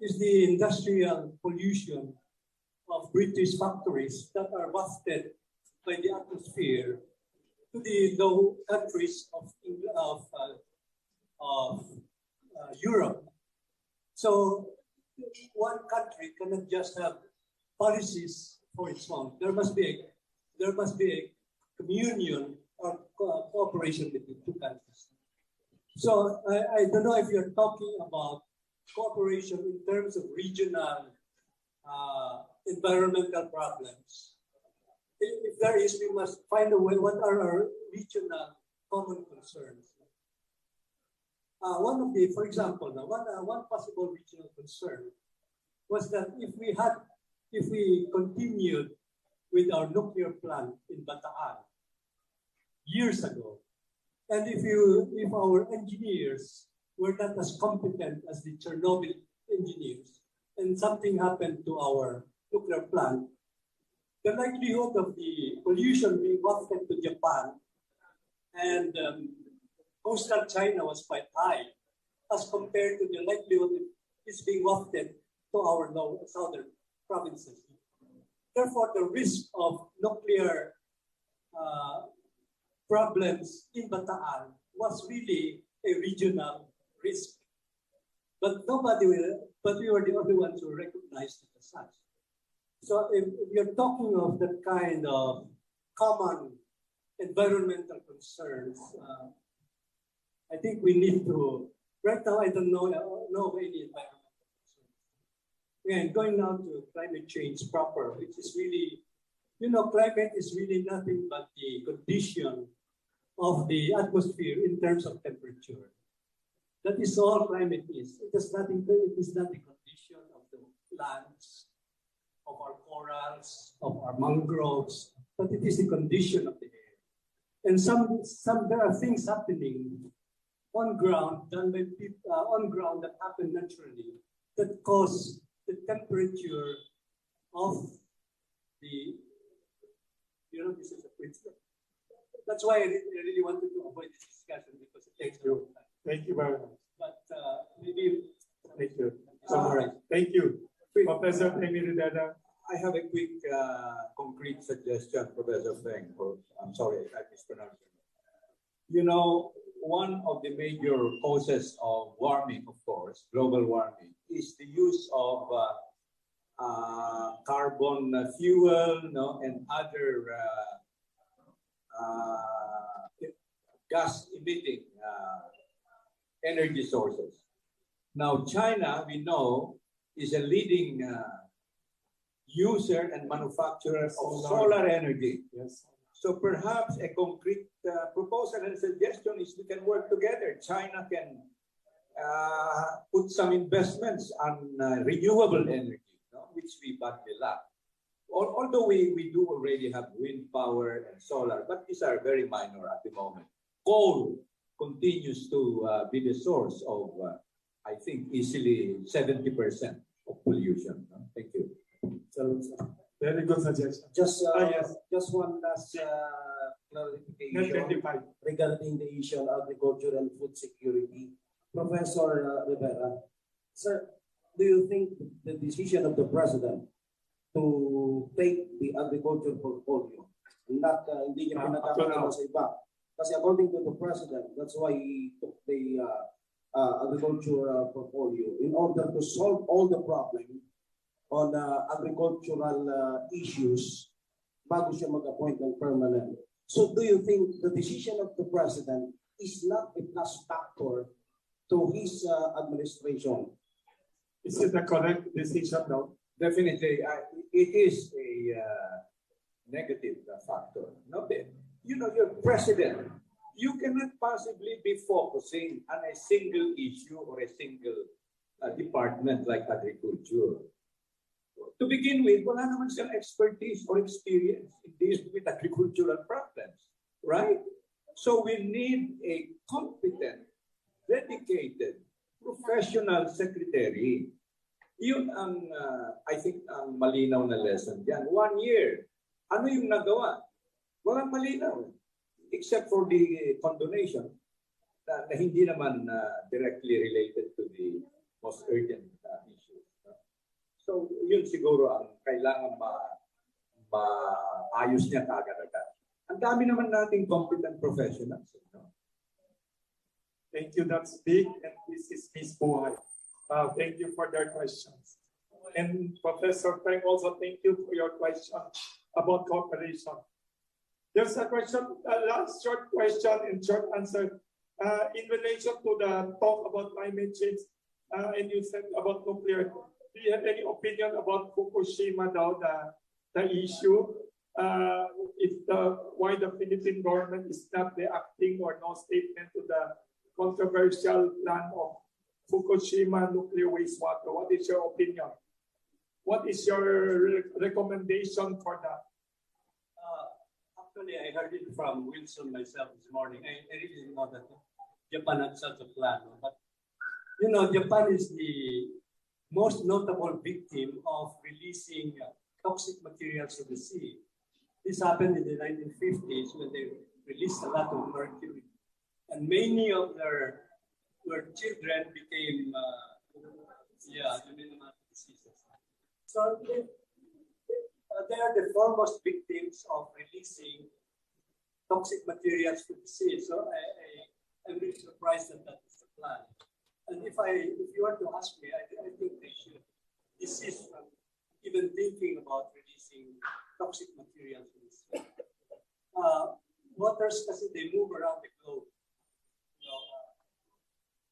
is the industrial pollution of British factories that are wafted by the atmosphere to the low countries of Europe. So one country cannot just have policies for its own. There must be a communion or cooperation between two countries. So I don't know if you're talking about cooperation in terms of regional environmental problems. If there is, we must find a way. What are our regional common concerns? For example, one possible regional concern was that if we continued with our nuclear plant in Bataan years ago, and if our engineers were not as competent as the Chernobyl engineers, and something happened to our nuclear plant, the likelihood of the pollution being wafted to Japan and coastal China was quite high as compared to the likelihood of it's being wafted to our southern provinces. Therefore, the risk of nuclear problems in Bataan was really a regional risk. But we were the only ones who recognized it as such. So if you're talking of that kind of common environmental concerns, I think we need to, right now I don't know any environmental concerns. And going now to climate change proper, which is really, climate is really nothing but the condition of the atmosphere in terms of temperature. That is all climate is. It is not the condition of the lands, of our corals, of our mangroves, but it is the condition of the air. And there are things happening on ground done by people on ground that happen naturally that cause the temperature of the this is a principle. That's why I really wanted to avoid this discussion because it takes a long time. Thank you very much. But maybe thank you. Summarize. Thank you. Professor Dada. I have a quick concrete suggestion, Professor Feng. I'm sorry if I mispronounced it. One of the major causes of warming, of course, global warming, is the use of carbon fuel, and other gas-emitting energy sources. Now, China, we know, is a leading user and manufacturer of solar energy. Yes. So perhaps a concrete proposal and suggestion is we can work together. China can put some investments on renewable energy, which we badly lack. Although we do already have wind power and solar, but these are very minor at the moment. Coal continues to be the source of, I think, easily 70% of pollution. Thank you. Very good suggestion. Just yes. just one last clarification regarding the issue of agriculture and food security. Professor Rivera, sir, do you think the decision of the president to take the agriculture portfolio, hindi niya pinagkakataon sa iba? Kasi according to the president, that's why he took the agriculture portfolio in order to solve all the problem on agricultural issues bago siya mag-appoint ng permanent. So do you think the decision of the president is not a plus factor to his administration? Is it a correct decision now? Definitely. It is a negative factor. You're president. You cannot possibly be focusing on a single issue or a single department like agriculture. To begin with, wala naman siyang expertise or experience in dealing with agricultural problems, right? So we need a competent, dedicated, professional secretary. Yun ang, I think, ang malinaw na lesson diyan. 1 year. Ano yung nagawa? Walang malinaw. Except for the condonation na hindi naman directly related to the most urgent issue. So, yun siguro ang kailangan maayos niya kagad-agad. Ang dami naman nating competent professionals. No? Thank you, that's big. And this is Ms. Buhay. Thank you for their questions. And Professor Frank, also thank you for your question about cooperation. There's a question, last short question and short answer. In relation to the talk about climate change, and you said about nuclear, do you have any opinion about Fukushima now, the issue? Why the Philippine government is not reacting or no statement to the controversial plan of Fukushima nuclear wastewater? What is your opinion? What is your recommendation for that? Actually, I heard it from Wilson myself this morning. I really didn't know that Japan had such a plan. But, you know, Japan is the most notable victim of releasing toxic materials to the sea. This happened in the 1950s when they released a lot of mercury. And many of their children became, diseases. So they are the foremost victims of releasing toxic materials to the sea. So I'm really surprised that that is the plan. And if you were to ask me, I think they should desist from even thinking about releasing toxic materials in the sea. Waters, kasi they move around the globe. You know,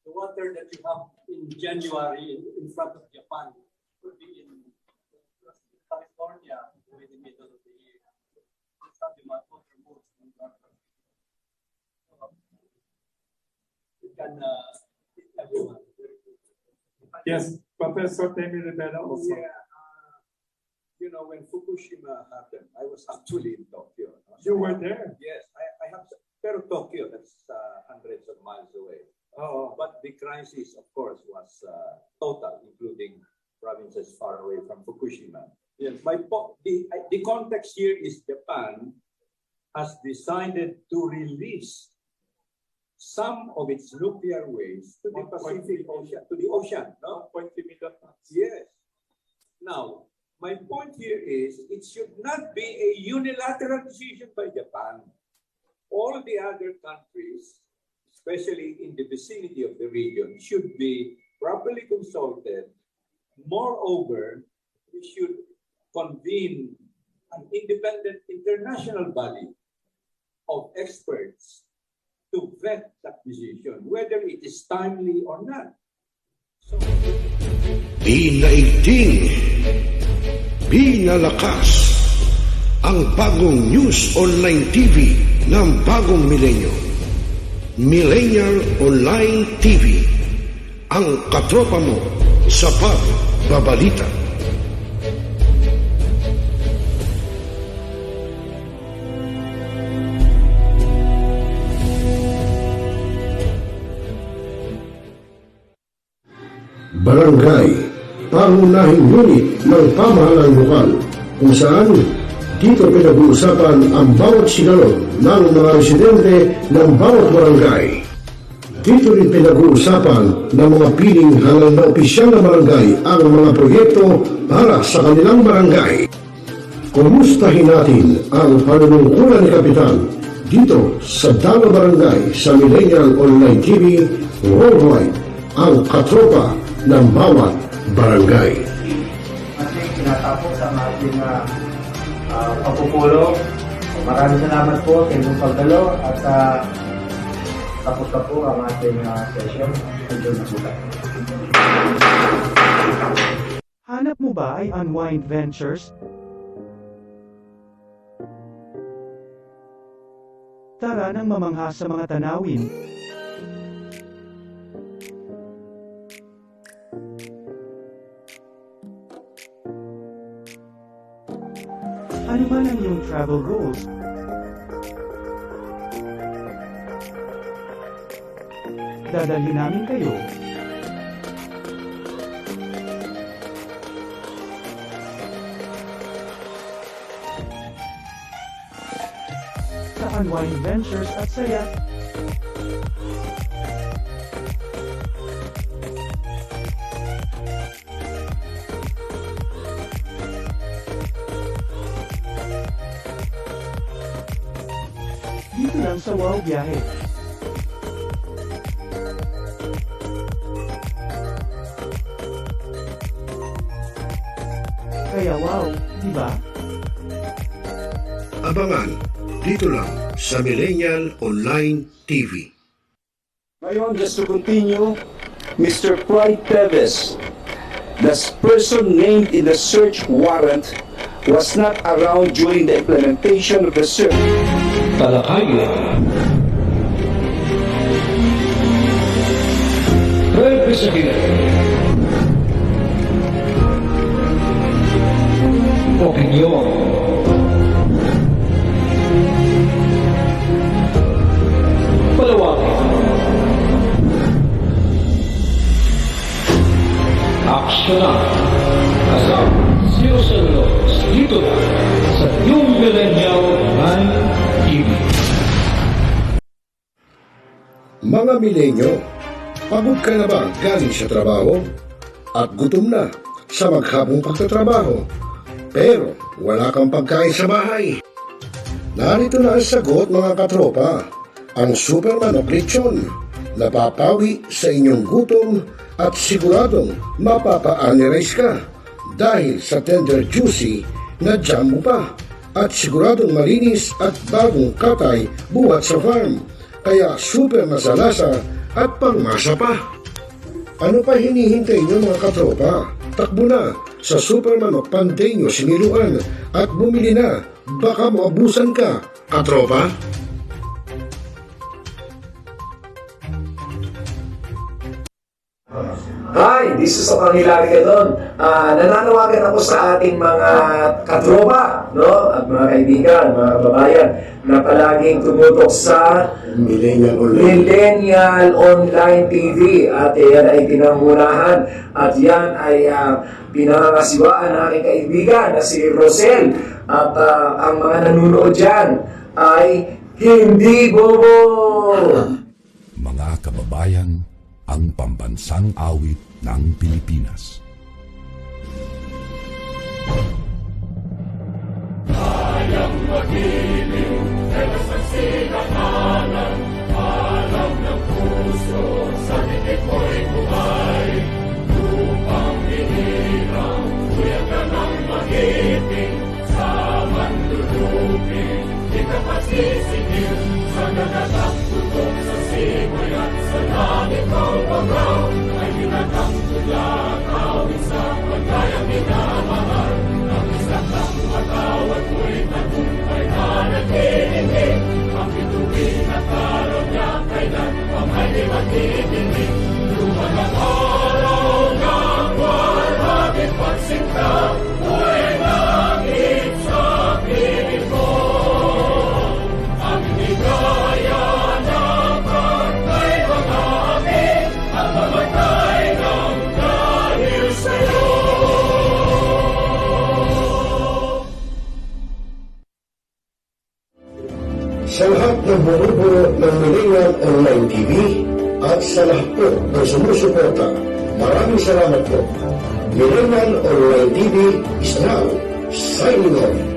the water that you have in January in front of Japan could be in California in the middle of the year. That's how the water moves from North America. It can everyone. Yes, Professor Temi Rivera also. Yeah, you know, when Fukushima happened, I was actually in Tokyo. No? You were there? Yes, I have. Pero Tokyo, that's hundreds of miles away. Oh. But the crisis, of course, was total, including provinces far away from Fukushima. Yes. The context here is Japan has decided to release some of its nuclear waste to the Pacific Ocean, to the ocean. No? 1.3 million tons. Yes. Now, my point here is it should not be a unilateral decision by Japan. All the other countries, especially in the vicinity of the region, should be properly consulted. Moreover, we should convene an independent international body of experts to vet that decision, whether it is timely or not. So, Binaigting, binalakas, ang bagong news online TV ng bagong milenyo. Millennial Online TV, ang katropa mo sa pagbabalita. Barangay, pangunahing unit ng pamahalaan lokal kung saan dito pinag-uusapan ang bawat sigalot ng mga residente ng bawat barangay. Dito rin pinag-uusapan ng mga piling halal na opisyal na barangay ang mga proyekto para sa kanilang barangay. Kumustahin natin ang panunungkulan ni Kapitan dito sa Dalo Barangay sa Millennial Online TV Worldwide, ang katropa ng bawat barangay. Ating tinatapos ang ating pagpupulong. Maraming salamat po sa inyong pagdalo at tapos na po ang ating session. Enjoy na po tayo. Hanap mo ba ay Unwind Ventures? Tara nang mamangha sa mga tanawin. Ano man ang iyong travel goals, dadalhin namin kayo sa Unwind Ventures at Saya. Dito lang sa Wow Biyahe. Kaya wow, di ba? Abangan dito lang sa Millennial Online TV. Ngayon, just to continue, Mr. Clyde Teves, the person named in the search warrant, was not around during the implementation of the search. Talakayan. Representative. Opinion. Palawakin. Aksyonan. Kasama si ROCEL dito na sa Yung Millennial Online TV. Mga milenyo, pagod ka na ba galing sa trabaho? At gutom na sa maghabong pagtatrabaho? Pero wala kang pagkain sa bahay? Narito na ang sagot mga katropa, ang super manok lechon. Napapawi sa inyong gutom at siguradong mapapa-analyze ka dahil sa tender juicy na jam mo pa at siguradong malinis at bagong katay buhat sa farm. Kaya super masalasa at pangmasa pa. Ano pa hinihintay niyo mga katropa? Takbo na sa Super Manok Panteño Siniluan at bumili na. Baka maabusan ka, katropa. Hi, this is Hilary Gadon. Nananawagan ako sa ating mga katropa, no? At mga kaibigan, mga kababayan, na palaging tumutok sa Millennial Online TV. At yan ay pinangunahan at yan ay pinangangasiwaan ng aking kaibigan na si ROCEL. At ang mga nanunood dyan ay hindi bobo! Mga kababayan, ang pambansang awit ng Pilipinas. Kayang mag-ibig, telas ang sinakalan, alam ng puso, sa titik mo'y buhay. Lupang hinirang, kuya ka ng mag-ibig, sa mandulupin, di ka pasisingil, sa nagatak tutok sa simoy at sa langit ng pagaw, ay ginatang tulad, awit sa pagkayang minamahal, ang isang lang matawad mo'y tagumpay na nag-iindig, ang bituin at karoon niya kailan pang ay di magtitingin, luman ang araw ng walhagit pagsinta, mo'y langit sa piling ko, ang ligaya na pagkay mga amin, at mamatay ng dahil sa'yo. Sa lahat ng bumubuo ng Millennial Online TV at sa lahat po ng sumusuporta, maraming salamat po. Millennial Online TV is now signing off.